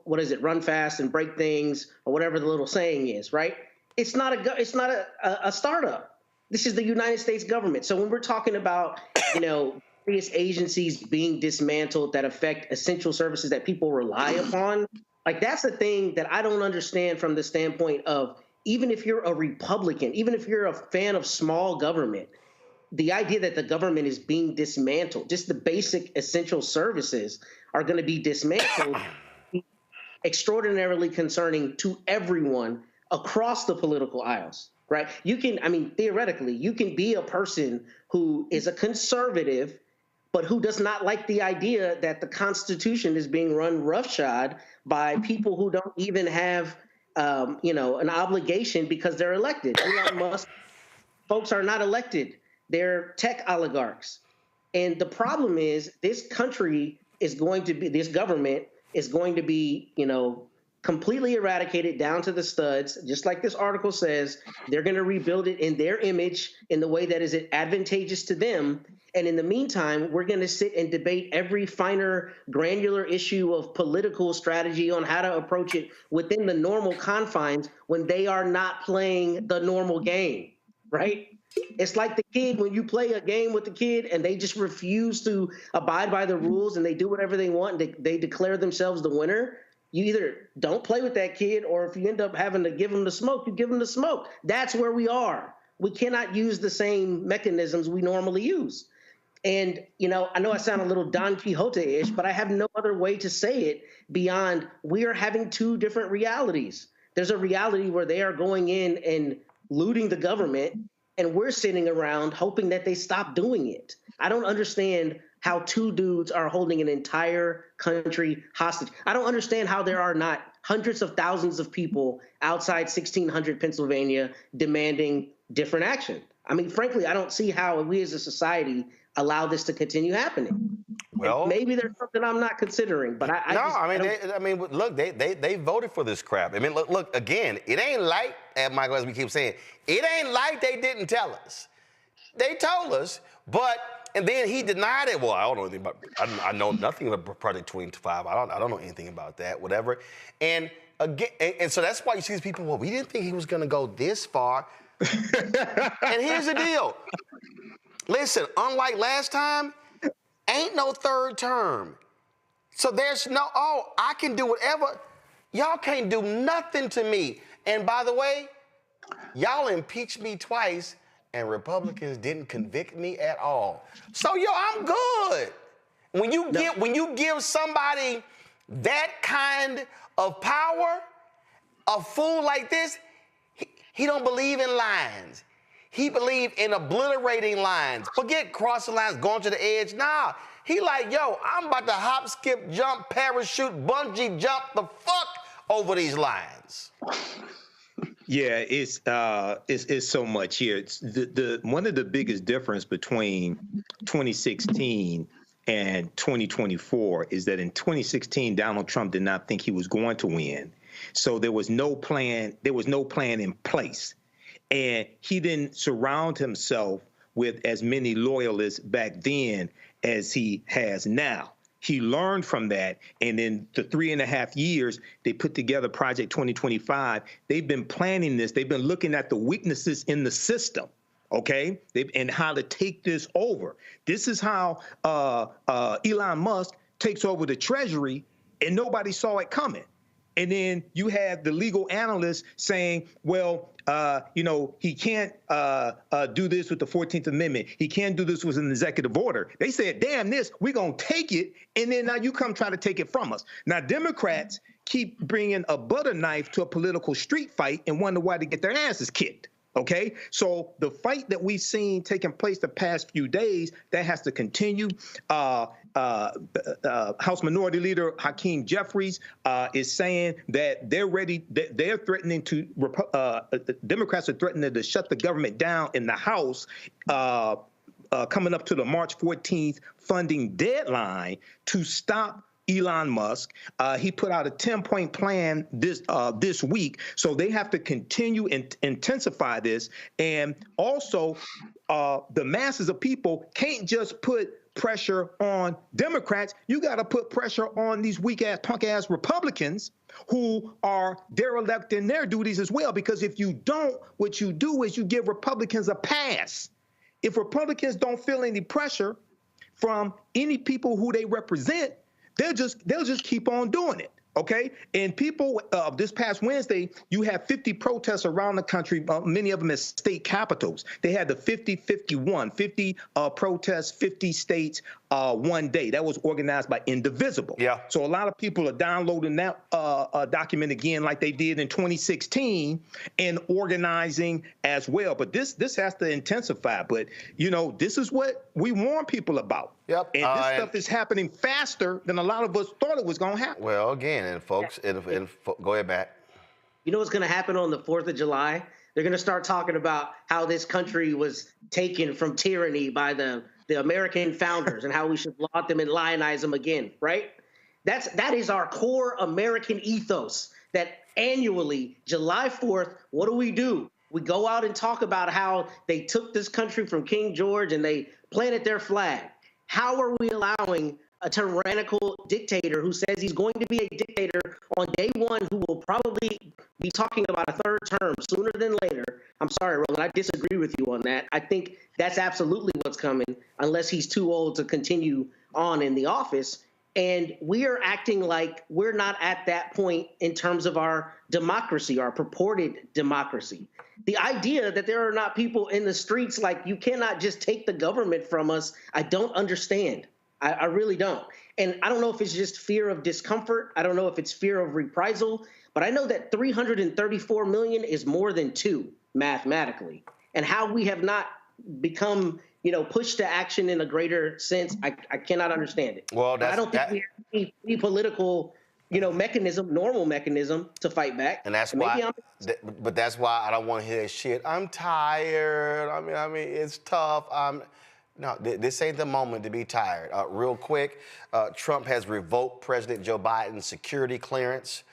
What is it? Run fast and break things, or whatever the little saying is, right? It's not a startup. This is the United States government. So when we're talking about, various agencies being dismantled that affect essential services that people rely upon, like that's the thing that I don't understand from the standpoint of, even if you're a Republican, even if you're a fan of small government, the idea that the government is being dismantled, just the basic essential services are going to be dismantled, extraordinarily concerning to everyone across the political aisles. Right? Theoretically, you can be a person who is a conservative, but who does not like the idea that the Constitution is being run roughshod by people who don't even have, an obligation because they're elected. Elon Musk folks are not elected. They're tech oligarchs. And the problem is this government is going to be, completely eradicated down to the studs, just like this article says. They're going to rebuild it in their image in the way that is advantageous to them. And in the meantime, we're going to sit and debate every finer, granular issue of political strategy on how to approach it within the normal confines when they are not playing the normal game, right? It's like the kid when you play a game with the kid and they just refuse to abide by the rules and they do whatever they want and they declare themselves the winner. You either don't play with that kid, or if you end up having to give them the smoke, you give them the smoke. That's where we are. We cannot use the same mechanisms we normally use. And, I know I sound a little Don Quixote-ish, but I have no other way to say it beyond we are having two different realities. There's a reality where they are going in and looting the government, and we're sitting around hoping that they stop doing it. I don't understand how two dudes are holding an entire country hostage. I don't understand how there are not hundreds of thousands of people outside 1600 Pennsylvania demanding different action. Frankly, I don't see how we as a society allow this to continue happening. Well, and maybe there's something I'm not considering, but look, they voted for this crap. Look, again, it ain't like, Michael, as we keep saying, it ain't like they didn't tell us. They told us, and then he denied it. Well, I don't know anything about. I know nothing about Project 25. I don't know anything about that. Whatever. And again, and so that's why you see these people. Well, we didn't think he was going to go this far. And here's the deal. Listen, unlike last time, ain't no third term. So there's no. I can do whatever. Y'all can't do nothing to me. And by the way, y'all impeached me twice. And Republicans didn't convict me at all. So I'm good. When you give somebody that kind of power, a fool like this, he don't believe in lines. He believe in obliterating lines. Forget crossing lines, going to the edge. Nah, he like, I'm about to hop, skip, jump, parachute, bungee jump the fuck over these lines. Yeah, it's so much here. It's the one of the biggest difference between 2016 and 2024 is that in 2016, Donald Trump did not think he was going to win. So there was no plan. There was no plan in place. And he didn't surround himself with as many loyalists back then as he has now. he learned from that. And in the 3.5 years, they put together Project 2025. They've been planning this. They've been looking at the weaknesses in the system. Okay, and how to take this over. This is how Elon Musk takes over the Treasury, and nobody saw it coming. And then you have the legal analysts saying, well, he can't do this with the 14th Amendment. He can't do this with an executive order. They said, damn this, we're going to take it. And then now you come try to take it from us. Now, Democrats keep bringing a butter knife to a political street fight and wonder why they get their asses kicked. Okay, so the fight that we've seen taking place the past few days, that has to continue. House Minority Leader Hakeem Jeffries is saying that they're ready, that they're threatening to, Democrats are threatening to shut the government down in the House coming up to the March 14th funding deadline to stop Elon Musk. He put out a 10-point plan this week, so they have to continue and intensify this. And also, the masses of people can't just put pressure on Democrats. You got to put pressure on these weak-ass, punk-ass Republicans who are derelict in their duties as well. Because if you don't, what you do is you give Republicans a pass. If Republicans don't feel any pressure from any people who they represent, they'll just keep on doing it, okay? And people, this past Wednesday, you had 50 protests around the country, many of them at state capitals. They had the 50-51, 50 protests, 50 states, one day. That was organized by Indivisible. Yeah. So a lot of people are downloading that document again like they did in 2016 and organizing as well. But this has to intensify. But, this is what we warn people about. Yep. And this stuff is happening faster than a lot of us thought it was going to happen. Well, again, and folks, go ahead, Matt. You know what's going to happen on the 4th of July? They're going to start talking about how this country was taken from tyranny by the American founders and how we should laud them and lionize them again, right? That is our core American ethos, that annually, July 4th, what do? We go out and talk about how they took this country from King George and they planted their flag. How are we allowing a tyrannical dictator who says he's going to be a dictator on day one, who will probably be talking about a third term sooner than later? I'm sorry, Roland, I disagree with you on that. I think that's absolutely what's coming, unless he's too old to continue on in the office. And we are acting like we're not at that point in terms of our democracy, our purported democracy. The idea that there are not people in the streets, like, you cannot just take the government from us, I don't understand. I really don't. And I don't know if it's just fear of discomfort. I don't know if it's fear of reprisal. But I know that 334 million is more than 2 mathematically. And how we have not become, pushed to action in a greater sense, I cannot understand it. Well, I don't think we have any political, normal mechanism to fight back. And that's why. But that's why I don't want to hear that shit. I'm tired. I mean, it's tough. No, this ain't the moment to be tired. Real quick, Trump has revoked President Joe Biden's security clearance.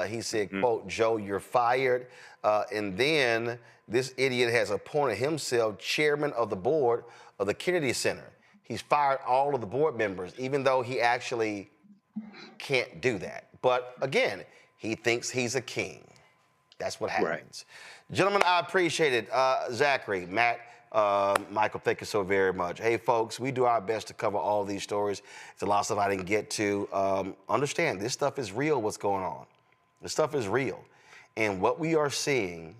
He said, quote, Joe, you're fired. And then this idiot has appointed himself chairman of the board of the Kennedy Center. He's fired all of the board members, even though he actually can't do that. But again, he thinks he's a king. That's what happens. Right. Gentlemen, I appreciate it. Zachary, Matt, Michael, thank you so very much. Hey, folks, we do our best to cover all these stories. It's a lot of stuff I didn't get to. Understand, this stuff is real, what's going on. This stuff is real. And what we are seeing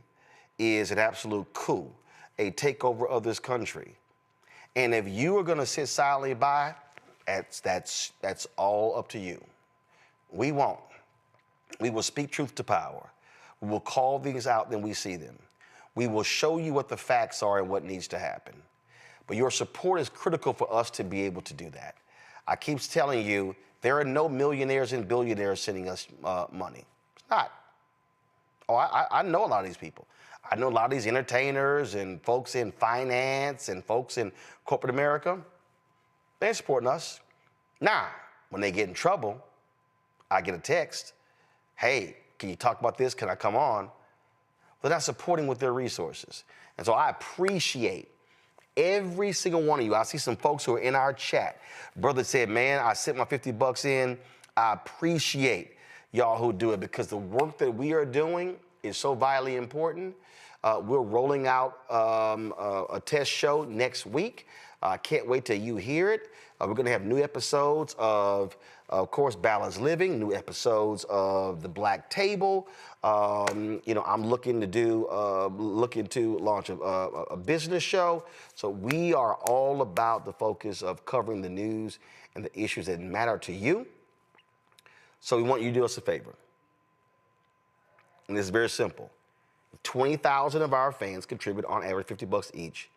is an absolute coup, a takeover of this country. And if you are going to sit silently by, that's all up to you. We won't. We will speak truth to power. We will call things out when we see them. We will show you what the facts are and what needs to happen. But your support is critical for us to be able to do that. I keep telling you, there are no millionaires and billionaires sending us money. It's not. Oh, I know a lot of these people. I know a lot of these entertainers and folks in finance and folks in corporate America. They ain't supporting us. Now, when they get in trouble, I get a text. Hey, can you talk about this? Can I come on? They're not supporting with their resources. And so I appreciate every single one of you. I see some folks who are in our chat. Brother said, man, I sent my 50 bucks in. I appreciate y'all who do it because the work that we are doing is so vitally important. We're rolling out a test show next week. I can't wait till you hear it. We're going to have new episodes of course, Balanced Living, new episodes of The Black Table. I'm looking to launch a business show. So we are all about the focus of covering the news and the issues that matter to you. So we want you to do us a favor. And it's very simple. 20,000 of our fans contribute on average 50 bucks each.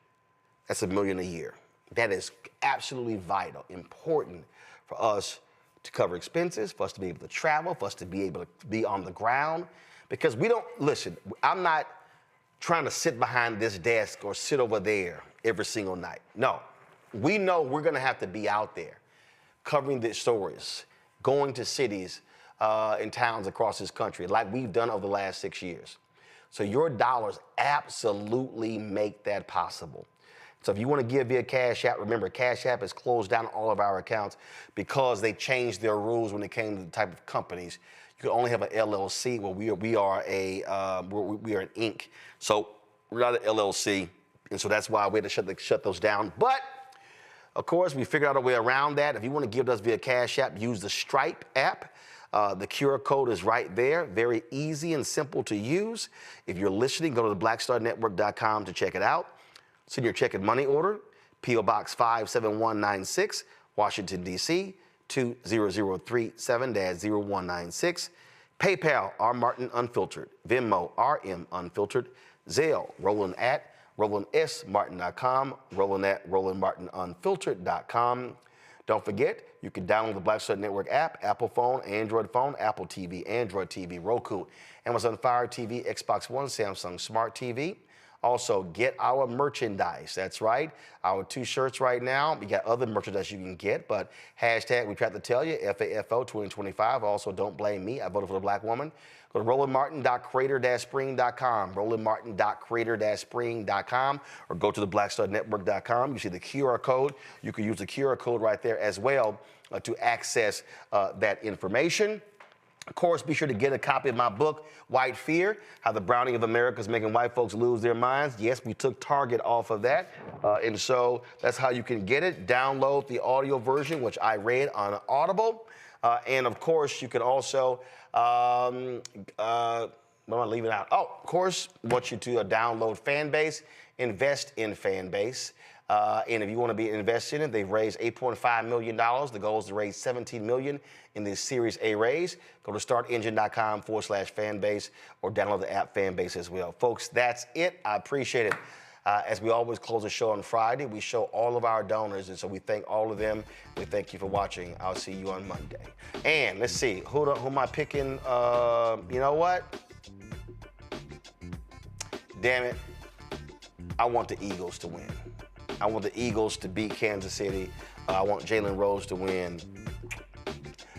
That's $1 million a year. That is absolutely vital, important for us to cover expenses, for us to be able to travel, for us to be able to be on the ground. Because listen, I'm not trying to sit behind this desk or sit over there every single night. No, we know we're gonna have to be out there covering the stories, going to cities and towns across this country like we've done over the last 6 years. So your dollars absolutely make that possible. So if you want to give via Cash App, remember Cash App has closed down all of our accounts because they changed their rules when it came to the type of companies. You can only have an LLC. Well, we are an Inc. So we're not an LLC, and so that's why we had to shut those down. But of course, we figured out a way around that. If you want to give us via Cash App, use the Stripe app. The QR code is right there. Very easy and simple to use. If you're listening, go to theblackstarnetwork.com to check it out. Send your check and money order, P.O. Box 57196, Washington, D.C., 20037-0196. PayPal, R. Martin Unfiltered. Venmo, RM Unfiltered. Zelle, Roland at RolandSMartin.com. Roland at RolandMartinUnfiltered.com. Don't forget, you can download the Black Star Network app, Apple phone, Android phone, Apple TV, Android TV, Roku, Amazon Fire TV, Xbox One, Samsung Smart TV. Also, get our merchandise. That's right. Our 2 shirts right now. We got other merchandise you can get, but hashtag we tried to tell you, FAFO 2025. Also, don't blame me. I voted for the black woman. Go to RolandMartin.creator-spring.com, RolandMartin.creator-spring.com, or go to theblackstarnetwork.com. You see the QR code. You can use the QR code right there as well to access that information. Of course, be sure to get a copy of my book, White Fear, How the Browning of America is Making White Folks Lose Their Minds. Yes, we took Target off of that. And so that's how you can get it. Download the audio version, which I read on Audible. And of course, you can also, what am I leaving out? Oh, of course, want you to download Fanbase, invest in Fanbase. And if you want to be invested in it, they've raised $8.5 million. The goal is to raise $17 million in this Series A raise. Go to startengine.com/fanbase or download the app Fanbase as well. Folks, that's it. I appreciate it. As we always close the show on Friday, we show all of our donors, and so we thank all of them. We thank you for watching. I'll see you on Monday. And let's see, who am I picking? You know what? Damn it. I want the Eagles to win. I want the Eagles to beat Kansas City. I want Jalen Rose to win.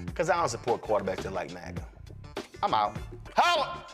Because I don't support quarterbacks that like MAGA. I'm out. Holla!